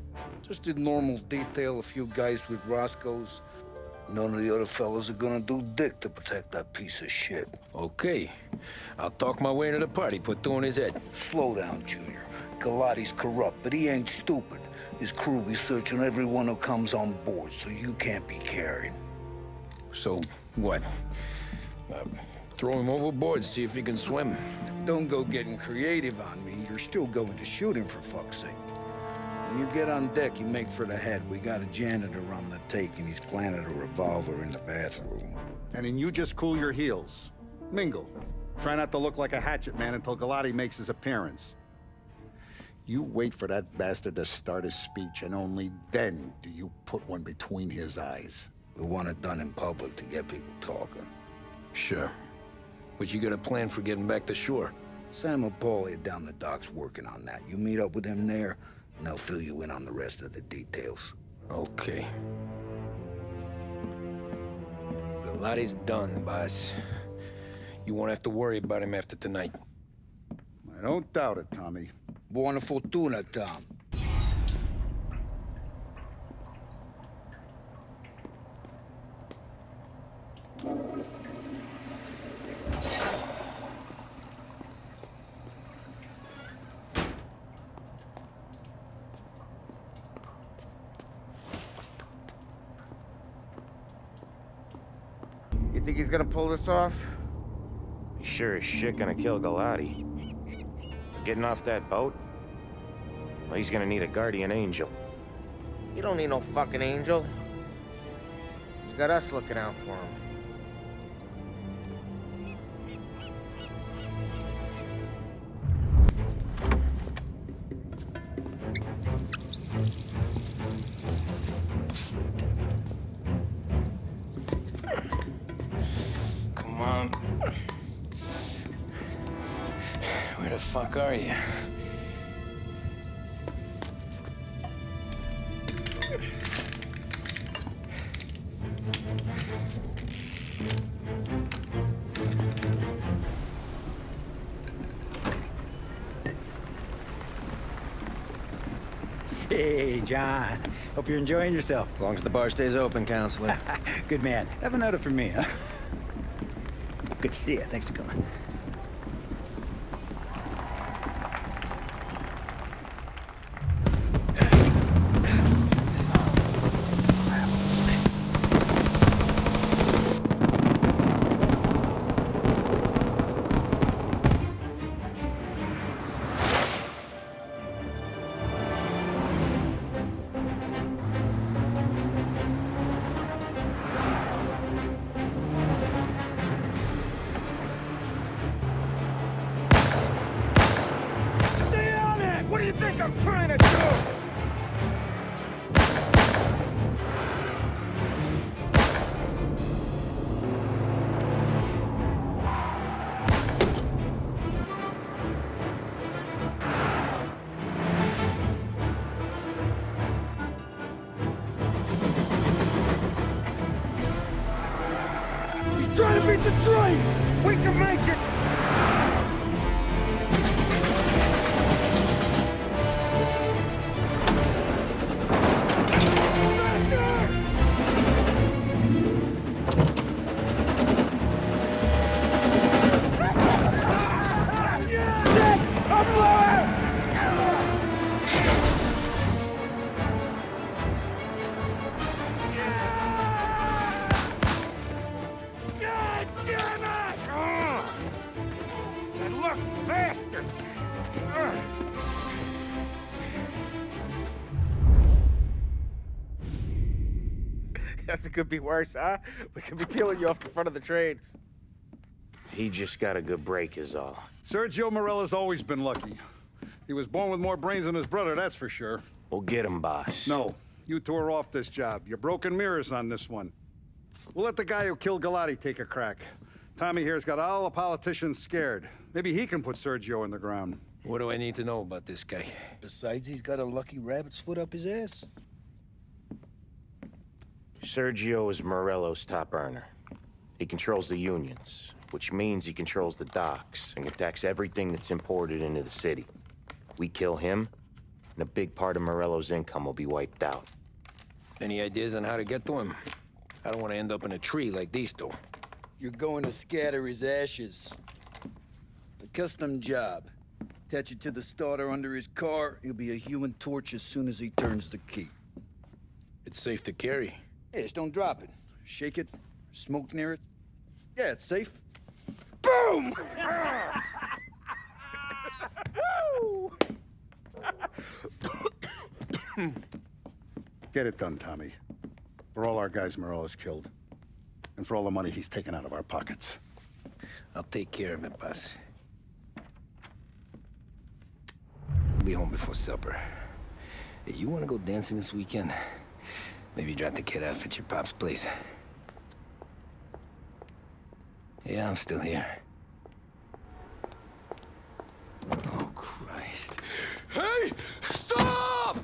S7: Just in normal detail, a few guys with Roscoe's. None of the other fellas are gonna do dick to protect that piece of shit.
S2: Okay. I'll talk my way into the party, put two in his head.
S7: Slow down, Junior. Galati's corrupt, but he ain't stupid. His crew be searching everyone who comes on board, so you can't be carried.
S2: So, what? Throw him overboard, see if he can swim.
S7: Don't go getting creative on me. You're still going to shoot him, for fuck's sake. When you get on deck, you make for the head. We got a janitor on the take, and he's planted a revolver in the bathroom.
S8: And then you just cool your heels. Mingle. Try not to look like a hatchet man until Galati makes his appearance. You wait for that bastard to start his speech, and only then do you put one between his eyes.
S7: We want it done in public to get people talking.
S2: Sure. But you got a plan for getting back to shore?
S7: Sam and Paulie are down the docks working on that. You meet up with them there, and they'll fill you in on the rest of the details.
S2: Okay. Galati's done, boss. You won't have to worry about him after tonight.
S8: I don't doubt it, Tommy.
S7: Buona fortuna, Tom.
S5: You think he's gonna pull this off?
S18: He's sure as shit gonna kill Galati. Getting off that boat? Well, he's gonna need a guardian angel.
S5: He don't need no fucking angel. He's got us looking out for him.
S2: fuck are you?
S3: Hey, John. Hope you're enjoying yourself.
S17: As long as the bar stays open, counselor.
S3: Good man. Have a note for me, huh? Good to see you. Thanks for coming.
S4: What do you think I'm trying to do? He's trying to beat the train! We can make it! Faster!
S5: It could be worse, huh? We could be peeling you off the front of the train.
S18: He just got a good break is all.
S8: Sergio Morella's always been lucky. He was born with more brains than his brother, that's for sure.
S18: We'll get him, boss.
S8: No, you tore off this job. You're broken mirrors on this one. We'll let the guy who killed Galati take a crack. Tommy here's got all the politicians scared. Maybe he can put Sergio in the ground.
S2: What do I need to know about this guy?
S7: Besides, he's got a lucky rabbit's foot up his ass.
S18: Sergio is Morello's top earner. He controls the unions, which means he controls the docks and attacks everything that's imported into the city. We kill him, and a big part of Morello's income will be wiped out.
S2: Any ideas on how to get to him? I don't want to end up in a tree like these two.
S7: You're going to scatter his ashes. It's a custom job. Attach it to the starter under his car. He'll be a human torch as soon as he turns the key.
S2: It's safe to carry.
S7: Hey, just don't drop it. Shake it, smoke near it. Yeah, it's safe. Boom!
S8: Get it done, Tommy. For all our guys Morella's killed. And for all the money he's taken out of our pockets.
S2: I'll take care of it, boss. I'll be home before supper. Hey, you want to go dancing this weekend? Maybe drop the kid off at your pop's place. Yeah, I'm still here. Oh, Christ. Hey! Stop!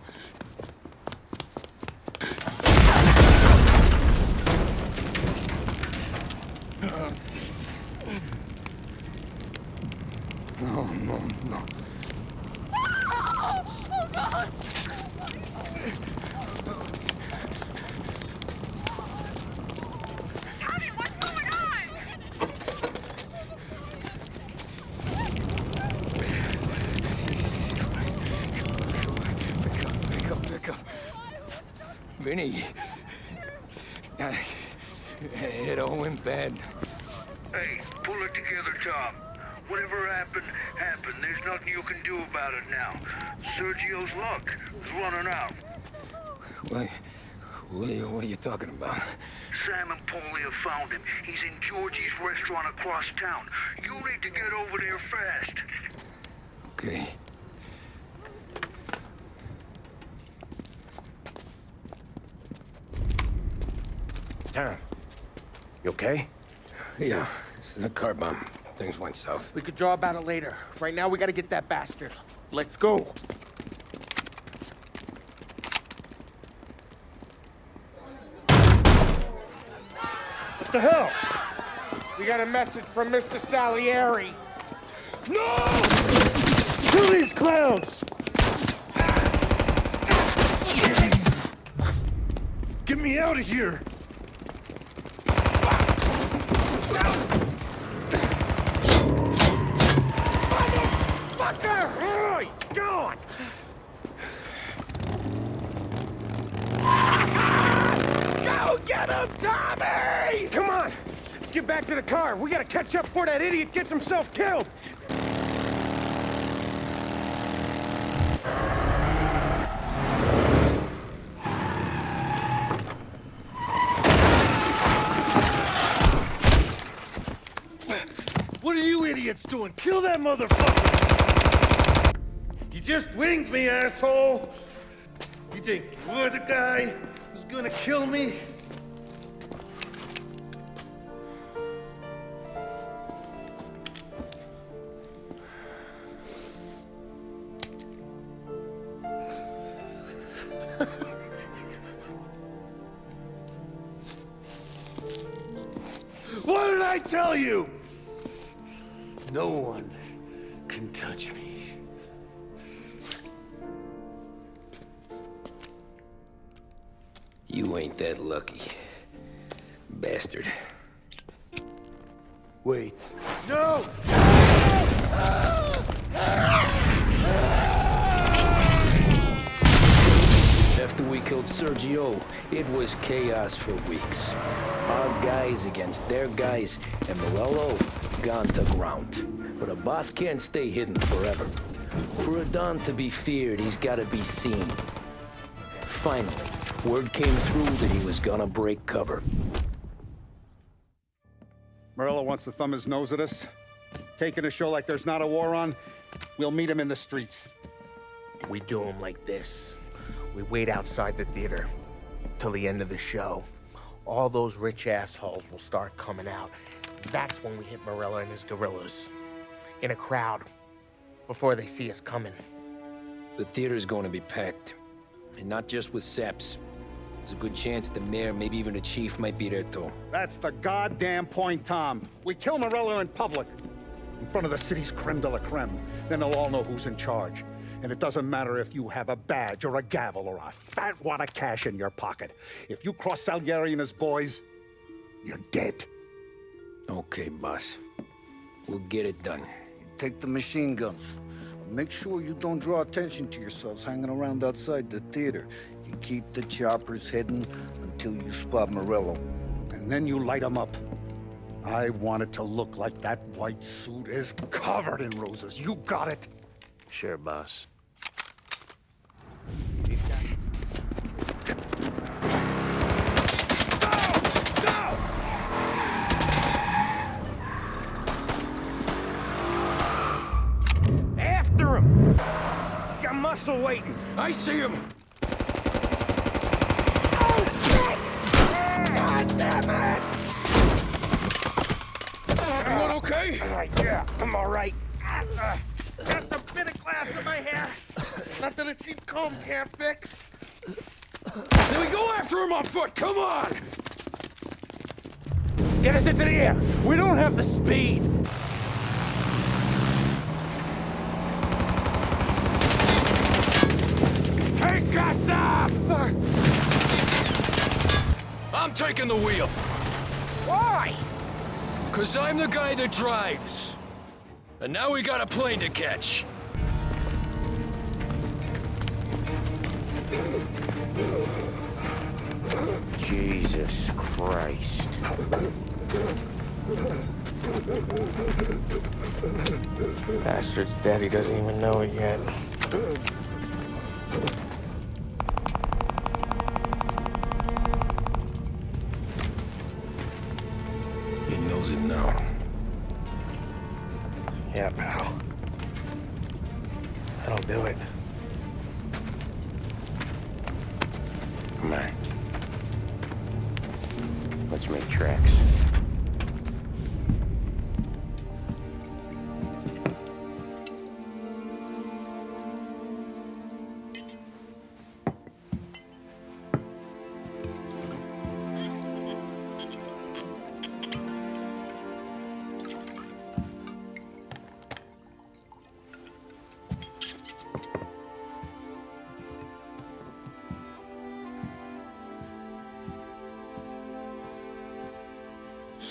S2: No, no, no.
S19: Oh, God! Tommy, what's going on?
S2: Pick up. Vinny. It all went bad.
S23: Hey, pull it together, Tom. Whatever happened, happened. There's nothing you can do about it now. Sergio's luck is running out.
S2: What are you talking about?
S23: Sam and Paulie have found him. He's in Georgie's restaurant across town. You need to get over there fast.
S2: Okay.
S18: Tom, you okay?
S2: Yeah, it's a car bomb. Things went south.
S5: We could draw about it later. Right now, we gotta get that bastard. Let's go. What the hell? We got a message from Mr. Salieri.
S4: No! Kill these clowns! Get me out of here!
S5: Motherfucker! Oh, he's gone! Go get him, Tommy!
S4: Come on! Let's get back to the car. We gotta catch up before that idiot gets himself killed! What are you idiots doing? Kill that motherfucker! You just winged me, asshole! You think you're the guy who's gonna kill me? What did I tell you? No one can touch me.
S2: You ain't that lucky, bastard.
S4: Wait. No!
S2: After we killed Sergio, it was chaos for weeks. Our guys against their guys, and Morello gone to ground. But a boss can't stay hidden forever. For a Don to be feared, he's gotta be seen. Finally, word came through that he was gonna break cover.
S8: Morello wants to thumb his nose at us. Taking a show like there's not a war on, we'll meet him in the streets.
S5: We do him like this. We wait outside the theater till the end of the show. All those rich assholes will start coming out. That's when we hit Morello and his guerrillas. In a crowd, before they see us coming.
S2: The theater's going to be packed. And not just with saps. There's a good chance the mayor, maybe even the chief, might be there too.
S8: That's the goddamn point, Tom. We kill Morello in public. In front of the city's creme de la creme. Then they'll all know who's in charge. And it doesn't matter if you have a badge or a gavel or a fat wad of cash in your pocket. If you cross Salieri and his boys, you're dead.
S2: Okay, boss. We'll get it done.
S7: Take the machine guns. Make sure you don't draw attention to yourselves hanging around outside the theater. You keep the choppers hidden until you spot Morello.
S8: And then you light them up. I want it to look like that white suit is covered in roses. You got it?
S18: Sure, boss.
S4: After him! He's got muscle waiting.
S2: I see him!
S5: Oh, shit! God damn it!
S2: Everyone okay?
S5: Yeah, I'm all right. Just a bit of glass in my hair. Nothing a cheap comb can't fix.
S2: Then we go after him on foot, come on!
S4: Get us into the air. We don't have the speed. Take us up!
S2: I'm taking the wheel.
S5: Why?
S2: 'Cause I'm the guy that drives. And now we got a plane to catch.
S18: Jesus Christ.
S5: Bastard's dead, he doesn't even know it yet.
S2: He knows it now.
S5: Yeah, pal. That'll do it.
S18: Come on. Let's make tracks.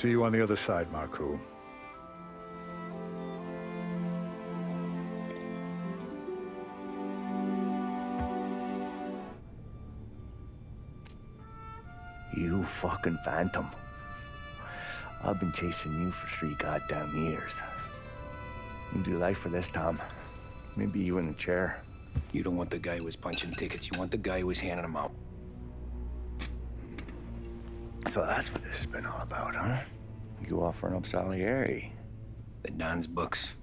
S8: See you on the other side, Marku.
S1: You fucking phantom. I've been chasing you for 3 goddamn years. You do life for this, Tom. Maybe you in the chair.
S2: You don't want the guy who was punching tickets. You want the guy who was handing them out.
S1: So that's what this has been all about, huh? You offering up Salieri.
S2: The Don's books.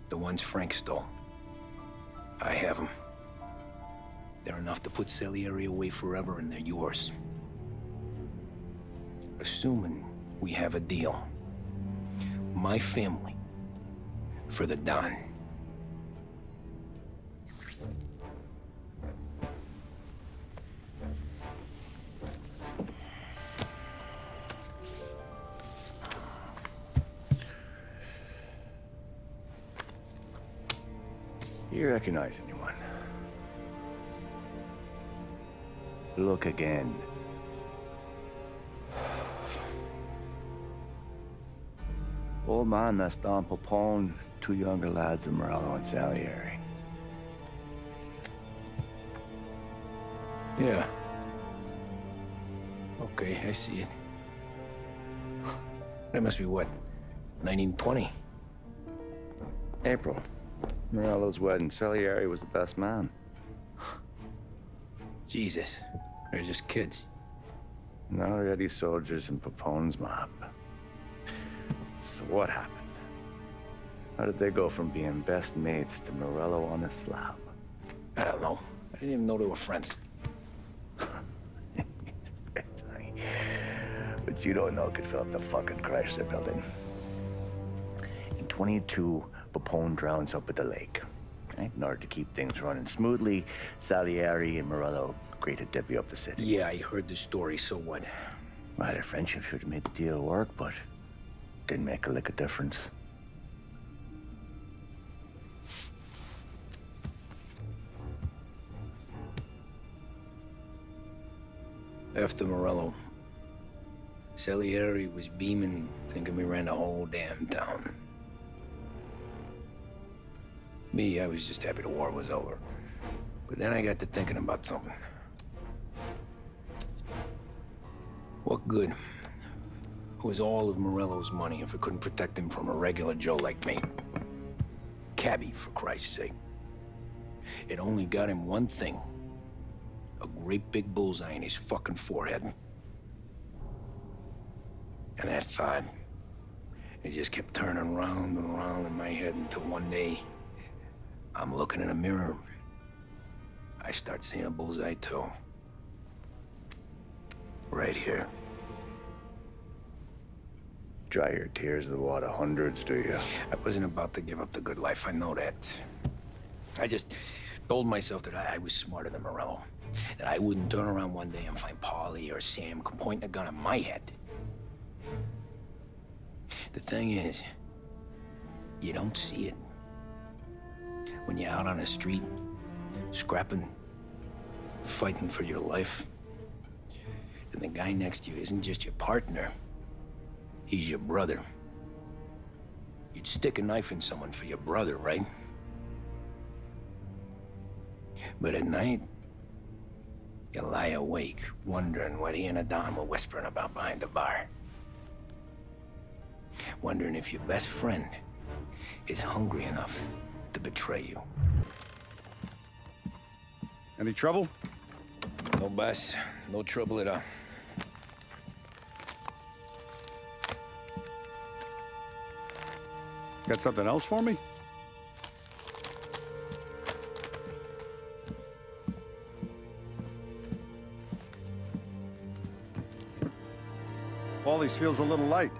S2: The ones Frank stole. I have them. They're enough to put Salieri away forever, and they're yours. Assuming we have a deal. My family for the Don.
S1: You recognize anyone? Look again. Old man, that's Don Popone, 2 younger lads of Morello and Salieri.
S2: Yeah. Okay, I see it. That must be what, 1920?
S1: April. Morello's wedding. Salieri was the best man.
S2: Jesus, they're just kids.
S1: Now already soldiers in Papone's mob. So what happened? How did they go from being best mates to Morello on a slab?
S2: I don't know. I didn't even know they were friends.
S1: But you don't know could fill up the fucking Chrysler building. In 22, Papone drowns up at the lake. Right? In order to keep things running smoothly, Salieri and Morello agreed to divvy up the city.
S2: Yeah, I heard the story, so what?
S1: Well, their friendship should have made the deal work, but didn't make a lick of difference.
S2: After Morello, Salieri was beaming, thinking we ran the whole damn town. Me, I was just happy the war was over. But then I got to thinking about something. What good was all of Morello's money if it couldn't protect him from a regular Joe like me? Cabbie, for Christ's sake. It only got him one thing. A great big bullseye in his fucking forehead. And that thought, it just kept turning round and round in my head until one day, I'm looking in a mirror. I start seeing a bullseye too. Right here.
S1: Dry your tears with water hundreds, do you?
S2: I wasn't about to give up the good life, I know that. I just told myself that I was smarter than Morello. That I wouldn't turn around one day and find Paulie or Sam pointing a gun at my head. The thing is, you don't see it. When you're out on the street, scrapping, fighting for your life, then the guy next to you isn't just your partner, he's your brother. You'd stick a knife in someone for your brother, right? But at night, you lie awake, wondering what he and Don were whispering about behind the bar. Wondering if your best friend is hungry enough to betray you.
S8: Any trouble?
S2: No, boss. No trouble at all.
S8: Got something else for me? Paulie's feels a little light.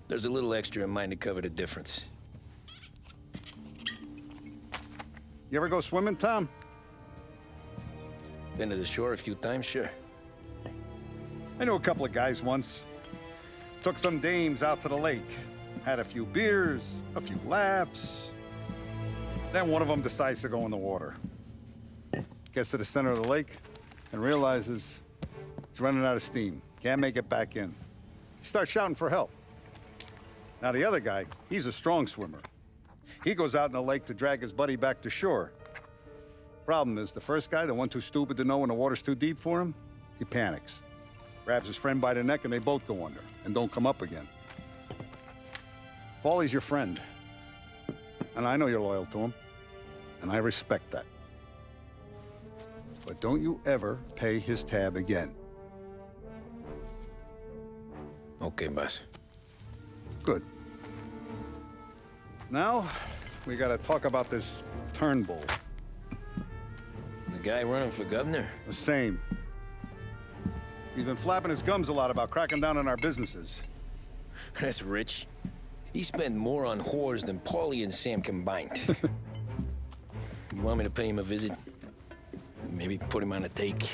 S2: There's a little extra in mine to cover the difference.
S8: You ever go swimming, Tom?
S2: Been to the shore a few times, sure.
S8: I knew a couple of guys once. Took some dames out to the lake. Had a few beers, a few laughs. Then one of them decides to go in the water. Gets to the center of the lake and realizes he's running out of steam. Can't make it back in. Start shouting for help. Now, the other guy, he's a strong swimmer. He goes out in the lake to drag his buddy back to shore. Problem is, the first guy, the one too stupid to know when the water's too deep for him, he panics. Grabs his friend by the neck and they both go under and don't come up again. Paulie's your friend. And I know you're loyal to him. And I respect that. But don't you ever pay his tab again.
S2: Okay, boss.
S8: Good. Now, we gotta talk about this Turnbull.
S2: The guy running for governor?
S8: The same. He's been flapping his gums a lot about cracking down on our businesses.
S2: That's rich. He spent more on whores than Paulie and Sam combined. You want me to pay him a visit? Maybe put him on a take?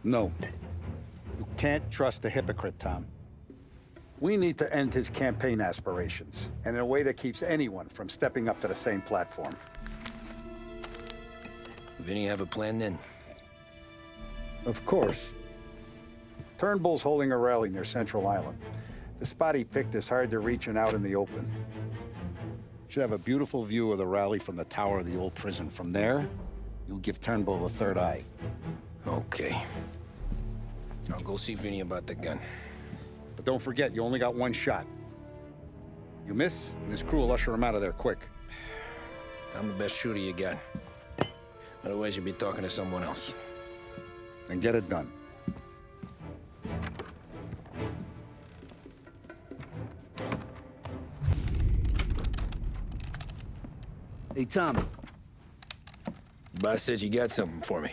S8: No. You can't trust a hypocrite, Tom. We need to end his campaign aspirations, and in a way that keeps anyone from stepping up to the same platform.
S2: Vinny have a plan then?
S8: Of course. Turnbull's holding a rally near Central Island. The spot he picked is hard to reach and out in the open. Should have a beautiful view of the rally from the tower of the old prison. From there, you'll give Turnbull a third eye.
S2: Okay. I'll go see Vinny about the gun.
S8: But don't forget, you only got one shot. You miss, and his crew will usher him out of there quick.
S2: I'm the best shooter you got. Otherwise, you'll be talking to someone else.
S8: Then get it done.
S7: Hey, Tommy.
S2: Boss said you got something for me.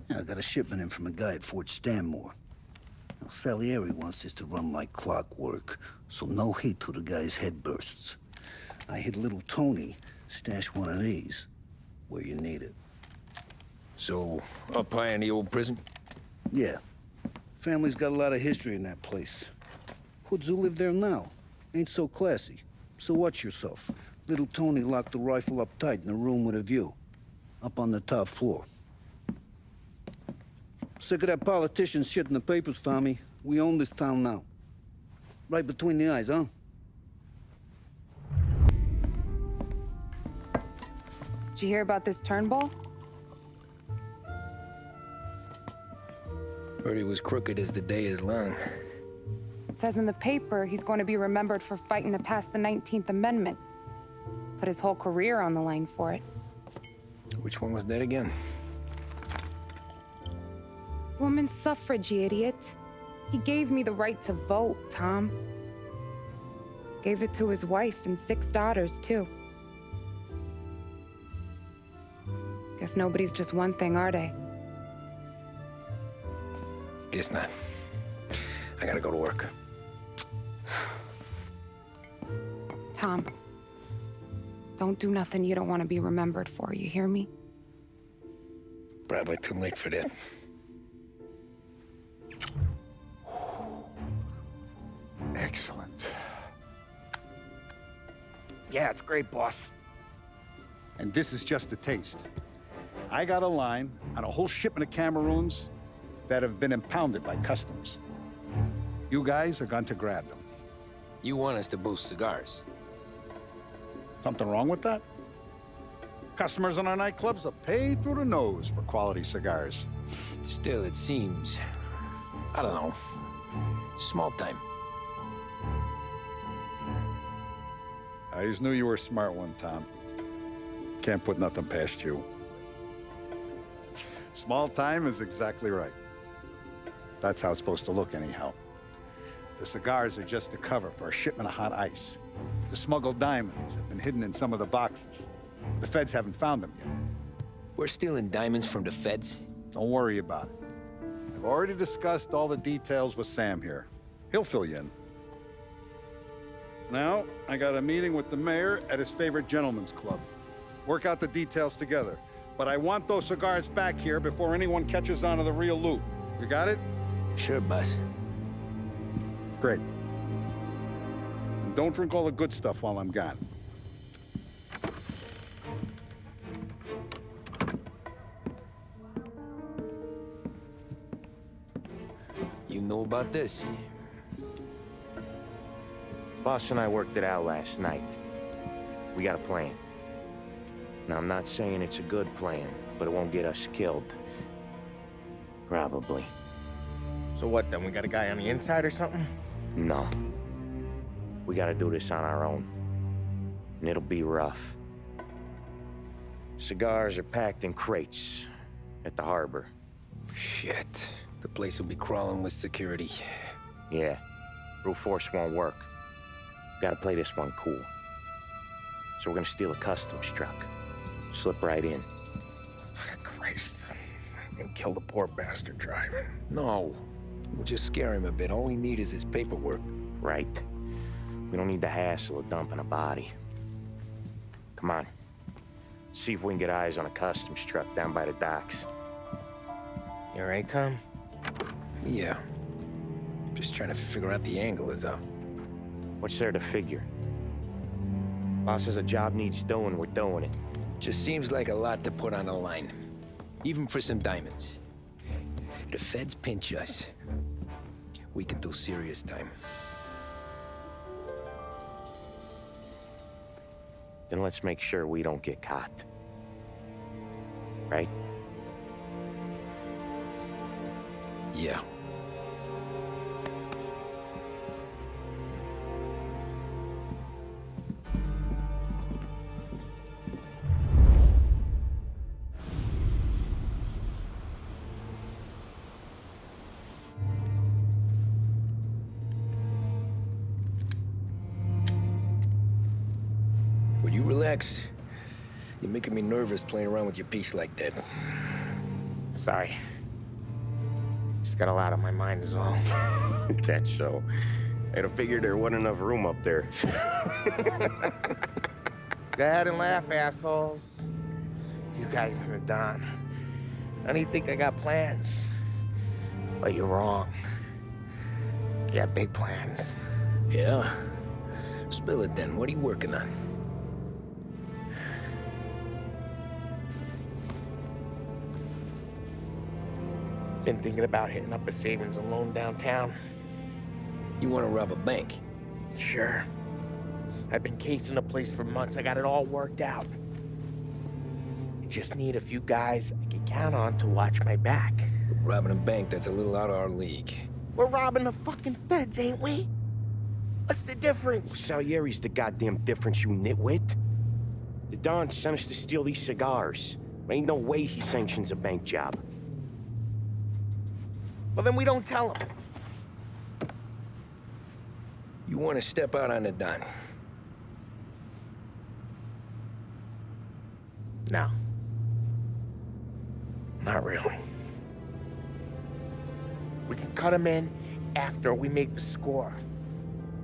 S7: Yeah, I got a shipment in from a guy at Fort Stanmore. Now, Salieri wants this to run like clockwork, so no heat till the guy's head bursts. I hit little Tony, stash one of these where you need it.
S2: So, up high in the old prison?
S7: Yeah. Family's got a lot of history in that place. Hoods who live there now ain't so classy. So watch yourself. Little Tony locked the rifle up tight in a room with a view. Up on the top floor. Sick of that politician shit in the papers, Tommy. We own this town now. Right between the eyes, huh?
S10: Did you hear about this Turnbull?
S2: Heard he was crooked as the day is long.
S10: It says in the paper he's going to be remembered for fighting to pass the 19th Amendment. Put his whole career on the line for it.
S2: Which one was that again?
S10: Women's suffrage, you idiot. He gave me the right to vote, Tom. Gave it to his wife and 6 daughters, too. Guess nobody's just one thing, are they?
S2: Guess not. I gotta go to work.
S10: Tom, don't do nothing you don't want to be remembered for, you hear me?
S2: Probably too late for that.
S8: Excellent.
S5: Yeah, it's great, boss.
S8: And this is just a taste. I got a line on a whole shipment of Cameroons that have been impounded by customs. You guys are going to grab them.
S2: You want us to boost cigars?
S8: Something wrong with that? Customers in our nightclubs are paid through the nose for quality cigars.
S2: Still, it seems... I don't know. Small time.
S8: I always knew you were a smart one, Tom. Can't put nothing past you. Small time is exactly right. That's how it's supposed to look, anyhow. The cigars are just a cover for a shipment of hot ice. The smuggled diamonds have been hidden in some of the boxes. The feds haven't found them yet.
S2: We're stealing diamonds from the feds?
S8: Don't worry about it. I've already discussed all the details with Sam here. He'll fill you in. Now, I got a meeting with the mayor at his favorite gentleman's club. Work out the details together. But I want those cigars back here before anyone catches on to the real loot. You got it?
S2: Sure, boss.
S8: Great. And don't drink all the good stuff while I'm gone.
S2: You know about this?
S18: Boss and I worked it out last night. We got a plan. Now, I'm not saying it's a good plan, but it won't get us killed. Probably.
S5: So what then? We got a guy on the inside or something?
S18: No. We gotta do this on our own. And it'll be rough. Cigars are packed in crates at the harbor.
S2: Shit. The place will be crawling with security.
S18: Yeah. Brute force won't work. Gotta play this one cool. So we're gonna steal a customs truck. Slip right in.
S5: Christ. And kill the poor bastard driver.
S2: No. We'll just scare him a bit. All we need is his paperwork.
S18: Right. We don't need the hassle of dumping a body. Come on. See if we can get eyes on a customs truck down by the docks.
S5: You all right, Tom?
S2: Yeah. Just trying to figure out the angle is up.
S18: What's there to figure? Boss says a job needs doing, we're doing it.
S2: Just seems like a lot to put on the line. Even for some diamonds. If the feds pinch us, we could do serious time.
S18: Then let's make sure we don't get caught. Right?
S2: Yeah. Would you relax? You're making me nervous playing around with your piece like that.
S5: Sorry. Just got a lot on my mind is all.
S18: That's so. I'd have figured there wasn't enough room up there.
S5: Go ahead and laugh, assholes. You guys are done. I don't even think I got plans. But you're wrong. I got big plans.
S2: Yeah? Spill it then. What are you working on?
S5: Been thinking about hitting up a savings and loan downtown.
S2: You want to rob a bank?
S5: Sure. I've been casing the place for months. I got it all worked out. I just need a few guys I can count on to watch my back.
S2: Robbing a bank, that's a little out of our league.
S5: We're robbing the fucking feds, ain't we? What's the difference?
S18: Salieri's the goddamn difference, you nitwit. The Don sent us to steal these cigars. Ain't no way he sanctions a bank job.
S5: Well, then we don't tell him.
S2: You want to step out on the Don?
S5: No. Not really. We can cut him in after we make the score.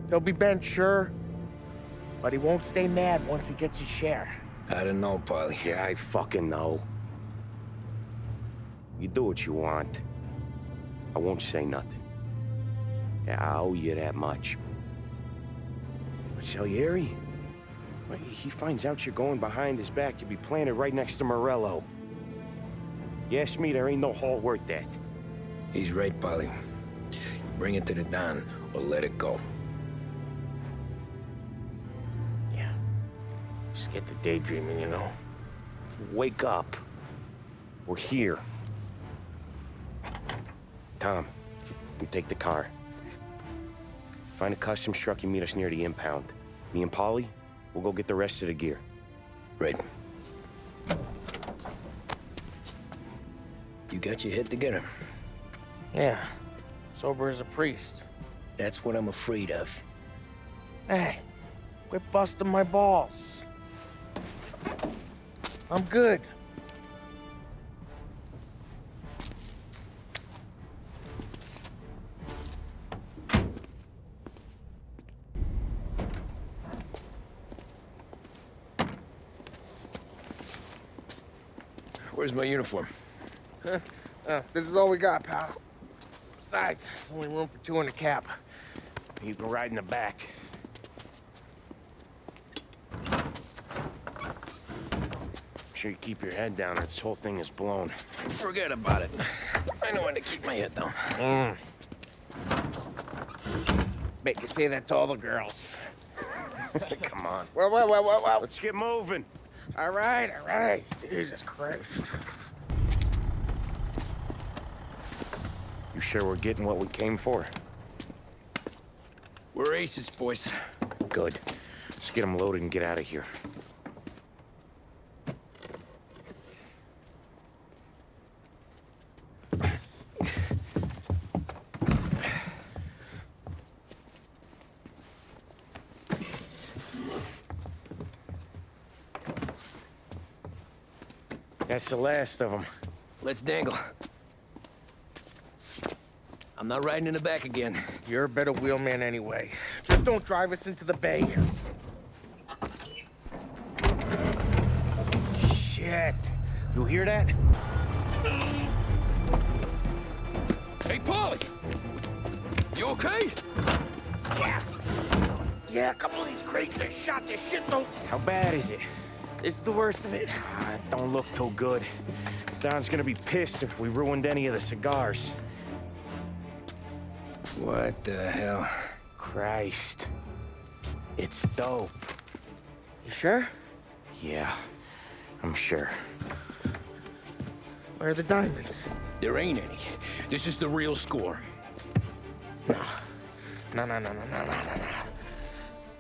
S5: He'll be bent, sure, but he won't stay mad once he gets his share.
S2: I don't know, Paulie.
S18: Yeah, I fucking know. You do what you want. I won't say nothing. Yeah, I owe you that much. But Salieri? Well, he finds out you're going behind his back, you'll be planted right next to Morello. You ask me, there ain't no haul worth that.
S2: He's right, Paulie. You bring it to the Don, or let it go.
S5: Yeah. Just get to daydreaming, you know?
S18: Wake up. We're here. Tom, you take the car. Find a customs truck and meet us near the impound. Me and Paulie, we'll go get the rest of the gear.
S2: Right. You got your head together.
S5: Yeah. Sober as a priest.
S2: That's what I'm afraid of.
S5: Hey, quit busting my balls. I'm good.
S2: Where's my uniform?
S5: This is all we got, pal. Besides, there's only room for 2 in the cab.
S18: You can ride in the back. Make sure you keep your head down or this whole thing is blown.
S2: Forget about it. I know when to keep my head down.
S5: Bet you say that to all the girls.
S18: Come on.
S5: Well.
S18: Let's get moving.
S5: All right. Jesus Christ.
S18: You sure we're getting what we came for?
S2: We're aces, boys.
S18: Good. Let's get them loaded and get out of here. That's the last of them.
S2: Let's dangle. I'm not riding in the back again.
S5: You're a better wheelman anyway. Just don't drive us into the bay.
S18: Shit. You hear that?
S2: Hey, Paulie! You okay?
S5: Yeah, a couple of these crates are shot to shit, though.
S18: How bad is it?
S5: It's the worst of it.
S18: It don't look too good. Don's gonna be pissed if we ruined any of the cigars.
S2: What the hell?
S18: Christ. It's dope.
S5: You sure?
S18: Yeah, I'm sure.
S5: Where are the diamonds?
S2: There ain't any. This is the real score.
S5: No.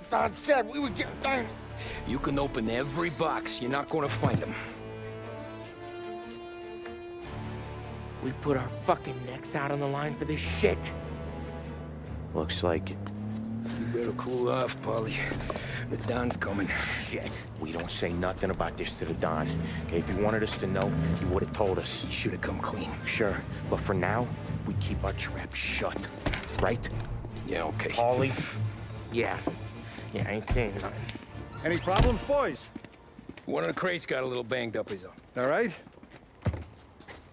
S5: Don said we would get diamonds.
S2: You can open every box. You're not gonna find them.
S5: We put our fucking necks out on the line for this shit.
S18: Looks like it.
S2: You better cool off, Paulie. The Don's coming.
S18: Shit. We don't say nothing about this to the Don. Okay, if he wanted us to know, he would have told us.
S2: He should have come clean.
S18: Sure, but for now, we keep our trap shut. Right?
S2: Yeah, okay.
S18: Paulie?
S5: Yeah, I ain't saying nothing.
S8: Any problems, boys?
S2: One of the crates got a little banged up, is all.
S8: All right?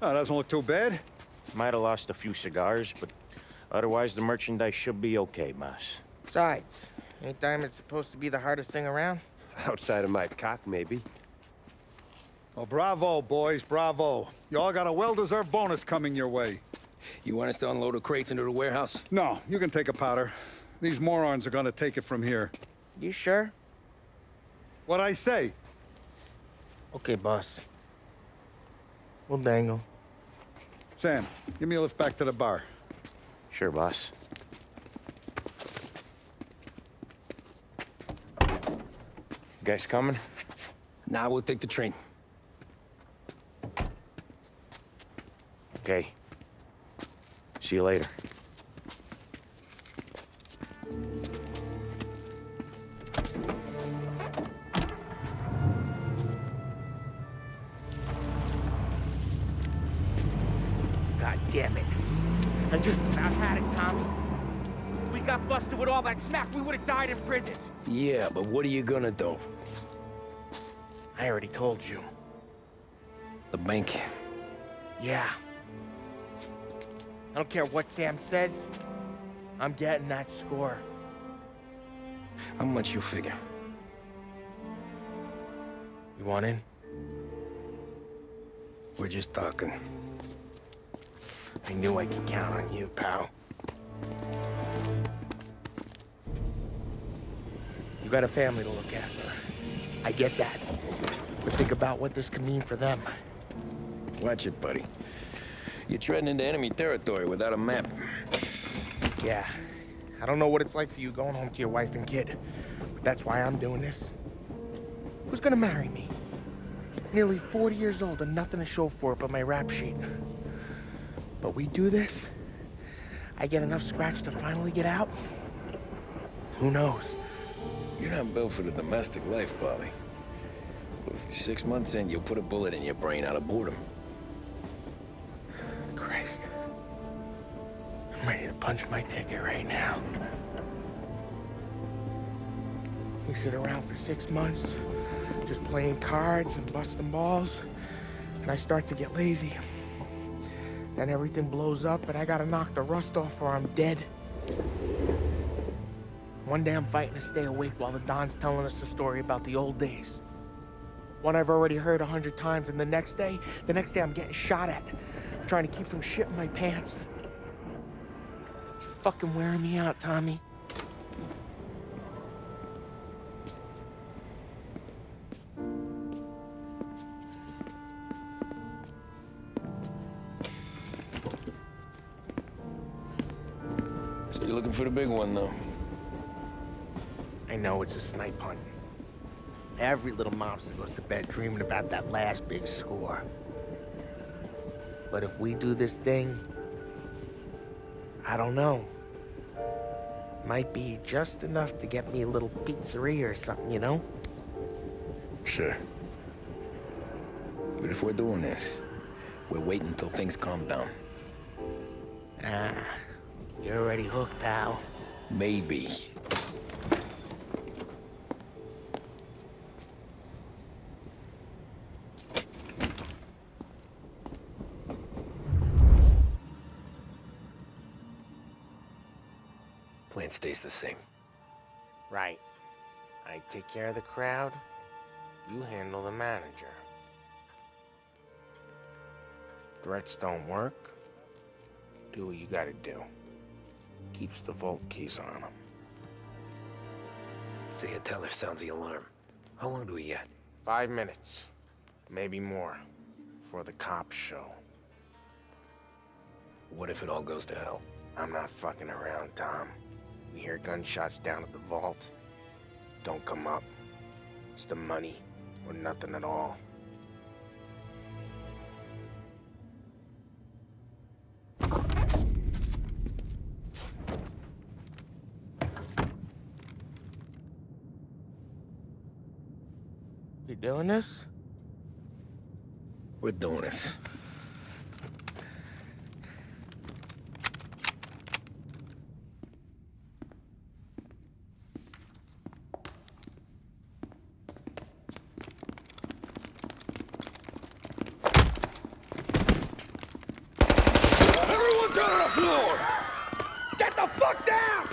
S8: Oh, doesn't look too bad.
S18: Might have lost a few cigars, but otherwise the merchandise should be okay, boss.
S5: Besides, ain't diamonds supposed to be the hardest thing around?
S14: Outside of my cock, maybe.
S8: Well, bravo, boys, bravo. You all got a well-deserved bonus coming your way.
S2: You want us to unload the crates into the warehouse?
S8: No, you can take a powder. These morons are gonna take it from here.
S5: You sure?
S8: What'd I say?
S5: Okay, boss. We'll dangle.
S8: Sam, give me a lift back to the bar.
S18: Sure, boss. You guys coming?
S2: Nah, we'll take the train.
S18: Okay. See you later.
S5: God damn it. I just about had it, Tommy. We got busted with all that smack, we would have died in prison.
S2: Yeah, but what are you gonna do?
S5: I already told you.
S2: The bank.
S5: Yeah. I don't care what Sam says. I'm getting that score.
S2: How much you figure?
S5: You want in?
S2: We're just talking.
S5: I knew I could count on you, pal. You got a family to look after. I get that. But think about what this could mean for them.
S2: Watch it, buddy. You're treading into enemy territory without a map.
S5: Yeah. I don't know what it's like for you going home to your wife and kid. But that's why I'm doing this. Who's gonna marry me? Nearly 40 years old and nothing to show for it but my rap sheet. But we do this, I get enough scratch to finally get out? Who knows?
S2: You're not built for the domestic life, Paulie. 6 months in, you'll put a bullet in your brain out of boredom.
S5: Christ. I'm ready to punch my ticket right now. We sit around for 6 months, just playing cards and busting balls, and I start to get lazy. Then everything blows up, and I gotta knock the rust off or I'm dead. One day I'm fighting to stay awake while the Don's telling us a story about the old days. One I've already heard 100 times, and the next day I'm getting shot at, trying to keep from shitting my pants. It's fucking wearing me out, Tommy.
S2: So you're looking for the big one, though?
S5: I know it's a snipe hunt. Every little mobster goes to bed dreaming about that last big score. But if we do this thing, I don't know. Might be just enough to get me a little pizzeria or something, you know?
S2: Sure. But if we're doing this, we're waiting until things calm down.
S5: Ah, you're already hooked, pal.
S2: Maybe. Plan stays the same.
S5: Right. I take care of the crowd, you handle the manager. Threats don't work, do what you gotta do. Keeps the vault keys on him.
S2: Say a teller sounds the alarm. How long do we get?
S5: 5 minutes, maybe more, before the cops show.
S2: What if it all goes to hell?
S5: I'm not fucking around, Tom. We hear gunshots down at the vault. Don't come up. It's the money, or nothing at all. You doing this?
S2: We're doing this.
S11: Everyone down on the floor! Get the fuck down!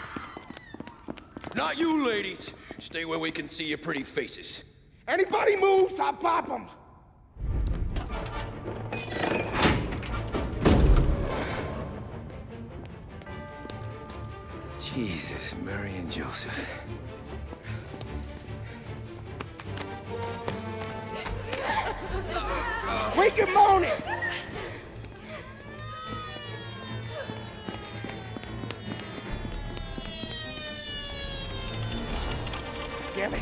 S2: Not you, ladies. Stay where we can see your pretty faces.
S11: Anybody moves, I'll pop them!
S2: Jesus, Mary and Joseph.
S11: Quick and moan it! Damn it.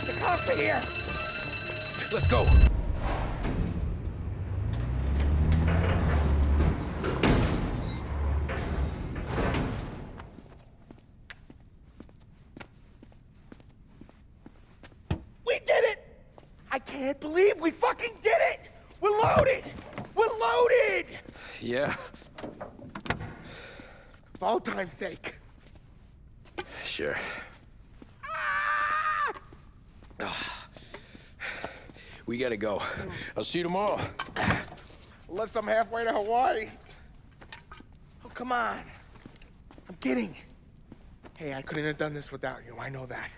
S11: The cops are here!
S2: Let's go!
S11: We did it! I can't believe we fucking did it! We're loaded! We're loaded!
S2: Yeah?
S11: For all time's sake.
S2: Sure. We gotta go. I'll see you tomorrow.
S5: Unless I'm halfway to Hawaii.
S11: Oh, come on. I'm kidding. Hey, I couldn't have done this without you. I know that.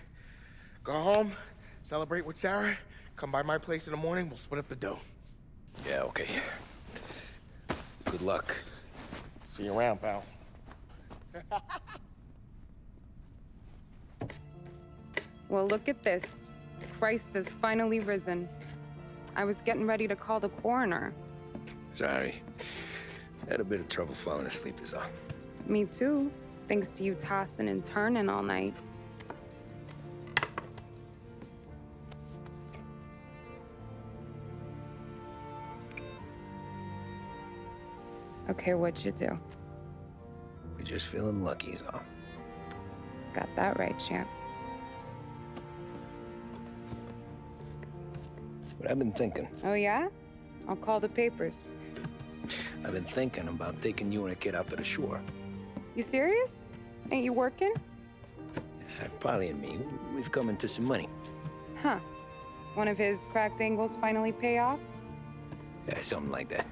S11: Go home, celebrate with Sarah, come by my place in the morning, we'll split up the dough.
S2: Yeah, okay. Good luck.
S5: See you around, pal.
S10: Well, look at this. Christ has finally risen. I was getting ready to call the coroner.
S2: Sorry. Had a bit of trouble falling asleep is all.
S10: Me too, thanks to you tossing and turning all night. Okay, what'd you do?
S2: We're just feeling lucky is all.
S10: Got that right, champ.
S2: But I've been thinking.
S10: Oh, yeah? I'll call the papers.
S2: I've been thinking about taking you and a kid out to the shore.
S10: You serious? Ain't you working?
S2: Polly and me, we've come into some money.
S10: Huh. One of his cracked angles finally pay off?
S2: Yeah, something like that.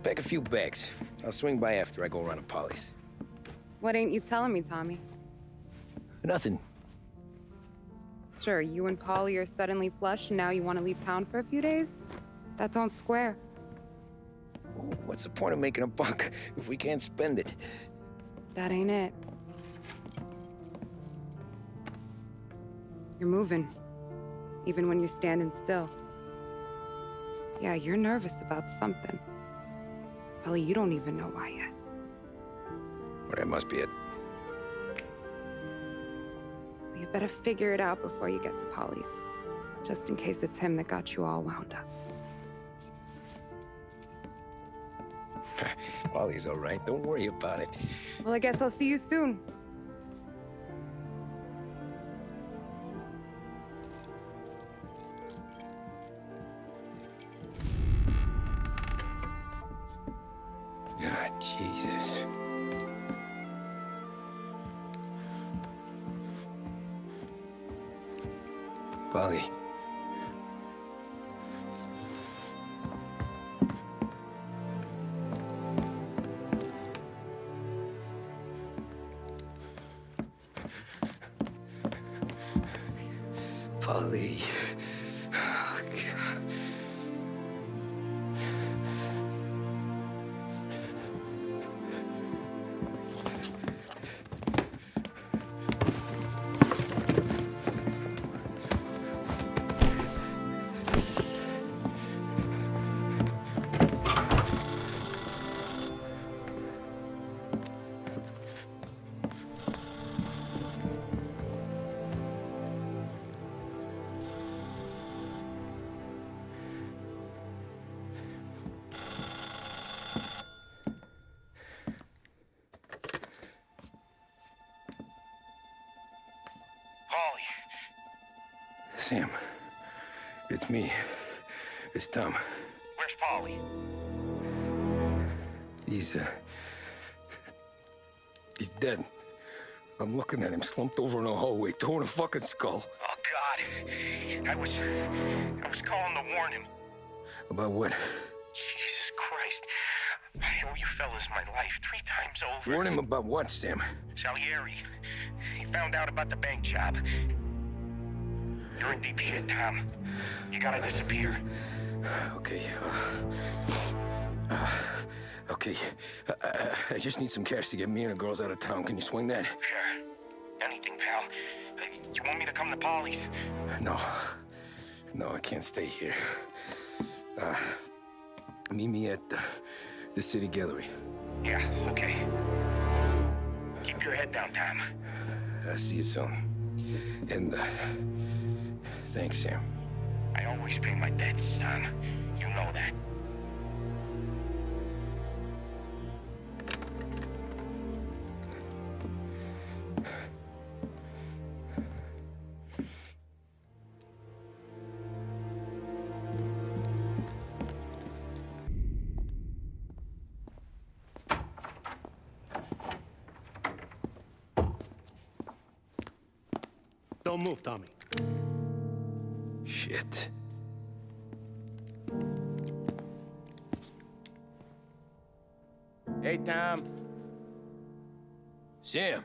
S2: Pack a few bags. I'll swing by after I go around to Polly's.
S10: What ain't you telling me, Tommy?
S2: Nothing.
S10: Sure, you and Polly are suddenly flush and now you want to leave town for a few days? That don't square.
S2: What's the point of making a buck if we can't spend it?
S10: That ain't it. You're moving, even when you're standing still. Yeah, you're nervous about something. Ellie, you don't even know why yet.
S2: Well, that must be it.
S10: You better figure it out before you get to Polly's. Just in case it's him that got you all wound up.
S2: Polly's all right. Don't worry about it.
S10: Well, I guess I'll see you soon.
S2: Ah, Jesus. Polly. Polly. Oh, God. Sam, it's me. It's Tom.
S15: Where's Paulie?
S2: He's dead. I'm looking at him slumped over in a hallway, torn a fucking skull.
S15: Oh, God. I was calling to warn him.
S2: About what?
S15: Jesus Christ. I owe you fellas my life 3 times over.
S2: Warn him about what, Sam?
S15: Salieri. He found out about the bank job. You're in deep shit, Tom. You gotta disappear.
S2: Okay. Okay. I just need some cash to get me and the girls out of town. Can you swing that?
S15: Sure. Anything, pal. You want me to come to Polly's?
S2: No. No, I can't stay here. Meet me at the city gallery.
S15: Yeah, okay. Keep your head down, Tom.
S2: I'll see you soon. And, thanks, Sam.
S15: I always pay my debts, Tom. You know that.
S13: Don't move, Tommy.
S2: Shit.
S18: Hey, Tom.
S2: Sam.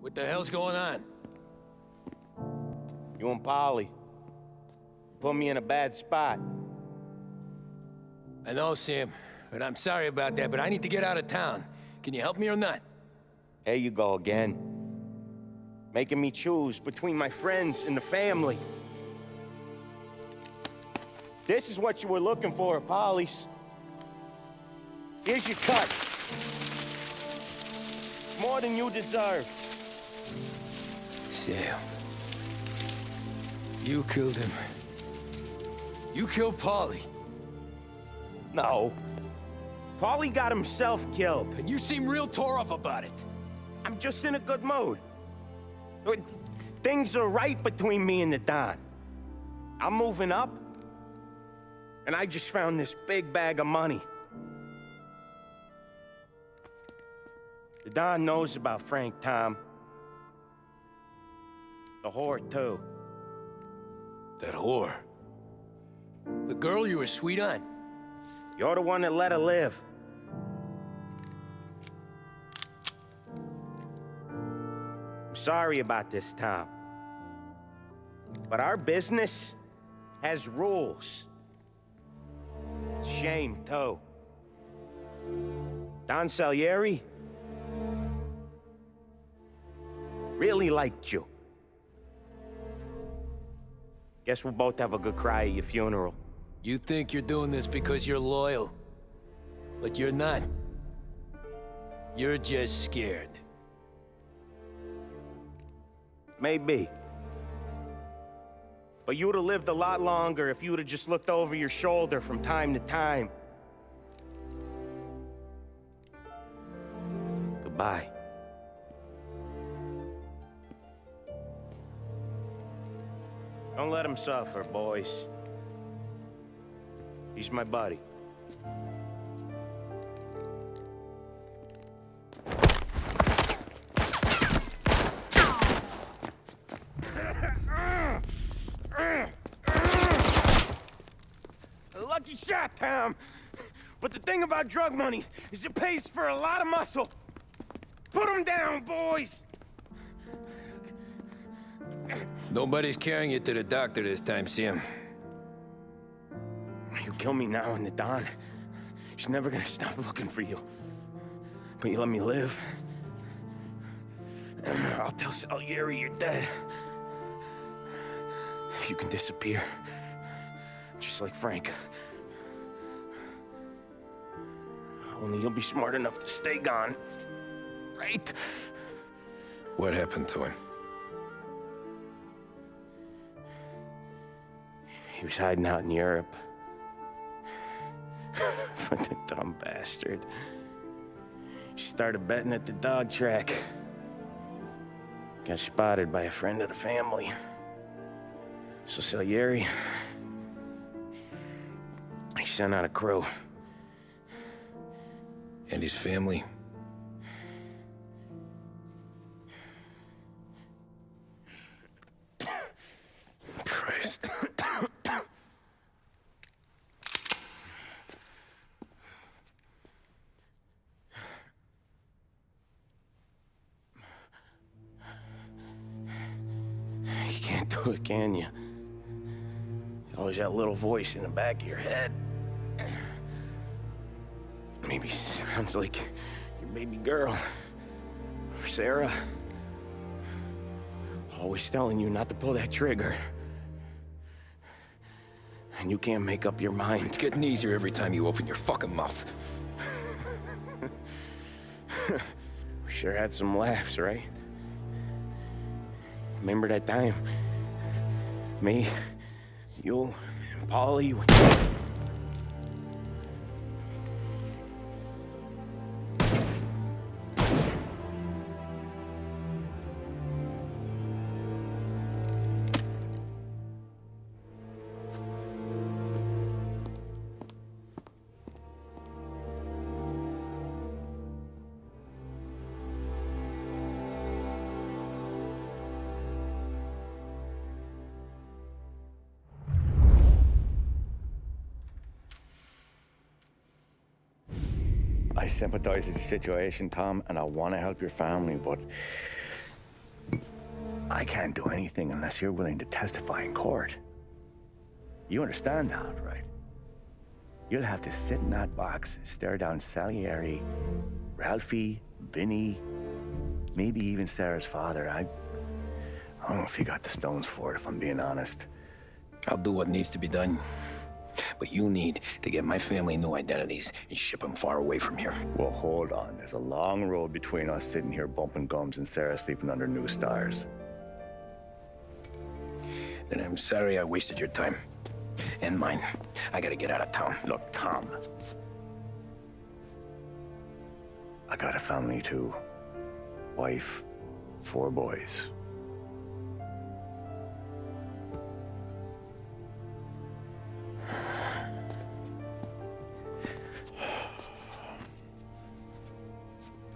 S2: What the hell's going on?
S18: You and Polly put me in a bad spot.
S2: I know, Sam, and I'm sorry about that, but I need to get out of town. Can you help me or not?
S18: There you go again. Making me choose between my friends and the family. This is what you were looking for at Polly's. Here's your cut. It's more than you deserve.
S2: Sam. You killed him. You killed Paulie.
S18: No. Paulie got himself killed.
S2: And you seem real tore up about it.
S18: I'm just in a good mood. Things are right between me and the Don. I'm moving up, and I just found this big bag of money. The Don knows about Frank, Tom. The whore, too.
S2: That whore? The girl you were sweet on?
S18: You're the one that let her live. I'm sorry about this, Tom. But our business has rules. Shame, too. Don Salieri really liked you. Guess we'll both have a good cry at your funeral.
S2: You think you're doing this because you're loyal, but you're not. You're just scared.
S18: Maybe. But you would have lived a lot longer if you would have just looked over your shoulder from time to time. Goodbye. Don't let him suffer, boys. He's my buddy. A lucky shot, Tom. But the thing about drug money is it pays for a lot of muscle. Put him down, boys!
S2: Nobody's carrying you to the doctor this time, Sam.
S18: You kill me now in the dawn. She's never gonna stop looking for you. But you let me live. I'll tell Salieri you're dead. You can disappear. Just like Frank. Only you'll be smart enough to stay gone. Right?
S2: What happened to him?
S18: He was hiding out in Europe. But the dumb bastard. He started betting at the dog track. Got spotted by a friend of the family. So Salieri, he sent out a crew.
S2: And his family? Christ.
S18: You can't do it, can you? Always that little voice in the back of your head. Maybe sounds like your baby girl. Or Sarah. Always telling you not to pull that trigger. And you can't make up your mind.
S2: It's getting easier every time you open your fucking mouth.
S18: We sure had some laughs, right? Remember that time? Me, you, and Paulie.
S1: I sympathize with the situation, Tom, and I want to help your family, but I can't do anything unless you're willing to testify in court. You understand that, right? You'll have to sit in that box, stare down Salieri, Ralphie, Vinny, maybe even Sarah's father. I don't know if you got the stones for it, if I'm being honest.
S2: I'll do what needs to be done. But you need to get my family new identities and ship them far away from here.
S1: Well, hold on. There's a long road between us sitting here bumping gums and Sarah sleeping under new stars.
S2: Then I'm sorry I wasted your time. And mine. I gotta get out of town.
S1: Look, Tom. I got a family too. Wife, 4 boys.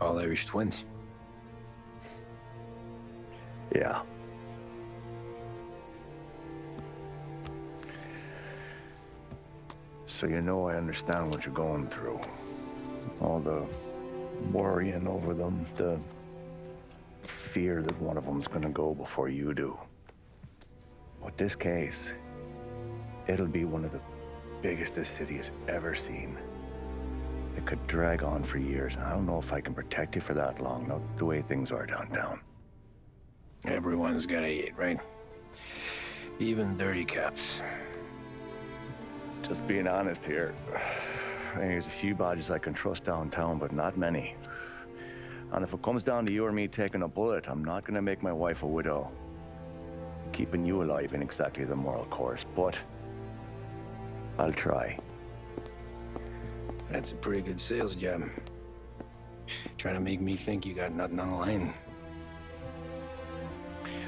S2: All Irish twins.
S1: Yeah. So you know I understand what you're going through. All the worrying over them, the fear that one of them's gonna go before you do. But this case, it'll be one of the biggest this city has ever seen. It could drag on for years, and I don't know if I can protect you for that long, not the way things are downtown.
S2: Everyone's gotta eat, right? Even dirty cops.
S1: Just being honest here. There's a few bodies I can trust downtown, but not many. And if it comes down to you or me taking a bullet, I'm not gonna make my wife a widow. Keeping you alive ain't exactly the moral course, but I'll try.
S2: That's a pretty good sales job. Trying to make me think you got nothing on the line.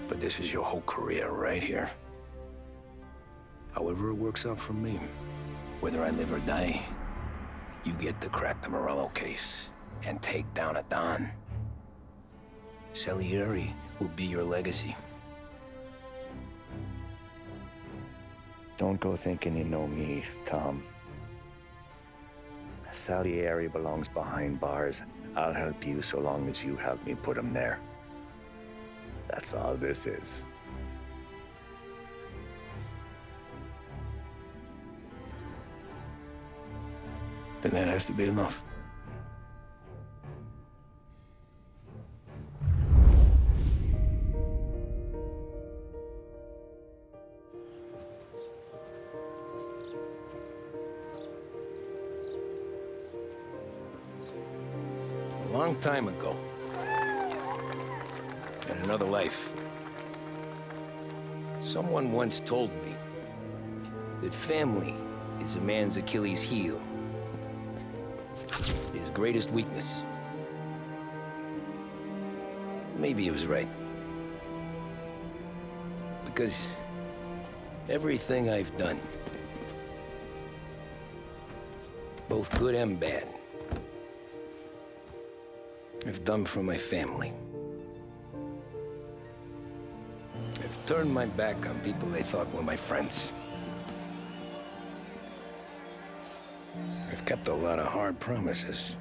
S2: But this is your whole career right here. However it works out for me, whether I live or die, you get to crack the Morello case and take down a Don. Salieri will be your legacy.
S1: Don't go thinking you know me, Tom. Salieri belongs behind bars. I'll help you so long as you help me put him there. That's all this is.
S2: Then that has to be enough. A long time ago, in another life, someone once told me that family is a man's Achilles heel, his greatest weakness. Maybe he was right. Because everything I've done, both good and bad, I've done for my family. I've turned my back on people they thought were my friends. I've kept a lot of hard promises.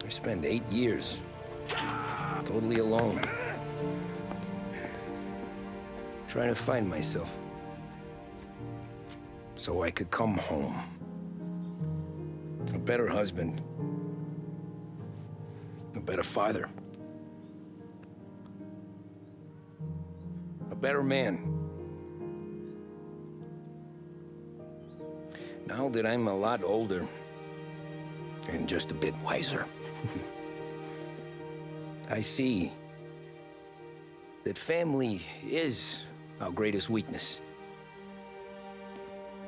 S2: I spent 8 years totally alone, trying to find myself so I could come home. A better husband, a better father, a better man. Now that I'm a lot older and just a bit wiser, I see that family is our greatest weakness,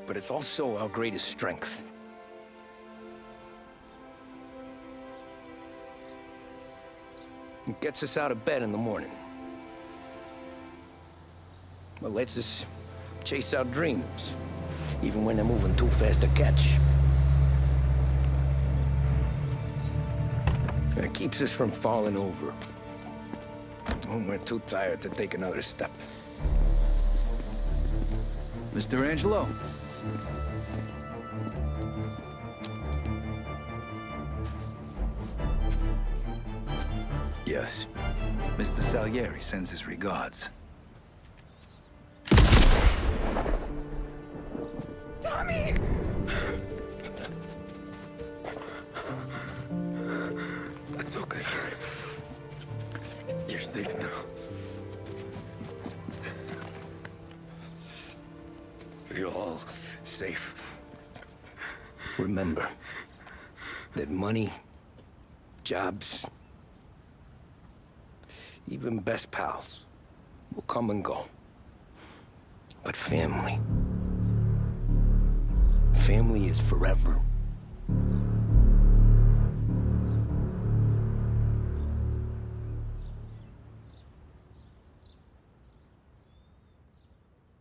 S2: but it's also our greatest strength. It gets us out of bed in the morning. It lets us chase our dreams, even when they're moving too fast to catch. It keeps us from falling over when we're too tired to take another step.
S3: Mr. Angelo.
S2: Yes.
S3: Mr. Salieri sends his regards.
S10: Tommy!
S2: That's okay. You're safe now. You're all safe. Remember that money, jobs, even best pals will come and go. But family is forever.